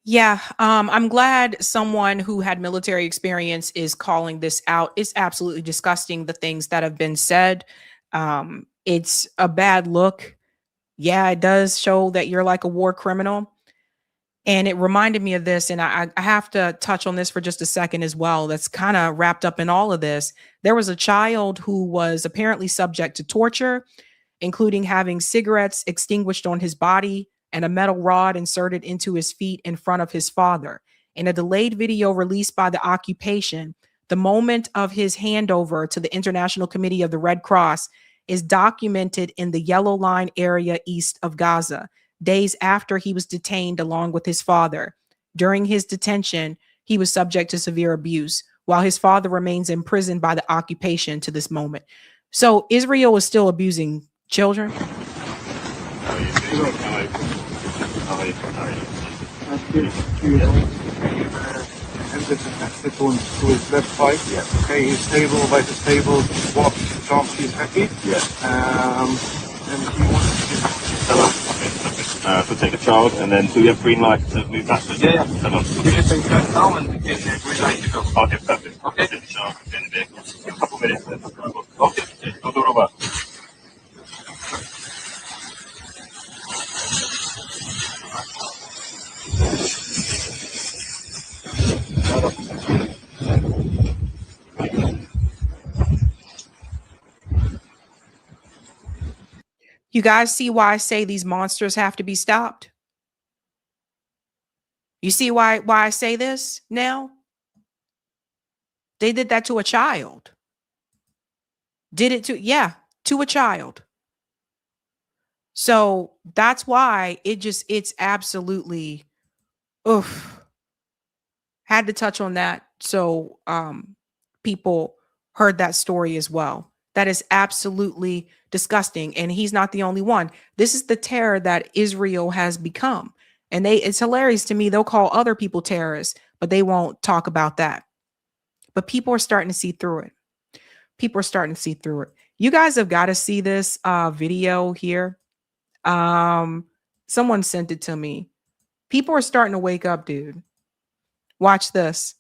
Yeah, I'm glad someone who had military experience is calling this out. It's absolutely disgusting, the things that have been said. It's a bad look. Yeah, it does show that you're like a war criminal. And it reminded me of this, and I have to touch on this for just a second as well. That's kind of wrapped up in all of this. There was a child who was apparently subject to torture, including having cigarettes extinguished on his body and a metal rod inserted into his feet in front of his father. In a delayed video released by the occupation, the moment of his handover to the International Committee of the Red Cross is documented in the Yellow Line area east of Gaza, days after he was detained along with his father. During his detention, he was subject to severe abuse, while his father remains imprisoned by the occupation to this moment. So Israel is still abusing children. To his left side. Yeah. Okay, he's stable, life is stable, walks, jumps, he's happy. Yeah. And he wants to take a child, and then do you have green light to move that? Yeah. You can take that now and get green light to go. Okay, perfect. Okay. Take the child in the vehicle. A couple minutes then. Okay. Go to Robert. You guys see why I say these monsters have to be stopped? You see why I say this now? They did that to a child. Did it to a child. So that's why it's absolutely, had to touch on that. So people heard that story as well. That is absolutely disgusting. And he's not the only one. This is the terror that Israel has become. And it's hilarious to me. They'll call other people terrorists, but they won't talk about that. But people are starting to see through it. People are starting to see through it. You guys have got to see this video here. Someone sent it to me. People are starting to wake up, dude. Watch this.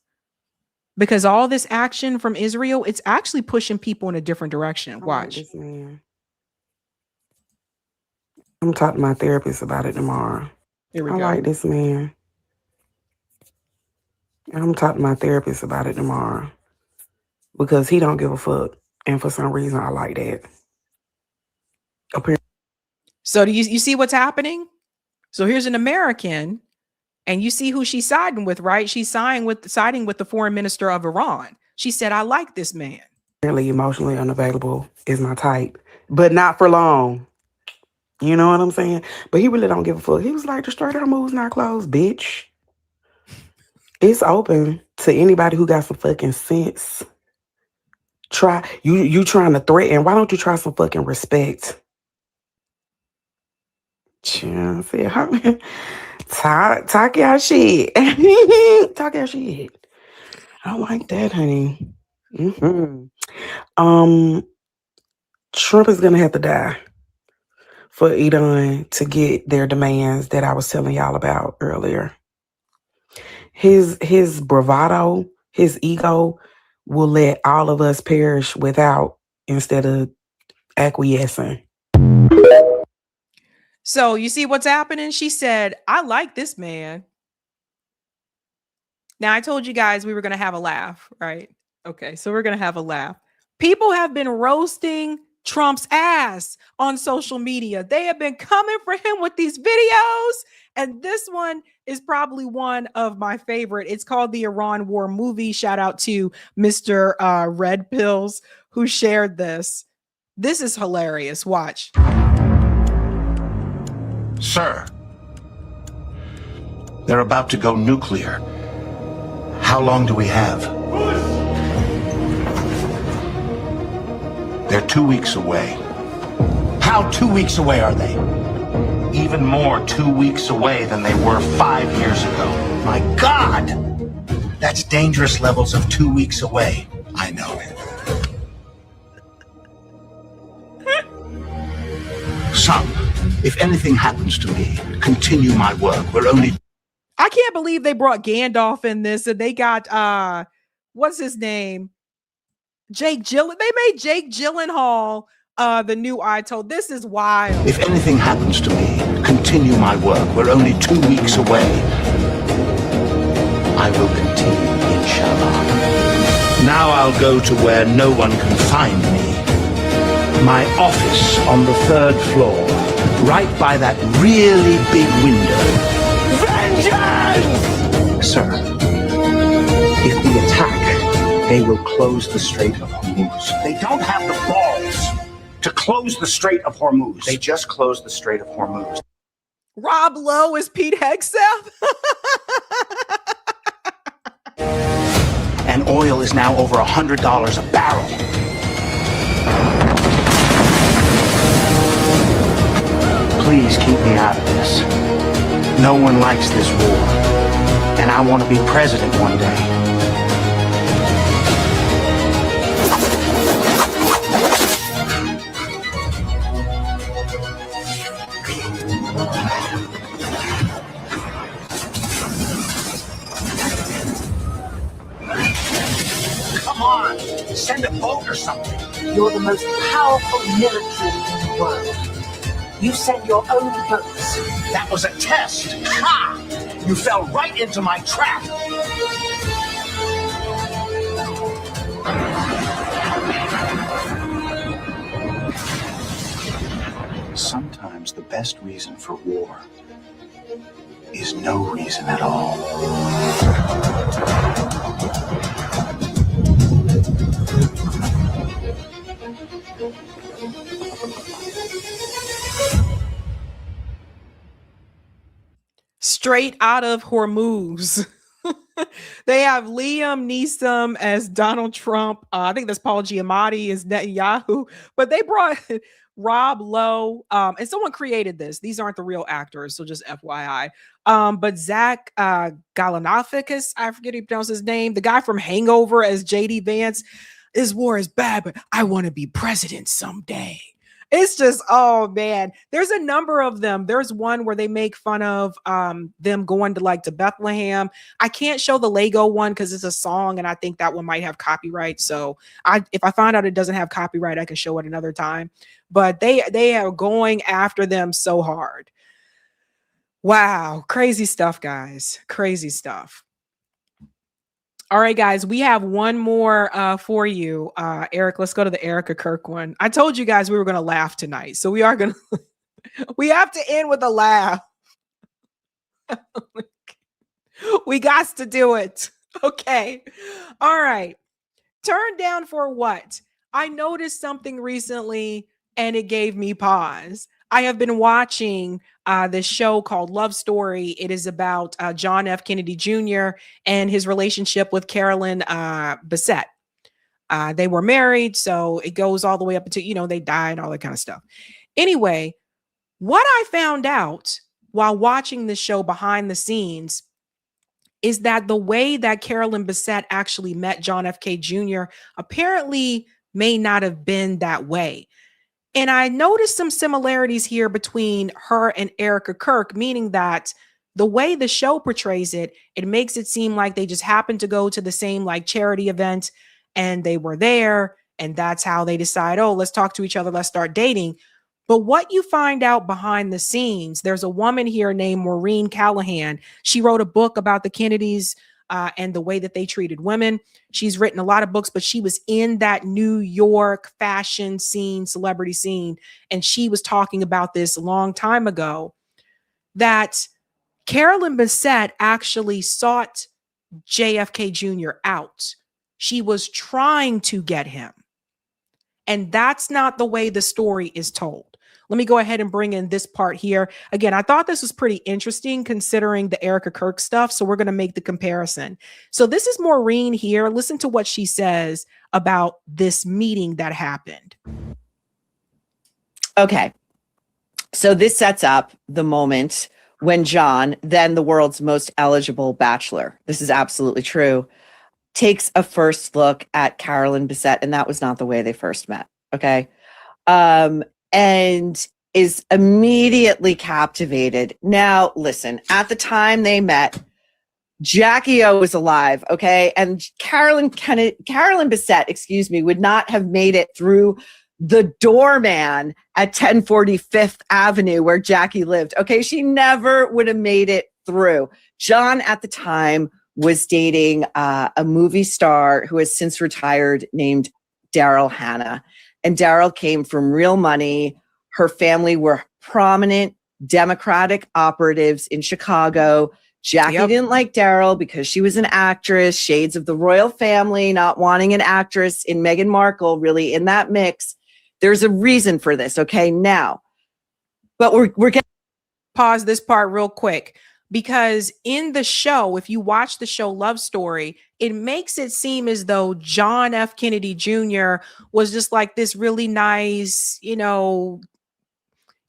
Because all this action from Israel, it's actually pushing people in a different direction. Watch. This man. I'm talking to my therapist about it tomorrow. Here we I go. like this man. I'm talking to my therapist about it tomorrow. Because he don't give a fuck. And for some reason, I like that. So do you see what's happening? So here's an American, and you see who she's siding with, right? She's siding with the foreign minister of Iran. She said, I like this man. Really emotionally unavailable is my type. But not for long. You know what I'm saying? But he really don't give a fuck. He was like, the Strait of Hormuz not closed, bitch. It's open to anybody who got some fucking sense. Try you trying to threaten. Why don't you try some fucking respect? Talk your shit. Talk your shit. I don't like that, honey. Trump is gonna have to die for Iran to get their demands that I was telling y'all about earlier. His bravado, his ego will let all of us perish without instead of acquiescing. So you see what's happening? She said, I like this man. Now, I told you guys we were going to have a laugh, right? Okay, so we're going to have a laugh. People have been roasting Trump's ass on social media. They have been coming for him with these videos. And this one is probably one of my favorite. It's called the Iran War Movie. Shout out to Mr. Red Pills who shared this. This is hilarious. Watch. Sir, they're about to go nuclear. How long do we have? They're 2 weeks away. How 2 weeks away are they? Even more 2 weeks away than they were 5 years ago. My God! That's dangerous levels of 2 weeks away. I know. Son, if anything happens to me, continue my work. We're only... I can't believe they brought Gandalf in this, and they got what's his name? Jake Gyllenhaal. They made Jake Gyllenhaal the new Ito. This is wild. If anything happens to me, continue my work. We're only 2 weeks away. I will continue, inshallah. Now I'll go to where no one can find me. My office on the 3rd floor, right by that really big window. Vengeance! Sir, if we attack, they will close the Strait of Hormuz. They don't have the balls to close the Strait of Hormuz. They just closed the Strait of Hormuz. Rob Lowe is Pete Hegseth. And oil is now over $100 a barrel. Please keep me out of this. No one likes this war. And I want to be president one day. Come on, send a boat or something. You're the most powerful military in the world. You send your own boats. That was a test. Ha! You fell right into my trap. Some best reason for war is no reason at all. Straight out of Hormuz. They have Liam Neeson as Donald Trump. I think that's Paul Giamatti as Netanyahu, but they brought Rob Lowe, and someone created this. These aren't the real actors, so just FYI. But Zach Galifianakis, I forget how you pronounce his name, the guy from Hangover as JD Vance. This war is bad, but I want to be president someday. It's just, oh man, there's a number of them. There's one where they make fun of them going to Bethlehem. I can't show the Lego one because it's a song, and I think that one might have copyright. So if I find out it doesn't have copyright, I can show it another time. But they are going after them so hard. Wow, crazy stuff, guys. Crazy stuff. All right, guys, we have one more for you. Eric, let's go to the Erika Kirk one. I told you guys we were going to laugh tonight. So we are going to, we have to end with a laugh. We got to do it. Okay. All right. Turn down for what? I noticed something recently and it gave me pause. I have been watching this show called Love Story. It is about John F. Kennedy Jr. and his relationship with Carolyn Bessette. They were married, so it goes all the way up until, they die and all that kind of stuff. Anyway, what I found out while watching this show behind the scenes is that the way that Carolyn Bessette actually met John F. K. Jr. apparently may not have been that way. And I noticed some similarities here between her and Erika Kirk, meaning that the way the show portrays it, it makes it seem like they just happened to go to the same charity event and they were there. And that's how they decide, oh, let's talk to each other. Let's start dating. But what you find out behind the scenes, there's a woman here named Maureen Callahan. She wrote a book about the Kennedys and the way that they treated women. She's written a lot of books, but she was in that New York fashion scene, celebrity scene. And she was talking about this a long time ago, that Carolyn Bessette actually sought JFK Jr. out. She was trying to get him. And that's not the way the story is told. Let me go ahead and bring in this part here. Again, I thought this was pretty interesting considering the Erika Kirk stuff. So we're going to make the comparison. So this is Maureen here. Listen to what she says about this meeting that happened. Okay. So this sets up the moment when John, then the world's most eligible bachelor, this is absolutely true, takes a first look at Carolyn Bessette. And that was not the way they first met. Okay. And is immediately captivated. Now, listen, at the time they met, Jackie O was alive, okay? And Carolyn Bessette, would not have made it through the doorman at 1040 Fifth Avenue where Jackie lived, okay? She never would have made it through. John at the time was dating a movie star who has since retired named Daryl Hannah. And Daryl came from real money. Her family were prominent Democratic operatives in Chicago. Jackie didn't like Daryl because she was an actress, shades of the royal family, not wanting an actress in Meghan Markle really in that mix. There's a reason for this, okay? Now, but we're getting... Pause this part real quick. Because in the show, if you watch the show Love Story, it makes it seem as though John F. Kennedy Jr. was just like this really nice,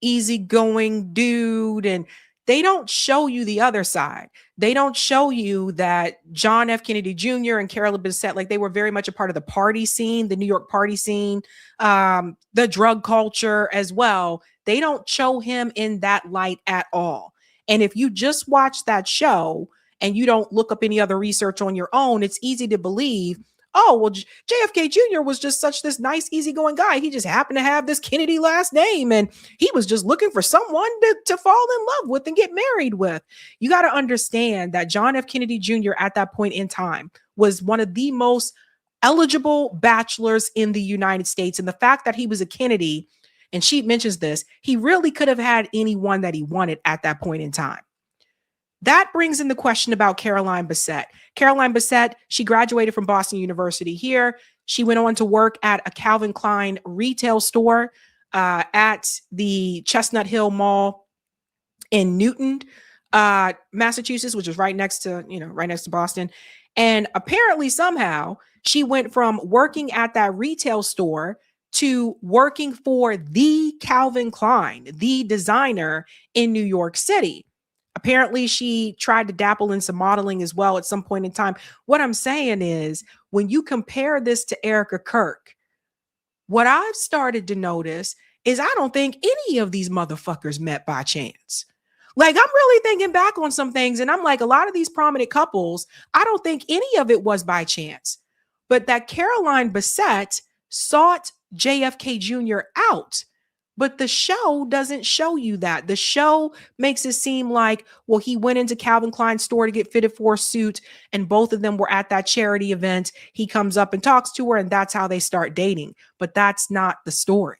easygoing dude. And they don't show you the other side. They don't show you that John F. Kennedy Jr. and Carolyn Bessette, they were very much a part of the party scene, the New York party scene, the drug culture as well. They don't show him in that light at all. And if you just watch that show and you don't look up any other research on your own, it's easy to believe, oh, well, JFK Jr. was just such this nice, easygoing guy. He just happened to have this Kennedy last name, and he was just looking for someone to fall in love with and get married with. You got to understand that John F. Kennedy Jr. at that point in time was one of the most eligible bachelors in the United States. And the fact that he was a Kennedy and she mentions this, he really could have had anyone that he wanted at that point in time. That brings in the question about Caroline Bessette. Caroline Bessette, she graduated from Boston University here. She went on to work at a Calvin Klein retail store at the Chestnut Hill Mall in Newton, Massachusetts, which is right next to Boston. And apparently somehow she went from working at that retail store to working for the Calvin Klein, the designer in New York City. Apparently she tried to dabble in some modeling as well at some point in time. What I'm saying is, when you compare this to Erika Kirk, what I've started to notice is I don't think any of these motherfuckers met by chance. Like, I'm really thinking back on some things, and I'm like, a lot of these prominent couples, I don't think any of it was by chance. But that Caroline Bessette sought JFK Jr. out. But the show doesn't show you that. The show makes it seem like, well, he went into Calvin Klein's store to get fitted for a suit, and both of them were at that charity event. He comes up and talks to her, and that's how they start dating. But that's not the story.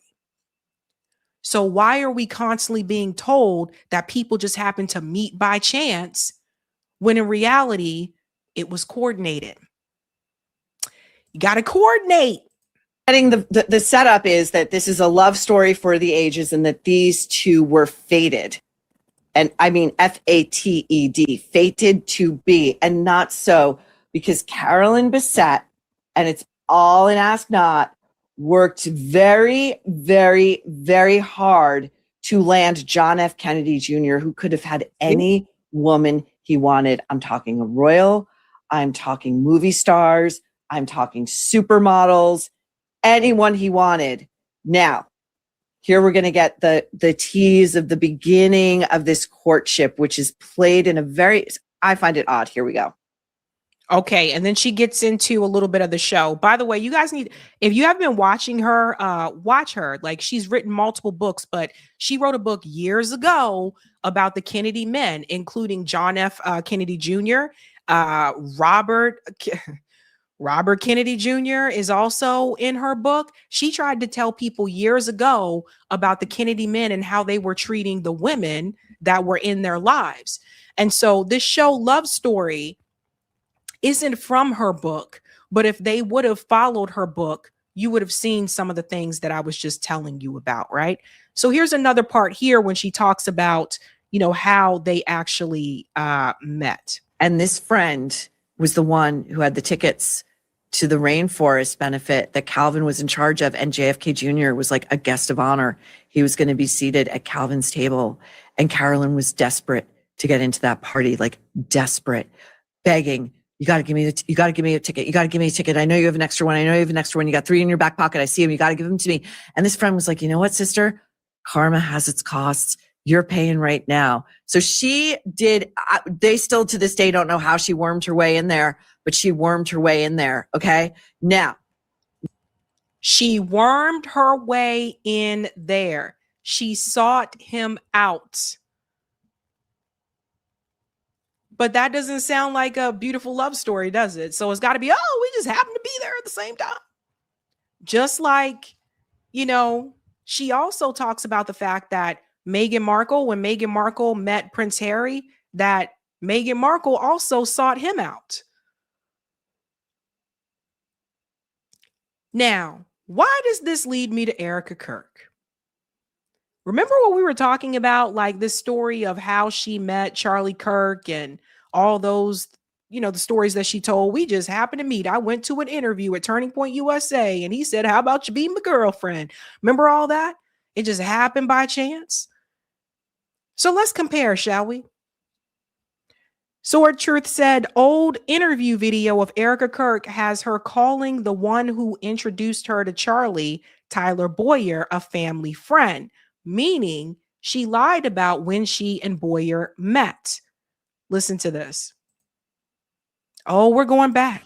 So why are we constantly being told that people just happen to meet by chance when in reality it was coordinated? You got to coordinate. The setup is that this is a love story for the ages and that these two were fated. And I mean, F-A-T-E-D, fated to be, and not so, because Caroline Bessette, and it's all in Ask Not, worked very, very, very hard to land John F. Kennedy Jr., who could have had any woman he wanted. I'm talking a royal, I'm talking movie stars, I'm talking supermodels, anyone he wanted. Now, here we're going to get the tease of the beginning of this courtship, which is played in a very, I find it odd. Here we go. Okay, and then she gets into a little bit of the show. By the way, you guys need, if you haven't been watching her, watch her. Like, she's written multiple books, but she wrote a book years ago about the Kennedy men, including John F. Kennedy Jr., Robert Kennedy Jr. is also in her book. She tried to tell people years ago about the Kennedy men and how they were treating the women that were in their lives. And so this show Love Story isn't from her book, but if they would have followed her book, you would have seen some of the things that I was just telling you about, right? So here's another part here when she talks about, how they actually met. And this friend was the one who had the tickets to the rainforest benefit that Calvin was in charge of, and JFK Jr. was like a guest of honor. He was going to be seated at Calvin's table, and Carolyn was desperate to get into that party, like desperate, begging, you got to give me a ticket. You got to give me a ticket. I know you have an extra one. You got 3 in your back pocket. I see him. You got to give them to me. And this friend was like, you know what, sister? Karma has its costs. You're paying right now. So she did. They still to this day don't know how she wormed her way in there, but she wormed her way in there. Okay. Now, she wormed her way in there. She sought him out. But that doesn't sound like a beautiful love story, does it? So it's got to be, oh, we just happen to be there at the same time. Just like, she also talks about the fact that when Meghan Markle met Prince Harry, that Meghan Markle also sought him out. Now, why does this lead me to Erika Kirk? Remember what we were talking about, like this story of how she met Charlie Kirk and all those, the stories that she told? We just happened to meet. I went to an interview at Turning Point USA and he said, how about you be my girlfriend? Remember all that? It just happened by chance. So let's compare, shall we? Sword Truth said, old interview video of Erika Kirk has her calling the one who introduced her to Charlie, Tyler Boyer, a family friend, meaning she lied about when she and Boyer met. Listen to this. Oh, we're going back.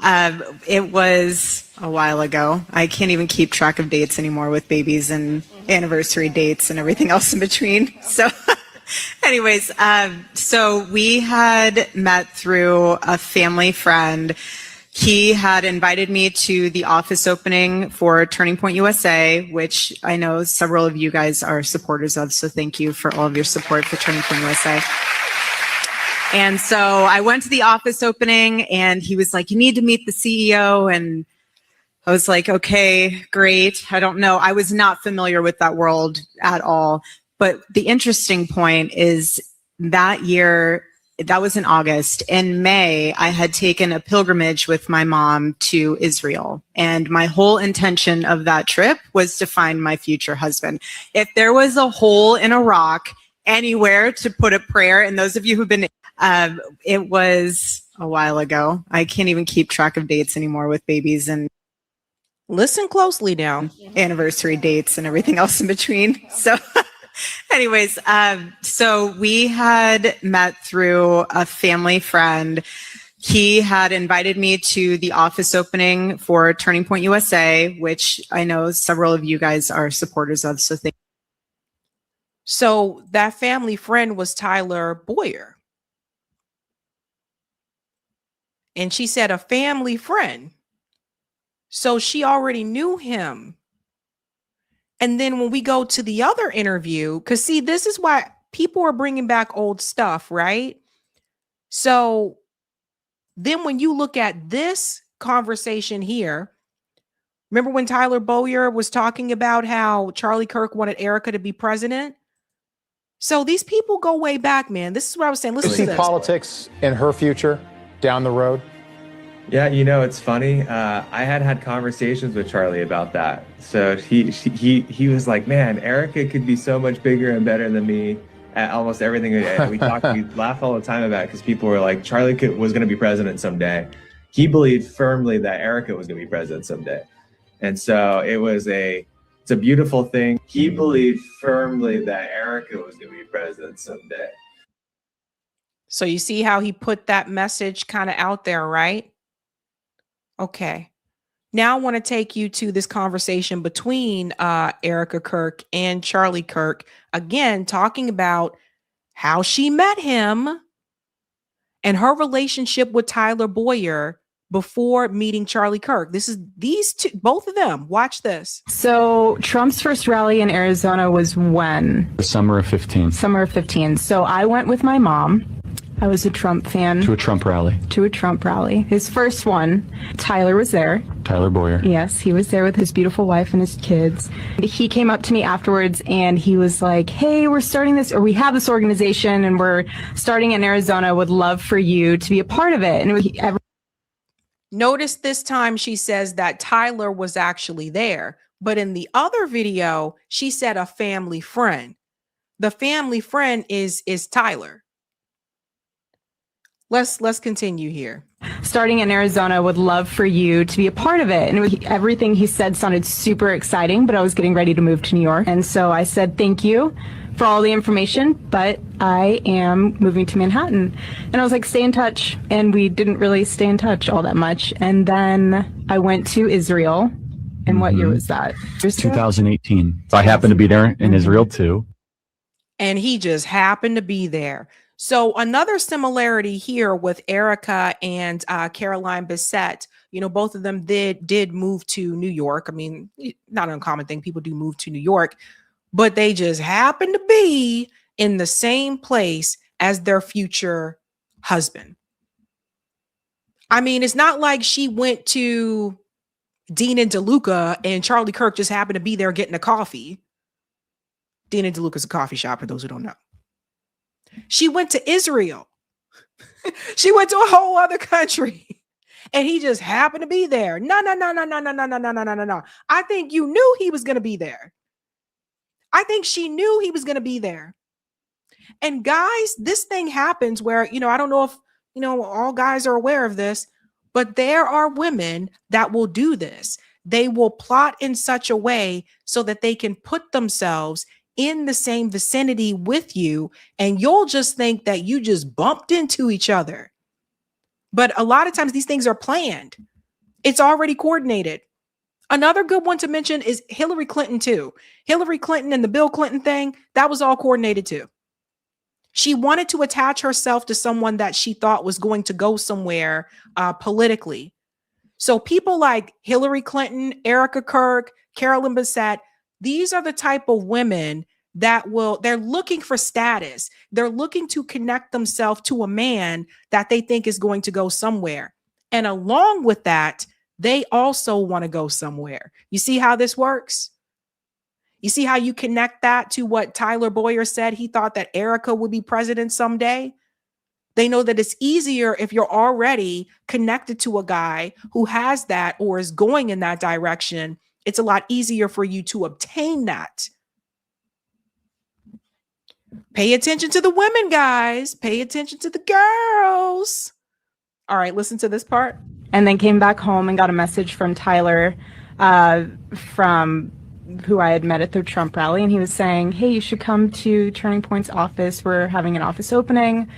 It was a while ago. I can't even keep track of dates anymore with babies and anniversary dates and everything else in between. So anyways, so we had met through a family friend. He had invited me to the office opening for Turning Point USA, which I know several of you guys are supporters of. So thank you for all of your support for Turning Point USA. And so I went to the office opening and he was like, you need to meet the CEO. And I was like, okay, great. I don't know. I was not familiar with that world at all. But the interesting point is that year, that was in August. In May, I had taken a pilgrimage with my mom to Israel. And my whole intention of that trip was to find my future husband. If there was a hole in a rock anywhere to put a prayer, and those of you who've been, it was a while ago. I can't even keep track of dates anymore with babies and listen closely now. Anniversary dates and everything else in between. So anyways, so we had met through a family friend. He had invited me to the office opening for Turning Point USA, which I know several of you guys are supporters of. So thank you. So that family friend was Tyler Boyer. And she said a family friend. So she already knew him. And then when we go to the other interview, because see, this is why people are bringing back old stuff, right? So then when you look at this conversation here, remember when Tyler Boyer was talking about how Charlie Kirk wanted Erika to be president? So these people go way back, man. This is what I was saying. Listen to this. Politics in her future down the road? Yeah, you know, it's funny. I had conversations with Charlie about that. So he was like, man, Erika could be so much bigger and better than me at almost everything. We laugh all the time about it because people were like, Charlie was going to be president someday. He believed firmly that Erika was going to be president someday. And so it's a beautiful thing. He believed firmly that Erika was going to be president someday. So you see how he put that message kind of out there, right? Okay. Now I want to take you to this conversation between Erika Kirk and Charlie Kirk, again, talking about how she met him and her relationship with Tyler Boyer before meeting Charlie Kirk. This is these two, both of them. Watch this. So Trump's first rally in Arizona was when? The summer of 15. Summer of 15. So I went with my mom. I was a Trump fan. To a Trump rally. To a Trump rally. His first one, Tyler was there. Tyler Boyer. Yes, he was there with his beautiful wife and his kids. He came up to me afterwards and he was like, hey, we're starting this, or we have this organization and we're starting in Arizona. Would love for you to be a part of it. And it was Notice this time she says that Tyler was actually there. But in the other video, she said a family friend. The family friend is Tyler. Let's continue here. Starting in Arizona, would love for you to be a part of it. And everything he said sounded super exciting, but I was getting ready to move to New York. And so I said, thank you for all the information, but I am moving to Manhattan. And I was like, stay in touch. And we didn't really stay in touch all that much. And then I went to Israel. And what year was that? 2018. So I happened to be there in Israel too. And he just happened to be there. So another similarity here with Erika and Caroline Bessette, you know, both of them did move to New York. I mean, not an uncommon thing. People do move to New York, but they just happen to be in the same place as their future husband. I mean, it's not like she went to Dean and DeLuca and Charlie Kirk just happened to be there getting a coffee. Dean and DeLuca's a coffee shop, for those who don't know. She went to Israel. She went to a whole other country. And he just happened to be there. No. I think you knew he was going to be there. I think she knew he was going to be there. And guys, this thing happens where, you know, I don't know if, you know, all guys are aware of this, but there are women that will do this. They will plot in such a way so that they can put themselves in the same vicinity with you, and you'll just think that you just bumped into each other. But a lot of times these things are planned. It's already coordinated. Another good one to mention is Hillary Clinton too. Hillary Clinton and the Bill Clinton thing, that was all coordinated too. She wanted to attach herself to someone that she thought was going to go somewhere politically. So people like Hillary Clinton, Erika Kirk, Carolyn Bessette, these are the type of women that they're looking for status. They're looking to connect themselves to a man that they think is going to go somewhere. And along with that, they also want to go somewhere. You see how this works? You see how you connect that to what Tyler Boyer said? He thought that Erika would be president someday. They know that it's easier if you're already connected to a guy who has that or is going in that direction. It's a lot easier for you to obtain that. Pay attention to the women, guys. Pay attention to the girls. All right, listen to this part. And then came back home and got a message from Tyler, from who I had met at the Trump rally. And he was saying, hey, you should come to Turning Point's office. We're having an office opening.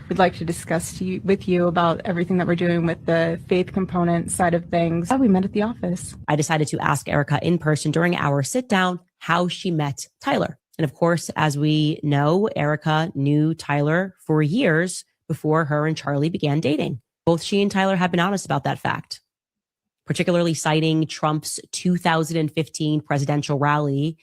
We'd like to discuss with you about everything that we're doing with the faith component side of things. We met at the office. I decided to ask Erika in person during our sit down how she met Tyler. And of course, as we know, Erika knew Tyler for years before her and Charlie began dating. Both she and Tyler have been honest about that fact, particularly citing Trump's 2015 presidential rally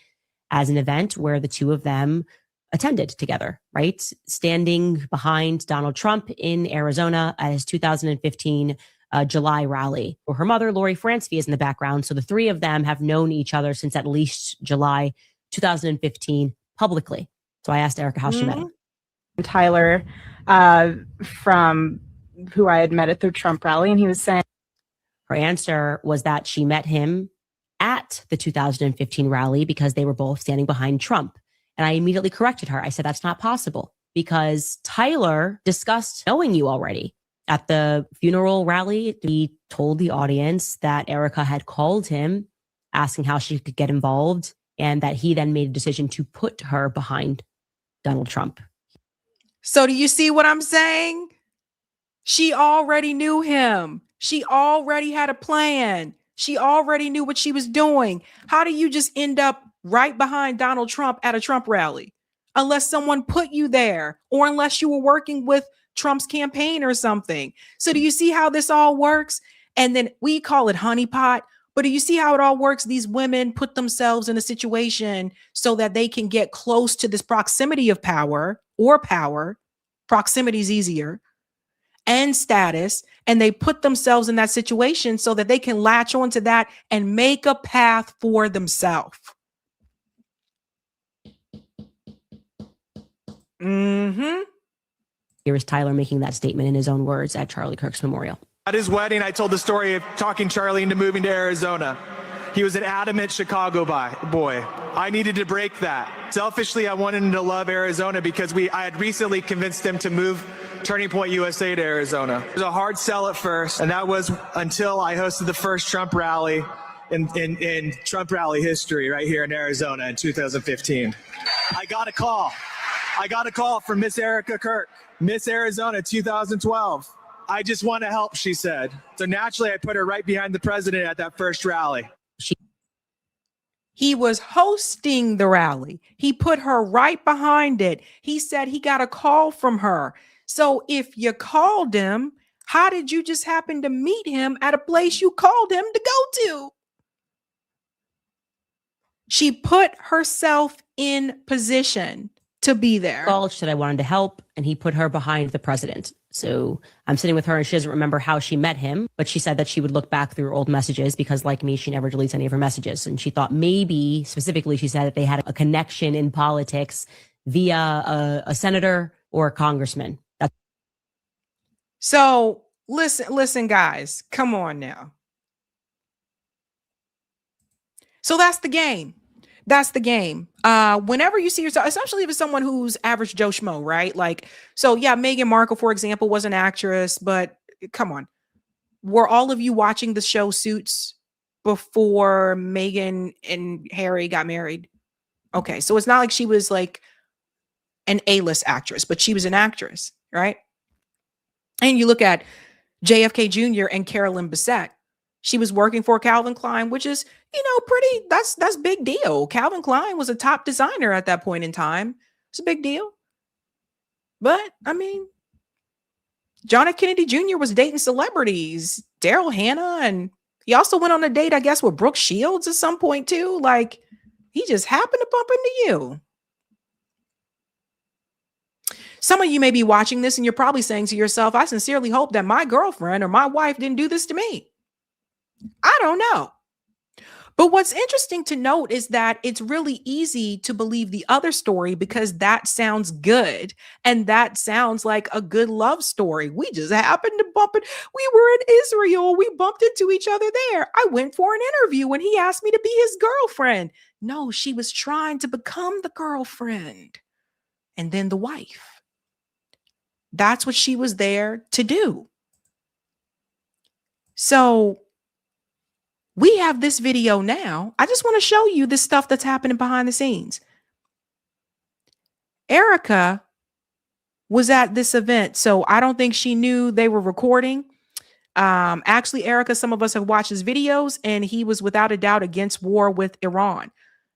as an event where the two of them attended together, right? Standing behind Donald Trump in Arizona at his 2015 July rally. Well, her mother, Lori Francevy, is in the background. So the three of them have known each other since at least July 2015 publicly. So I asked Erika how she met him. Tyler, from who I had met at the Trump rally, and he was saying, her answer was that she met him at the 2015 rally because they were both standing behind Trump. And I immediately corrected her. I said, that's not possible because Tyler discussed knowing you already. At the funeral rally, he told the audience that Erika had called him asking how she could get involved and that he then made a decision to put her behind Donald Trump. So do you see what I'm saying? She already knew him. She already had a plan. She already knew what she was doing. How do you just end up right behind Donald Trump at a Trump rally? Unless someone put you there or unless you were working with Trump's campaign or something. So do you see how this all works? And then we call it honeypot. But do you see how it all works? These women put themselves in a situation so that they can get close to this proximity of power or power. Proximity is easier. And status, and they put themselves in that situation so that they can latch onto that and make a path for themselves. Here is Tyler making that statement in his own words at Charlie Kirk's memorial. At his wedding, I told the story of talking Charlie into moving to Arizona. He was an adamant Chicago boy. I needed to break that. Selfishly, I wanted him to love Arizona because I had recently convinced him to move Turning Point USA to Arizona. It was a hard sell at first, and that was until I hosted the first Trump rally in Trump rally history right here in Arizona in 2015. I got a call from Miss Erika Kirk, Miss Arizona 2012. I just want to help, she said. So naturally, I put her right behind the president at that first rally. He was hosting the rally. He put her right behind it. He said he got a call from her. So if you called him, how did you just happen to meet him at a place you called him to go to? She put herself in position to be there. She said I wanted to help, and he put her behind the president. So I'm sitting with her, and she doesn't remember how she met him, but she said that she would look back through old messages because, like me, she never deletes any of her messages. And she thought maybe, specifically, she said that they had a connection in politics via a senator or a congressman. So listen, guys, come on now. So that's the game. That's the game. Whenever you see yourself, especially if it's someone who's average Joe Schmo, right? Like, so yeah, Meghan Markle, for example, was an actress, but come on. Were all of you watching the show Suits before Meghan and Harry got married? Okay, so it's not like she was like an A-list actress, but she was an actress, right? And you look at JFK Jr. and Carolyn Bessette. She was working for Calvin Klein, which is, pretty, that's big deal. Calvin Klein was a top designer at that point in time. It's a big deal. But, I mean, John F. Kennedy Jr. was dating celebrities, Daryl Hannah and He also went on a date, I guess, with Brooke Shields at some point too. Like, he just happened to bump into you. Some of you may be watching this and you're probably saying to yourself, I sincerely hope that my girlfriend or my wife didn't do this to me. I don't know. But what's interesting to note is that it's really easy to believe the other story because that sounds good. And that sounds like a good love story. We just happened to bump it. We were in Israel. We bumped into each other there. I went for an interview and he asked me to be his girlfriend. No, she was trying to become the girlfriend and then the wife. That's what she was there to do. So we have this video now. I just want to show you this stuff that's happening behind the scenes. Erika was at this event, so I don't think she knew they were recording. Actually, Erika, some of us have watched his videos, and he was without a doubt against war with Iran.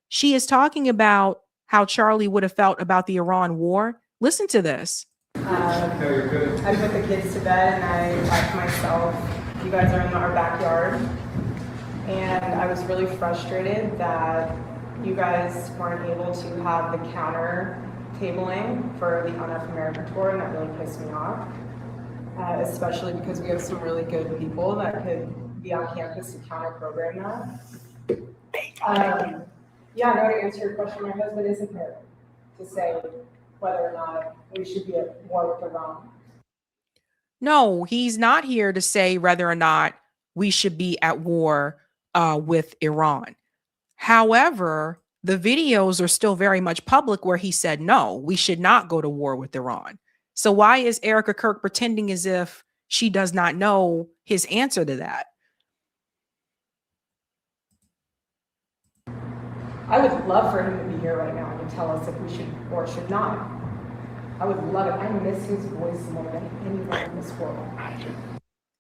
She is talking about how Charlie would have felt about the Iran war. Listen to this. I put the kids to bed and I thought to myself, you guys are in our backyard. And I was really frustrated that you guys weren't able to have the counter tabling for the Enough America tour, and that really pissed me off. Especially because we have some really good people that could be on campus to counter program that. Yeah, no, to answer your question, my husband isn't here to say whether or not we should be at war with Iran. No, he's not here to say whether or not we should be at war with Iran. However, the videos are still very much public where he said, no, we should not go to war with Iran. So why is Erika Kirk pretending as if she does not know his answer to that? I would love for him to be here right now and tell us if we should or should not. I would love it. I miss his voice more than anyone in this world.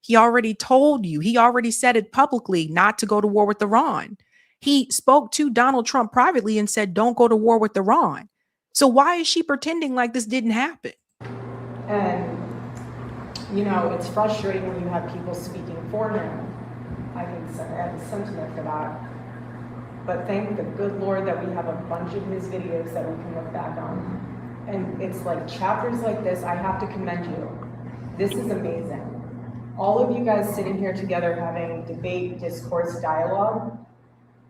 He already told you, he already said it publicly not to go to war with Iran. He spoke to Donald Trump privately and said, don't go to war with Iran. So why is she pretending like this didn't happen? And, you know, it's frustrating when you have people speaking for him. I have a sentiment for that. But thank the good Lord that we have a bunch of his videos that we can look back on. And it's like chapters like this, I have to commend you. This is amazing. All of you guys sitting here together having debate, discourse, dialogue,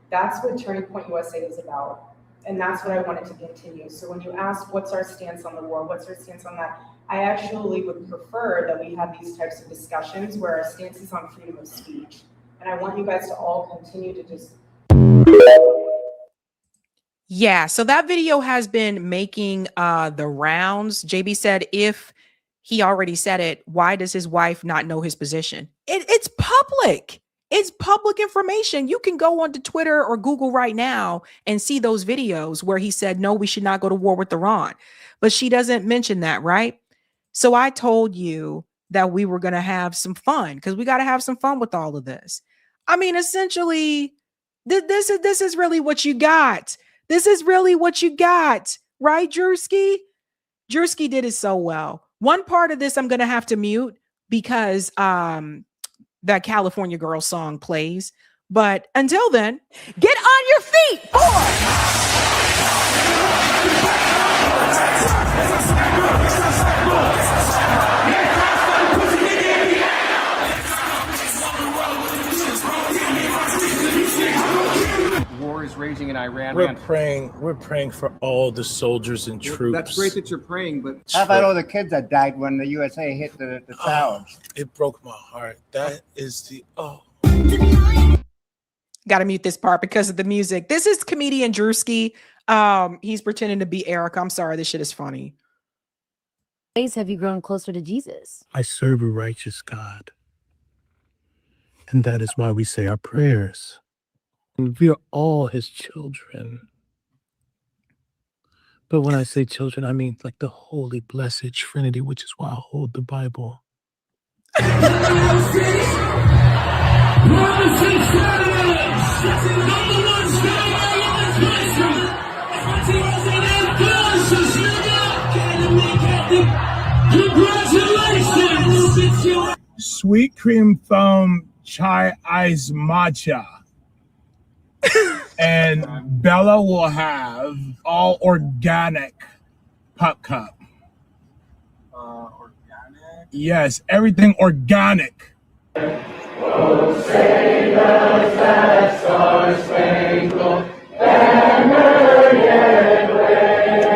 that's what Turning Point USA is about. And that's what I wanted to continue. So when you ask what's our stance on the war, what's our stance on that, I actually would prefer that we have these types of discussions where our stance is on freedom of speech. And I want you guys to all continue to just... Yeah, so that video has been making the rounds. JB said, if he already said it, why does his wife not know his position? It's public. It's public information. You can go onto Twitter or Google right now and see those videos where he said, no, we should not go to war with Iran. But she doesn't mention that, right? So I told you that we were going to have some fun because we got to have some fun with all of this. I mean, essentially, this is really what you got. This is really what you got, right, Jersky? Jersky did it so well. One part of this I'm going to have to mute because that California Girl song plays. But until then, get on your feet, boy! War is raging in Iran. We're praying for all the soldiers and troops. That's great that you're praying, but how about all the kids that died when the USA hit the towers? It broke my heart. That is the Got to mute this part because of the music. This is comedian Jersky. He's pretending to be Erika. I'm sorry, this shit is funny. Ways have you grown closer to Jesus? I serve a righteous God. And that is why we say our prayers. And we are all his children. But when I say children, I mean like the holy, blessed Trinity, which is why I hold the Bible. Sweet cream foam chai ice matcha. And Bella will have all organic pop cup. Organic? Yes, everything organic. Oh, say does that star-spangled banner yet wave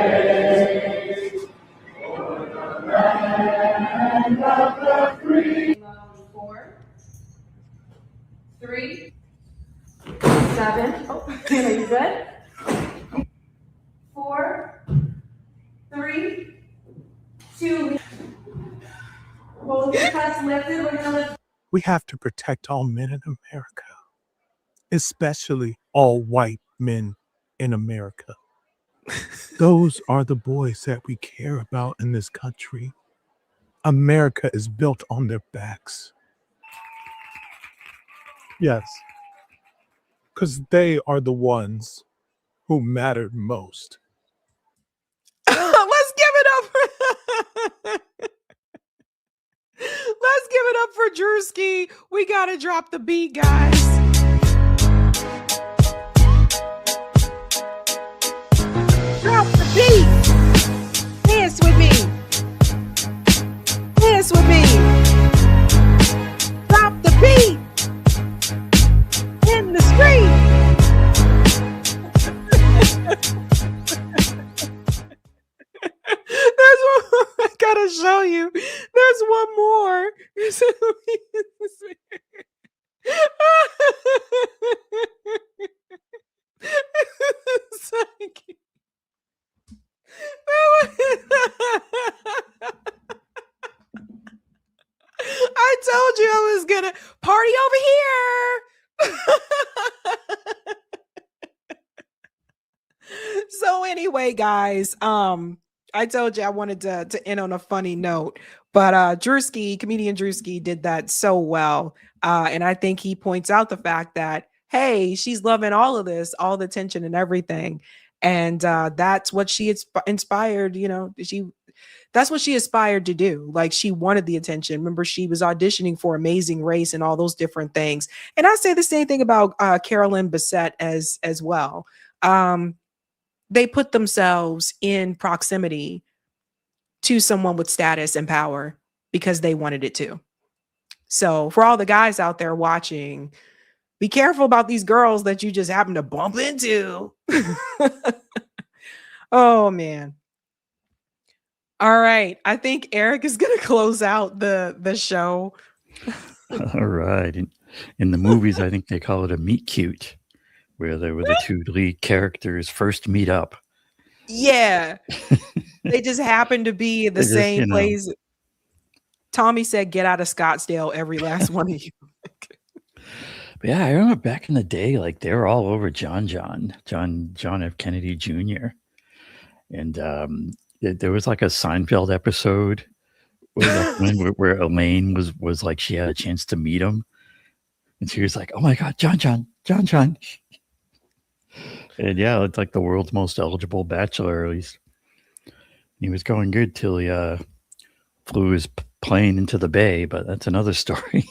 o'er the land of the free. 4, 3, 7. Oh, are you good? 4, 3, 2. Hold your chest lifted. We're gonna lift. We have to protect all men in America, especially all white men in America. Those are the boys that we care about in this country. America is built on their backs. Yes, because they are the ones who mattered most. Let's give it up for Let's give it up for Drewski. We gotta drop the beat, guys. Drop the beat. Dance with me. Dance with me. Drop the beat. In the street. There's one. I gotta show you. There's one more. I told you I was gonna party over here. So anyway, guys, I told you I wanted to end on a funny note, but comedian Drewski did that so well. And I think he points out the fact that, hey, she's loving all of this, all the tension and everything. And that's what she inspired, that's what she aspired to do. Like, she wanted the attention. Remember, she was auditioning for Amazing Race and all those different things. And I say the same thing about Carolyn Bessette as well. They put themselves in proximity to someone with status and power because they wanted it to. So for all the guys out there watching, be careful about these girls that you just happen to bump into. Oh, man. All right. I think Eric is going to close out the show. All right. In the movies, I think they call it a meet cute, where they were the two lead characters first meet up. Yeah. They just happen to be in the same place. Tommy said, get out of Scottsdale, every last one of you. But yeah, I remember back in the day, like, they were all over John F. Kennedy Jr. And there was like a Seinfeld episode where Elaine was like, she had a chance to meet him. And she was like, oh my God, John. And yeah, it's like the world's most eligible bachelor, at least. He was going good till he flew his plane into the bay, but that's another story.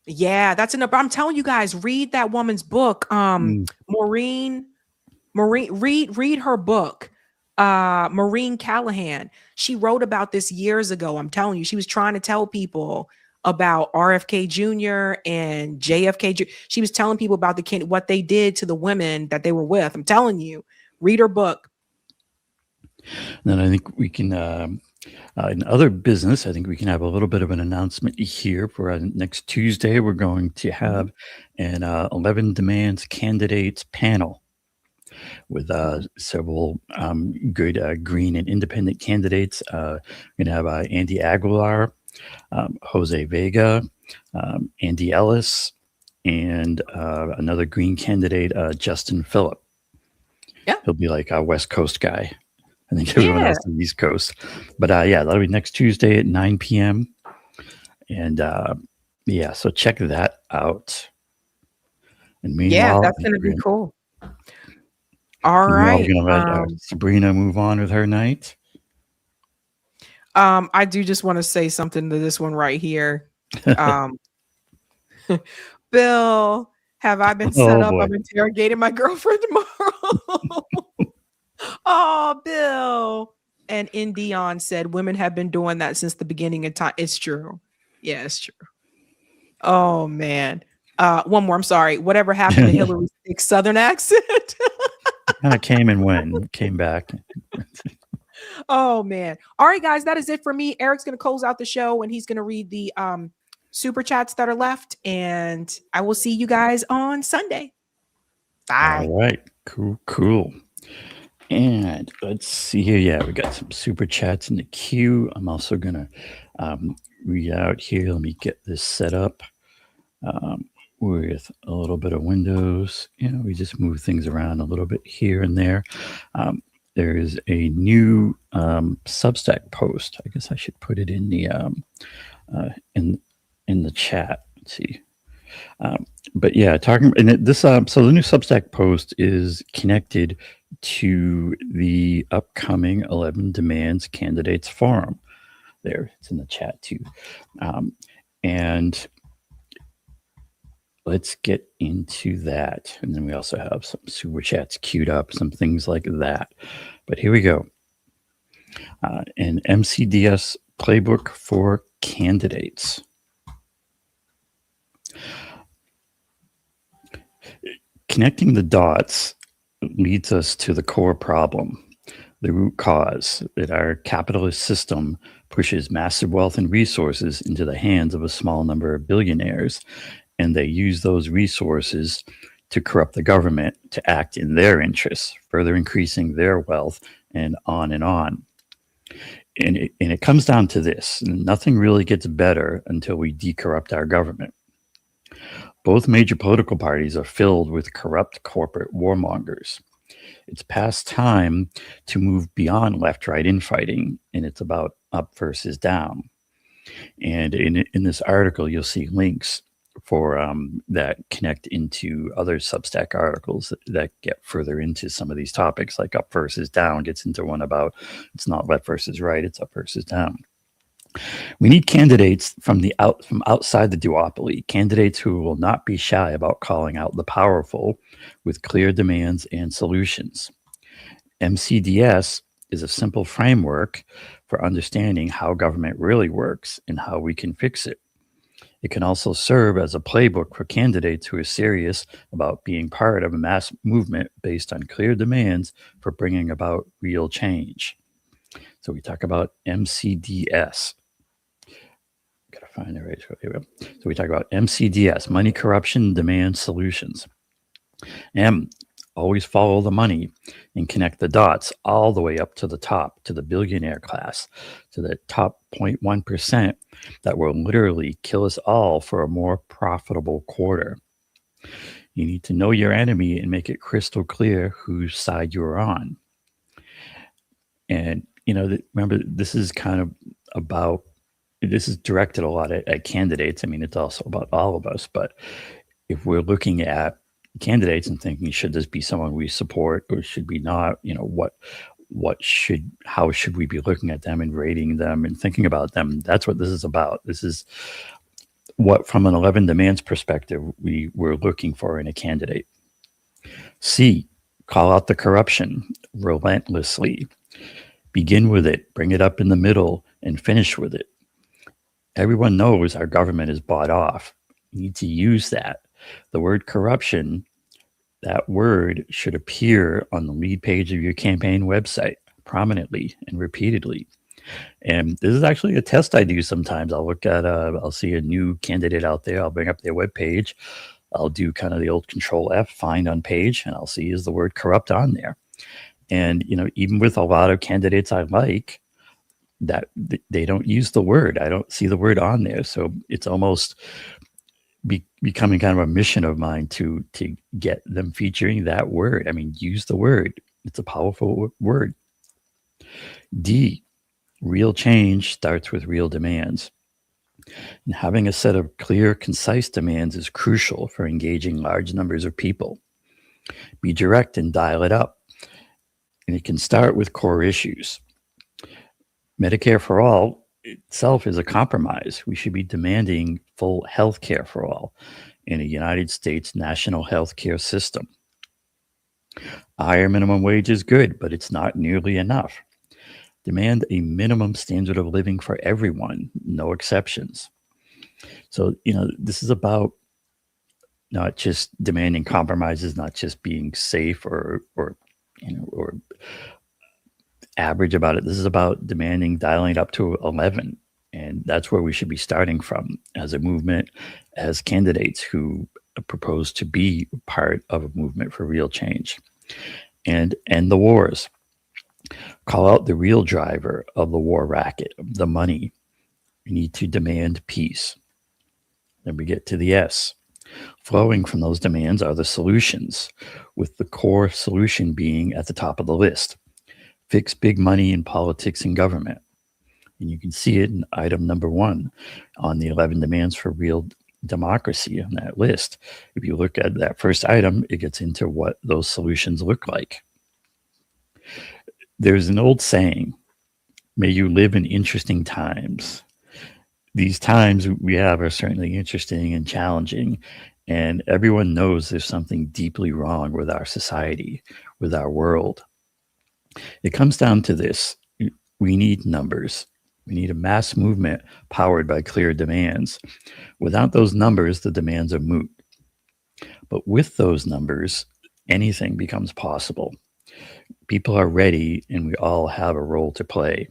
Yeah, that's enough. I'm telling you guys, read that woman's book. Maureen, read her book. Maureen Callahan. She wrote about this years ago. I'm telling you, she was trying to tell people about RFK Jr. and JFK Jr. She was telling people about what they did to the women that they were with. I'm telling you, read her book. Then I think we can, in other business, I think we can have a little bit of an announcement here for next Tuesday. We're going to have an 11 Demands Candidates panel with several good green and independent candidates. We're going to have Andy Aguilar, Jose Vega, Andy Ellis, and another green candidate, Justin Phillip. Yeah. He'll be like a West Coast guy. I think everyone else on the East Coast. But yeah, that'll be next Tuesday at 9 p.m. And yeah, so check that out. And meanwhile, that's going to be cool. All right. We're going to let Sabrina move on with her night. I do just want to say something to this one right here. Bill, have I been set Oh, up? boy. I'm interrogating my girlfriend tomorrow. Oh, Bill. And in Dion said, women have been doing that since the beginning of time. It's true. Yeah, it's true. Oh, man. One more. I'm sorry. Whatever happened to Hillary's thick Southern accent? Kind of came and went, came back. Oh, man. All right, guys, that is it for me. Eric's going to close out the show and he's going to read the super chats that are left. And I will see you guys on Sunday. Bye. All right. Cool. And let's see here. Yeah, we got some super chats in the queue. I'm also going to read out here. Let me get this set up with a little bit of windows. We just move things around a little bit here and there. There is a new Substack post. I guess I should put it in the in the chat. Let's see. But yeah, talking and this. So the new Substack post is connected to the upcoming 11 Demands Candidates Forum. There, it's in the chat too. And let's get into that. And then we also have some super chats queued up, some things like that. But here we go. An MCDS playbook for candidates. Connecting the dots leads us to the core problem, the root cause that our capitalist system pushes massive wealth and resources into the hands of a small number of billionaires, and they use those resources to corrupt the government to act in their interests, further increasing their wealth, and on and on. And it comes down to this: nothing really gets better until we decorrupt our government. Both major political parties are filled with corrupt corporate warmongers. It's past time to move beyond left-right infighting, and it's about up versus down. And in this article, you'll see links for that connect into other Substack articles that get further into some of these topics, like up versus down gets into one about it's not left versus right, it's up versus down. We need candidates from outside the duopoly, candidates who will not be shy about calling out the powerful with clear demands and solutions. MCDS is a simple framework for understanding how government really works and how we can fix it. It can also serve as a playbook for candidates who are serious about being part of a mass movement based on clear demands for bringing about real change. So we talk about MCDS. Gotta find the right. Here we go. So we talk about MCDS, money, corruption, demand, solutions. M, always follow the money and connect the dots all the way up to the top, to the billionaire class, to the top 0.1% that will literally kill us all for a more profitable quarter. You need to know your enemy and make it crystal clear whose side you're on. And, remember, this is kind of about, this is directed a lot at candidates. I mean, it's also about all of us. But if we're looking at candidates and thinking, should this be someone we support or should we not? How should we be looking at them and rating them and thinking about them? That's what this is about. This is what, from an 11 Demands perspective, we were looking for in a candidate. C, call out the corruption relentlessly. Begin with it, bring it up in the middle, and finish with it. Everyone knows our government is bought off. You need to use that. The word corruption, that word should appear on the lead page of your campaign website prominently and repeatedly. And this is actually a test I do sometimes. I'll look at, I'll see a new candidate out there. I'll bring up their webpage. I'll do kind of the old Control F, find on page, and I'll see is the word corrupt on there. And, even with a lot of candidates I like, that they don't use the word. I don't see the word on there. So it's almost becoming kind of a mission of mine to get them featuring that word. I mean, use the word. It's a powerful word. D, real change starts with real demands. And having a set of clear, concise demands is crucial for engaging large numbers of people. Be direct and dial it up. And it can start with core issues. Medicare for all itself is a compromise. We should be demanding full health care for all. in a United States national health care system. A higher minimum wage is good, but it's not nearly enough. Demand a minimum standard of living for everyone, no exceptions. So, this is about not just demanding compromises, not just being safe or average about it. This is about demanding dialing it up to 11. And that's where we should be starting from as a movement, as candidates who propose to be part of a movement for real change. And end the wars. Call out the real driver of the war racket, the money. We need to demand peace. Then we get to the S. Flowing from those demands are the solutions, with the core solution being at the top of the list. Fix big money in politics and government. And you can see it in item number 1 on the 11 demands for real democracy on that list. If you look at that first item, it gets into what those solutions look like. There's an old saying, may you live in interesting times. These times we have are certainly interesting and challenging, and everyone knows there's something deeply wrong with our society, with our world. It comes down to this. We need numbers. We need a mass movement powered by clear demands. Without those numbers, the demands are moot. But with those numbers, anything becomes possible. People are ready, and we all have a role to play.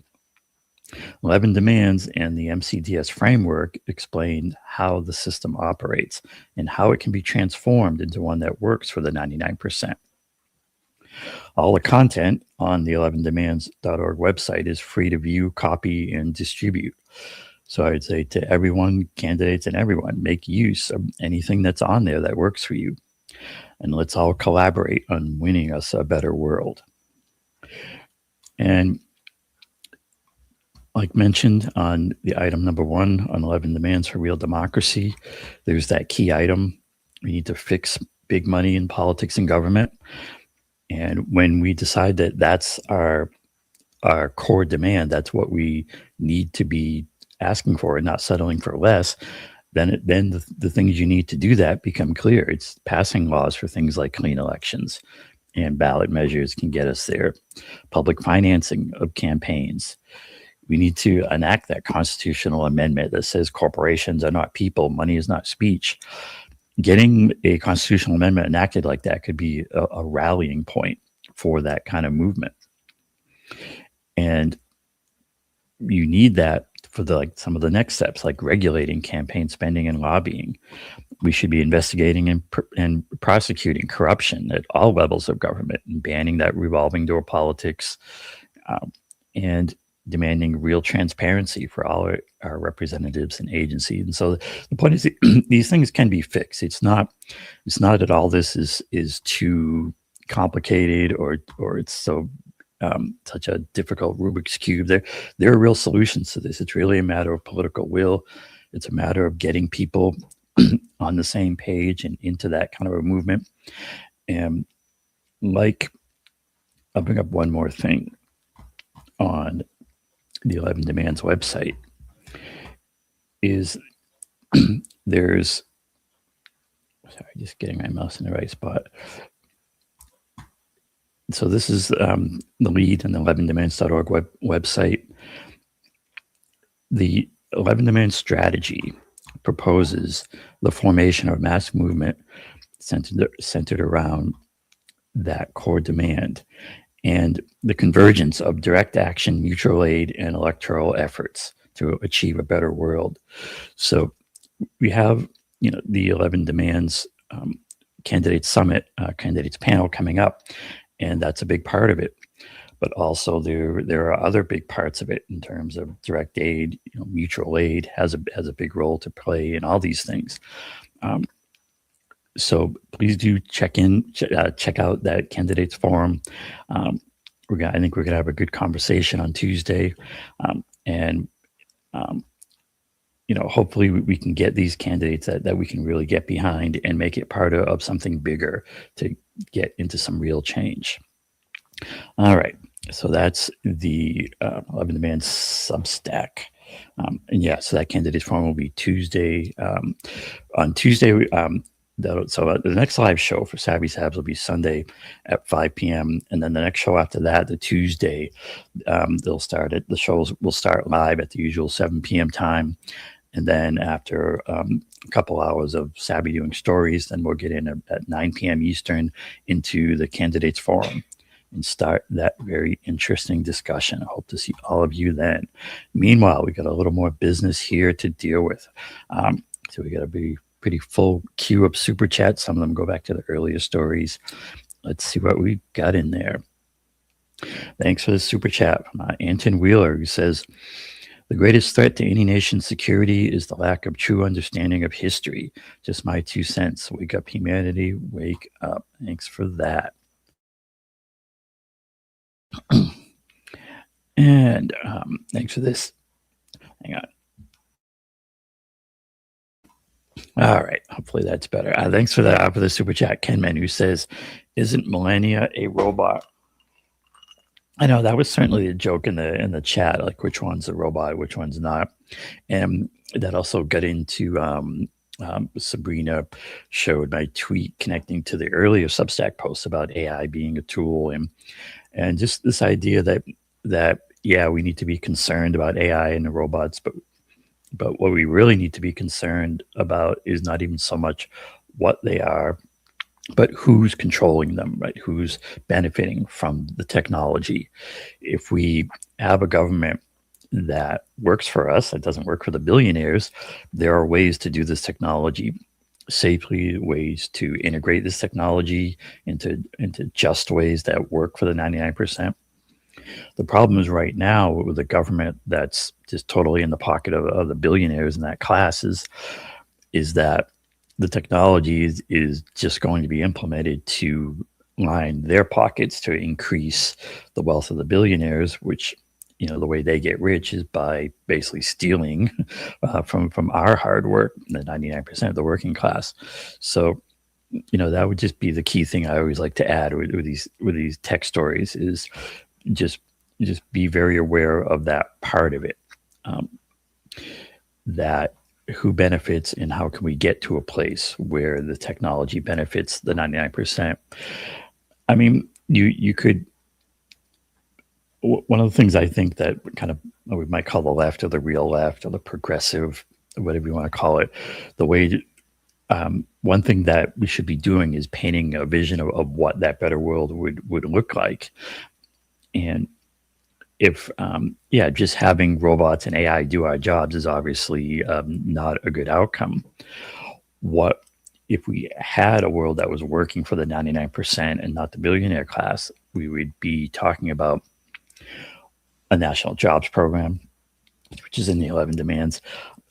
11 demands and the MCDS framework explain how the system operates and how it can be transformed into one that works for the 99%. All the content on the 11demands.org website is free to view, copy, and distribute. So I'd say to everyone, candidates and everyone, make use of anything that's on there that works for you. And let's all collaborate on winning us a better world. And like mentioned on the item number 1 on 11 demands for real democracy, there's that key item. We need to fix big money in politics and government. And when we decide that that's our core demand, that's what we need to be asking for and not settling for less, then the things you need to do that become clear. It's passing laws for things like clean elections, and ballot measures can get us there. Public financing of campaigns. We need to enact that constitutional amendment that says corporations are not people, money is not speech. Getting a constitutional amendment enacted like that could be a rallying point for that kind of movement. And you need that for some of the next steps, like regulating campaign spending and lobbying. We should be investigating and prosecuting corruption at all levels of government and banning that revolving door politics, and demanding real transparency for all our representatives and agencies. And so the point is, these things can be fixed. It's not that all this is too complicated or it's so such a difficult Rubik's Cube. There are real solutions to this. It's really a matter of political will. It's a matter of getting people on the same page and into that kind of a movement. And I'll bring up one more thing on the 11 Demands website is there's, sorry, just getting my mouse in the right spot. So this is the lead on the 11demands.org website. The 11 Demands strategy proposes the formation of a mass movement centered around that core demand and the convergence of direct action, mutual aid, and electoral efforts to achieve a better world. So we have, the 11 Demands Candidates Summit, Candidates Panel coming up, and that's a big part of it. But also there are other big parts of it in terms of direct aid. Mutual aid has a big role to play in all these things. So please do check out that candidates forum. I think we're gonna have a good conversation on Tuesday, hopefully we can get these candidates that we can really get behind and make it part of something bigger to get into some real change. All right, so that's the 11 Demands Substack. And yeah, so that candidates forum will be Tuesday. On Tuesday, the next live show for Sabby Sabs will be Sunday at 5 p.m. And then the next show after that, the Tuesday, the shows will start live at the usual 7 p.m. time. And then after a couple hours of Sabby doing stories, then we'll get in at 9 p.m. Eastern into the candidates forum and start that very interesting discussion. I hope to see all of you then. Meanwhile, we got a little more business here to deal with. So we got a pretty full queue of super chats. Some of them go back to the earlier stories. Let's see what we got in there. Thanks for the super chat from Anton Wheeler, who says, the greatest threat to any nation's security is the lack of true understanding of history. Just my 2 cents. Wake up, humanity. Wake up. Thanks for that. And thanks for this. Hang on. All right. Hopefully that's better. Thanks for that for the super chat. Kenman, who says, isn't Melania a robot? I know that was certainly a joke in the chat, like which one's a robot, which one's not. And that also got into Sabrina showed my tweet connecting to the earlier Substack post about AI being a tool and just this idea that yeah, we need to be concerned about AI and the robots, but what we really need to be concerned about is not even so much what they are, but who's controlling them, right? Who's benefiting from the technology? If we have a government that works for us, that doesn't work for the billionaires, there are ways to do this technology safely, ways to integrate this technology into just ways that work for the 99%. The problem is right now with a government that's just totally in the pocket of the billionaires in that class is that the technology is just going to be implemented to line their pockets to increase the wealth of the billionaires, which, you know, the way they get rich is by basically stealing from our hard work, the 99% of the working class. So, you know, that would just be the key thing I always like to add with these tech stories is just be very aware of that part of it, that who benefits and how can we get to a place where the technology benefits the 99%. I mean, you could, one of the things I think that kind of we might call the left or the real left or the progressive, whatever you want to call it, the way one thing that we should be doing is painting a vision of what that better world would look like. And if, just having robots and AI do our jobs is obviously not a good outcome. What if we had a world that was working for the 99% and not the billionaire class? We would be talking about a national jobs program, which is in the 11 demands,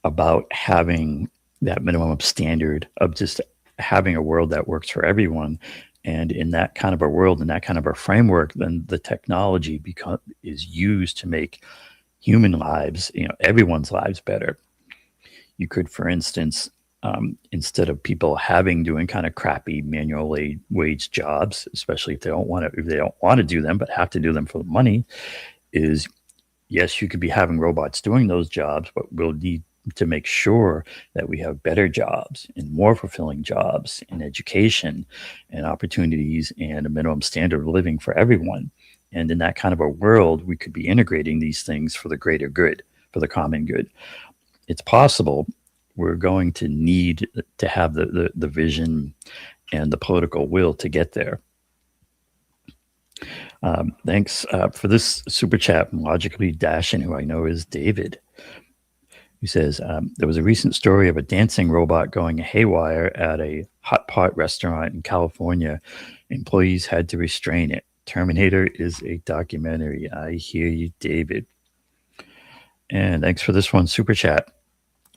about having that minimum standard of just having a world that works for everyone. And in that kind of a world, in that kind of a framework, then the technology is used to make human lives, everyone's lives better. You could, for instance, instead of people doing kind of crappy manual wage jobs, especially if they don't want to do them, but have to do them for the money, is yes, you could be having robots doing those jobs, but we'll need to make sure that we have better jobs and more fulfilling jobs in education and opportunities and a minimum standard of living for everyone. And in that kind of a world, we could be integrating these things for the greater good, for the common good. It's possible. We're going to need to have the vision and the political will to get there. Thanks for this super chat, Logically Dashing, who I know is David. He says, there was a recent story of a dancing robot going haywire at a hot pot restaurant in California. Employees had to restrain it. Terminator is a documentary. I hear you, David. And thanks for this one, super chat,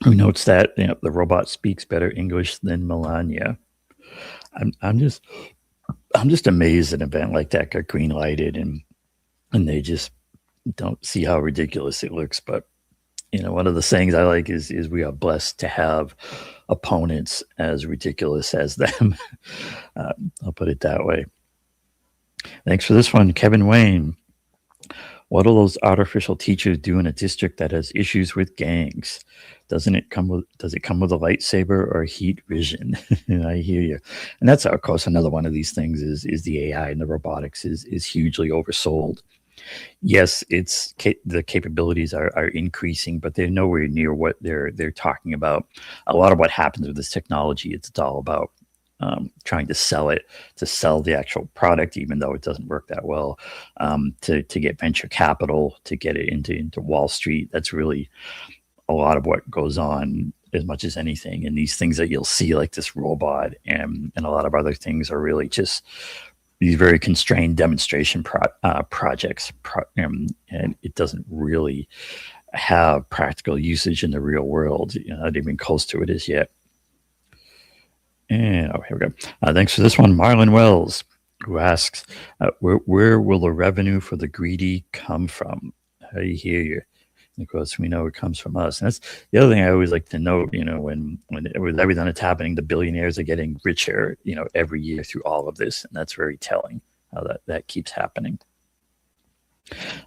who notes that the robot speaks better English than Melania. I'm just amazed an event like that got green lighted and they just don't see how ridiculous it looks. But one of the sayings I like is we are blessed to have opponents as ridiculous as them. I'll put it that way. Thanks for this one, Kevin Wayne. What do those artificial teachers do in a district that has issues with gangs? Does it come with a lightsaber or heat vision? I hear you. And that's, of course, another one of these things is the AI and the robotics is hugely oversold. Yes, the capabilities are increasing, but they're nowhere near what they're talking about. A lot of what happens with this technology, it's all about trying to sell the actual product, even though it doesn't work that well, to get venture capital, to get it into Wall Street. That's really a lot of what goes on as much as anything. And these things that you'll see, like this robot and a lot of other things, are really just these very constrained demonstration projects, and it doesn't really have practical usage in the real world. Not even close to it as yet. And here we go. Thanks for this one, Marlon Wells, who asks, where will the revenue for the greedy come from? I hear you. And of course, we know it comes from us. And that's the other thing I always like to note, when with everything that's happening, the billionaires are getting richer, every year through all of this. And that's very telling how that keeps happening.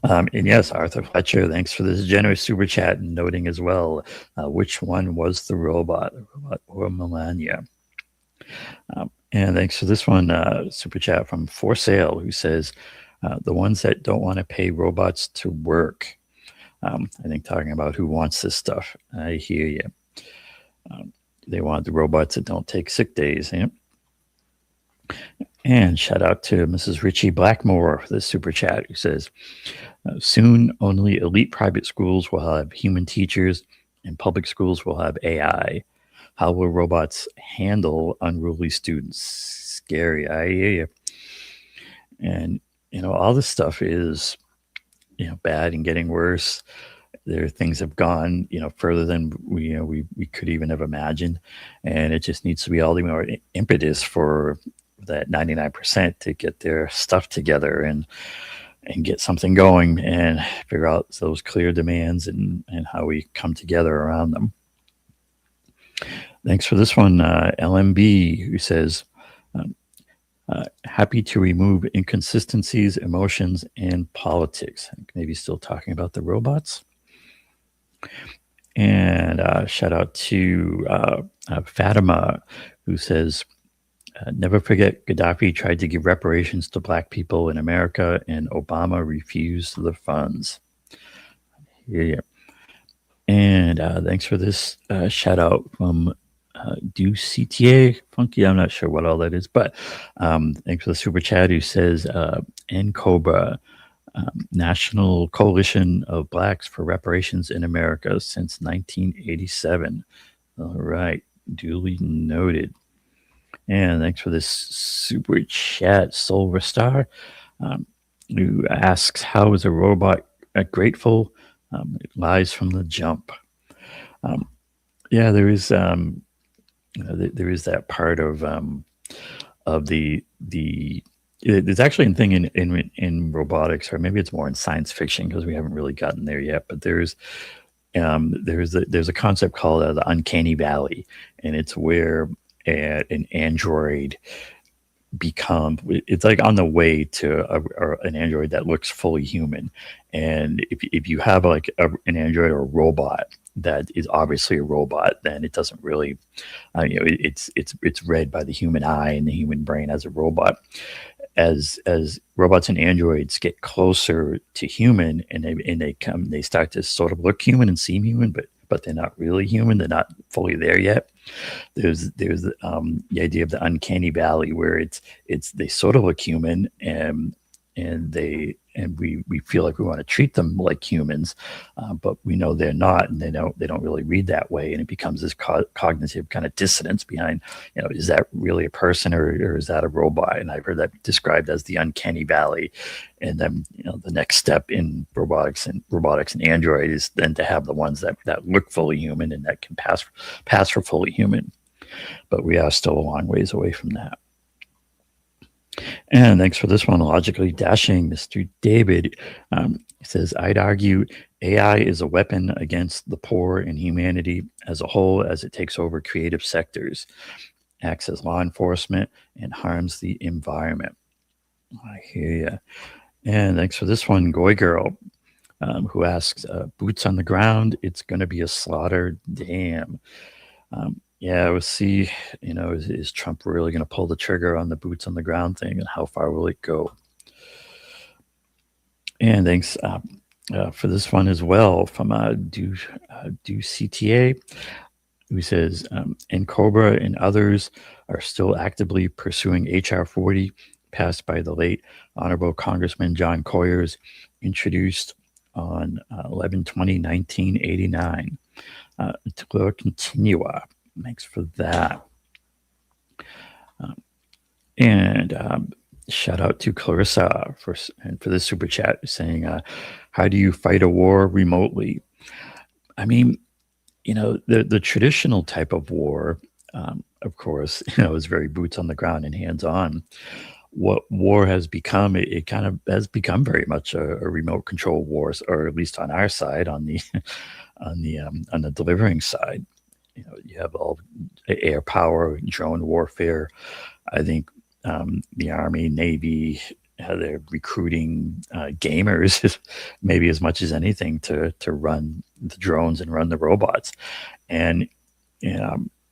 And yes, Arthur Fletcher, thanks for this generous super chat, and noting as well, which one was the robot or Melania? And thanks for this one, super chat from For Sale, who says, the ones that don't want to pay robots to work. I think talking about who wants this stuff. I hear you. They want the robots that don't take sick days. Yeah? And shout out to Mrs. Richie Blackmore for this super chat, who says, soon only elite private schools will have human teachers and public schools will have AI. How will robots handle unruly students? Scary. I hear you. And, all this stuff is, bad and getting worse. There are things have gone, further than we could even have imagined. And it just needs to be all the more impetus for that 99% to get their stuff together and get something going and figure out those clear demands and how we come together around them. Thanks for this one, LMB, who says, happy to remove inconsistencies, emotions, and politics. I think maybe still talking about the robots. And shout out to Fatima, who says, never forget Gaddafi tried to give reparations to Black people in America, and Obama refused the funds. Yeah. And thanks for this shout out from Do CTA Funky. I'm not sure what all that is, but thanks for the super chat, who says NCOBRA, National Coalition of Blacks for Reparations in America since 1987. All right, duly noted. And thanks for this super chat, Silver Star, who asks, how is a robot grateful? It lies from the jump. Yeah, there is there is that part of the there's actually a thing in robotics, or maybe it's more in science fiction because we haven't really gotten there yet. But there's a concept called the uncanny valley, and it's where an android it's like on the way to an android that looks fully human. And if you have like an android or a robot that is obviously a robot, then it doesn't really it's read by the human eye and the human brain as a robot. As robots and androids get closer to human, and they start to sort of look human and seem human, but they're not really human. They're not fully there yet. There's the idea of the uncanny valley, where they sort of look human, and we feel like we want to treat them like humans, but we know they're not, and they don't really read that way, and it becomes this cognitive kind of dissonance behind, is that really a person or is that a robot? And I've heard that described as the uncanny valley. And then the next step in robotics and Android is then to have the ones that look fully human and that can pass for fully human. But we are still a long ways away from that. And thanks for this one, Logically Dashing, Mr. David. Says, I'd argue AI is a weapon against the poor and humanity as a whole, as it takes over creative sectors, acts as law enforcement, and harms the environment. I hear you. And thanks for this one, Goy Girl. who asks, boots on the ground, it's going to be a slaughter. Damn. Yeah, we'll see, is Trump really going to pull the trigger on the boots on the ground thing, and how far will it go? And thanks for this one as well from Do CTA, who says, and Cobra and others are still actively pursuing H.R. 40, passed by the late Honorable Congressman John Coyers, introduced on 11/20/1989. To continua. Thanks for that. And shout out to Clarissa for this super chat, saying, how do you fight a war remotely? I mean, the traditional type of war, of course, is very boots on the ground and hands on. What war has become, it kind of has become very much a remote control war, or at least on our side, on the on the delivering side. You have all air power, drone warfare. I think the Army, Navy, they're recruiting gamers maybe as much as anything to run the drones and run the robots. And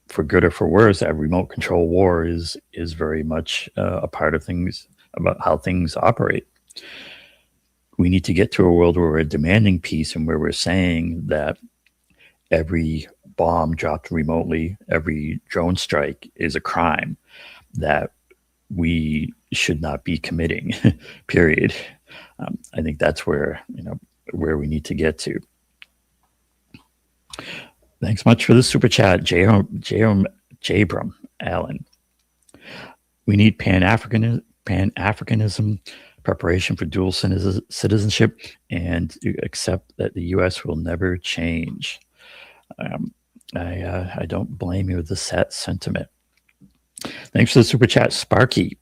for good or for worse, that remote control war is very much a part of things, about how things operate. We need to get to a world where we're demanding peace, and where we're saying that every bomb dropped remotely, every drone strike is a crime that we should not be committing, period. I think that's where we need to get to. Thanks much for the super chat, Jabram Allen. We need Pan-Africanism, preparation for dual citizenship, and to accept that the U.S. will never change. I don't blame you with the set sentiment. Thanks for the super chat, Sparky.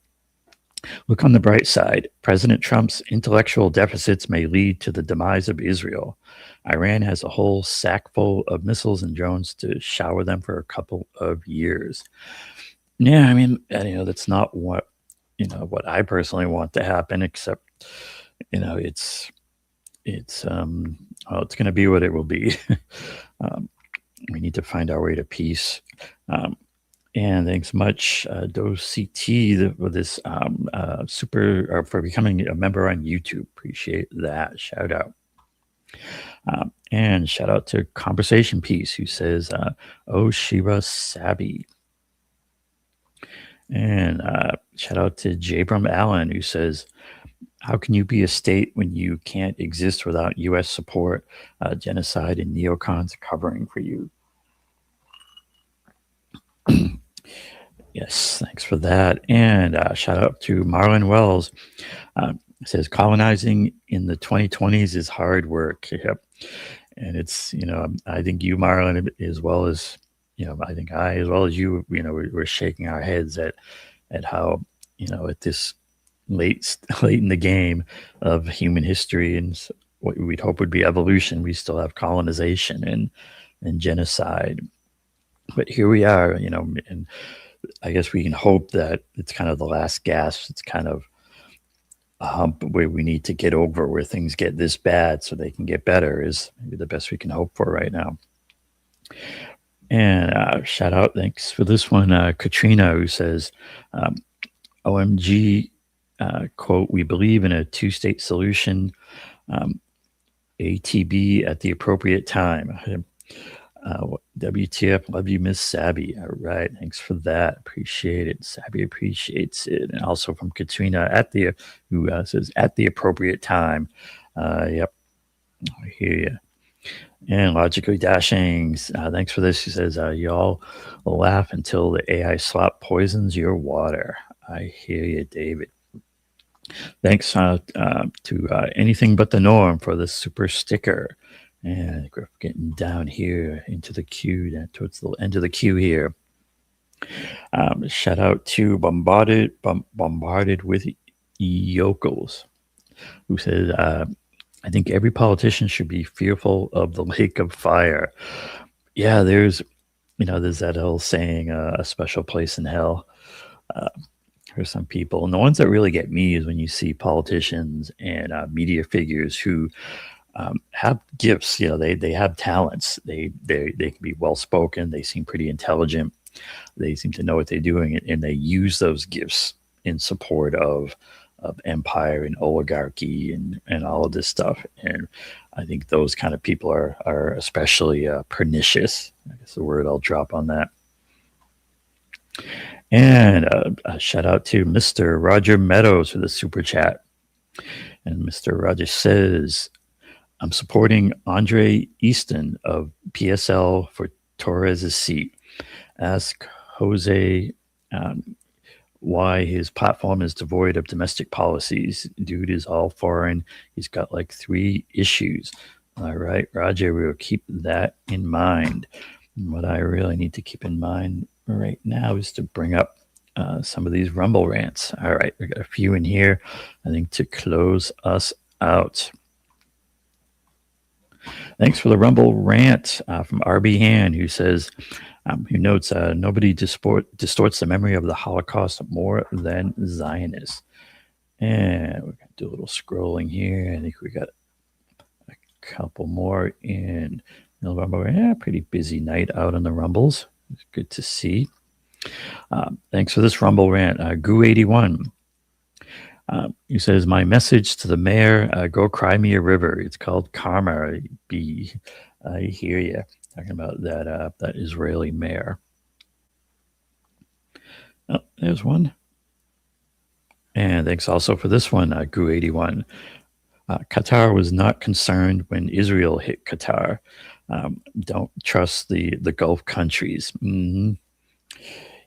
Look on the bright side. President Trump's intellectual deficits may lead to the demise of Israel. Iran has a whole sack full of missiles and drones to shower them for a couple of years. Yeah, I mean, that's not what I personally want to happen, except, it's going to be what it will be. We need to find our way to peace. And thanks much, DoCT, for this for becoming a member on YouTube. Appreciate that. Shout out. And shout out to Conversation Piece, who says, oh, Shiva Sabby. And shout out to Jabram Allen, who says, how can you be a state when you can't exist without U.S. support? Genocide and neocons covering for you. Yes, thanks for that. And shout out to Marlon Wells. Says, colonizing in the 2020s is hard work. Yep. And it's, I think you, Marlon, as well as, I think I, as well as you, we're shaking our heads at how, at this late in the game of human history and what we'd hope would be evolution, we still have colonization and genocide. But here we are, and I guess we can hope that it's kind of the last gasp. It's kind of a hump where we need to get over, where things get this bad so they can get better, is maybe the best we can hope for right now. And shout out, thanks for this one, Katrina, who says, OMG, quote, we believe in a two-state solution, ATB at the appropriate time. WTF, love you, Miss Sabby. All right, thanks for that. Appreciate it. Sabby appreciates it. And also from Katrina who says at the appropriate time. Yep, I hear you. And Logically Dashing, thanks for this. She says, y'all will laugh until the AI slop poisons your water. I hear you, David. Thanks to Anything But the Norm for the super sticker. And we're getting down here into the queue, towards the end of the queue here. Shout out to Bombarded with Yokels, who says, I think every politician should be fearful of the lake of fire. Yeah, there's that old saying, a special place in hell for some people. And the ones that really get me is when you see politicians and media figures who have gifts. You know, they have talents. They can be well spoken. They seem pretty intelligent. They seem to know what they're doing, and they use those gifts in support of empire and oligarchy and all of this stuff. And I think those kind of people are especially pernicious. I guess the word I'll drop on that. And a shout out to Mr. Roger Meadows for the super chat. And Mr. Roger says, I'm supporting Andre Easton of PSL for Torres' seat. Ask Jose why his platform is devoid of domestic policies. Dude is all foreign. He's got like 3 issues. All right, Roger, we'll keep that in mind. What I really need to keep in mind right now is to bring up some of these Rumble rants. All right, we got a few in here, I think, to close us out. Thanks for the Rumble rant from RB Han, who says, who notes, nobody distorts the memory of the Holocaust more than Zionists. And we're going to do a little scrolling here. I think we got a couple more in November. Yeah, pretty busy night out on the Rumbles. It's good to see. Thanks for this Rumble rant. Goo81. He says, my message to the mayor, go cry me a river. It's called karma. I hear you. Talking about that Israeli mayor. Oh, there's one. And thanks also for this one, Goo81. Qatar was not concerned when Israel hit Qatar. Don't trust the Gulf countries. Mm-hmm.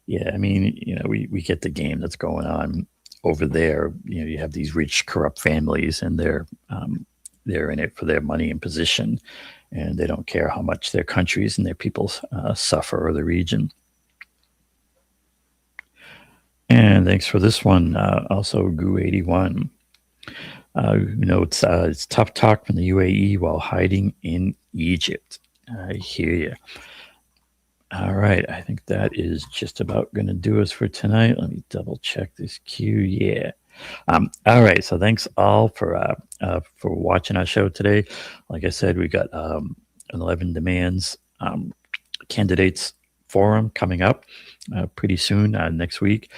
Yeah, I mean, you know, we get the game that's going on over there. You know, you have these rich, corrupt families, and they're in it for their money and position, and they don't care how much their countries and their people suffer, or the region. And thanks for this one, also Goo81. You know, it's tough talk from the UAE while hiding in Egypt. I hear you. All right, I think that is just about going to do us for tonight. Let me double check this queue. Yeah. All right, so thanks all for watching our show today. Like I said, we got an 11 Demands candidates forum coming up pretty soon next week.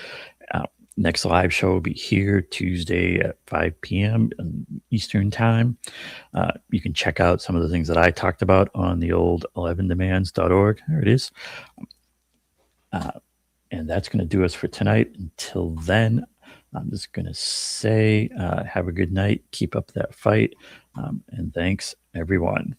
Next live show will be here Tuesday at 5 p.m. Eastern time. You can check out some of the things that I talked about on the old 11demands.org. There it is. And that's going to do us for tonight. Until then, I'm just going to say have a good night. Keep up that fight. And thanks, everyone.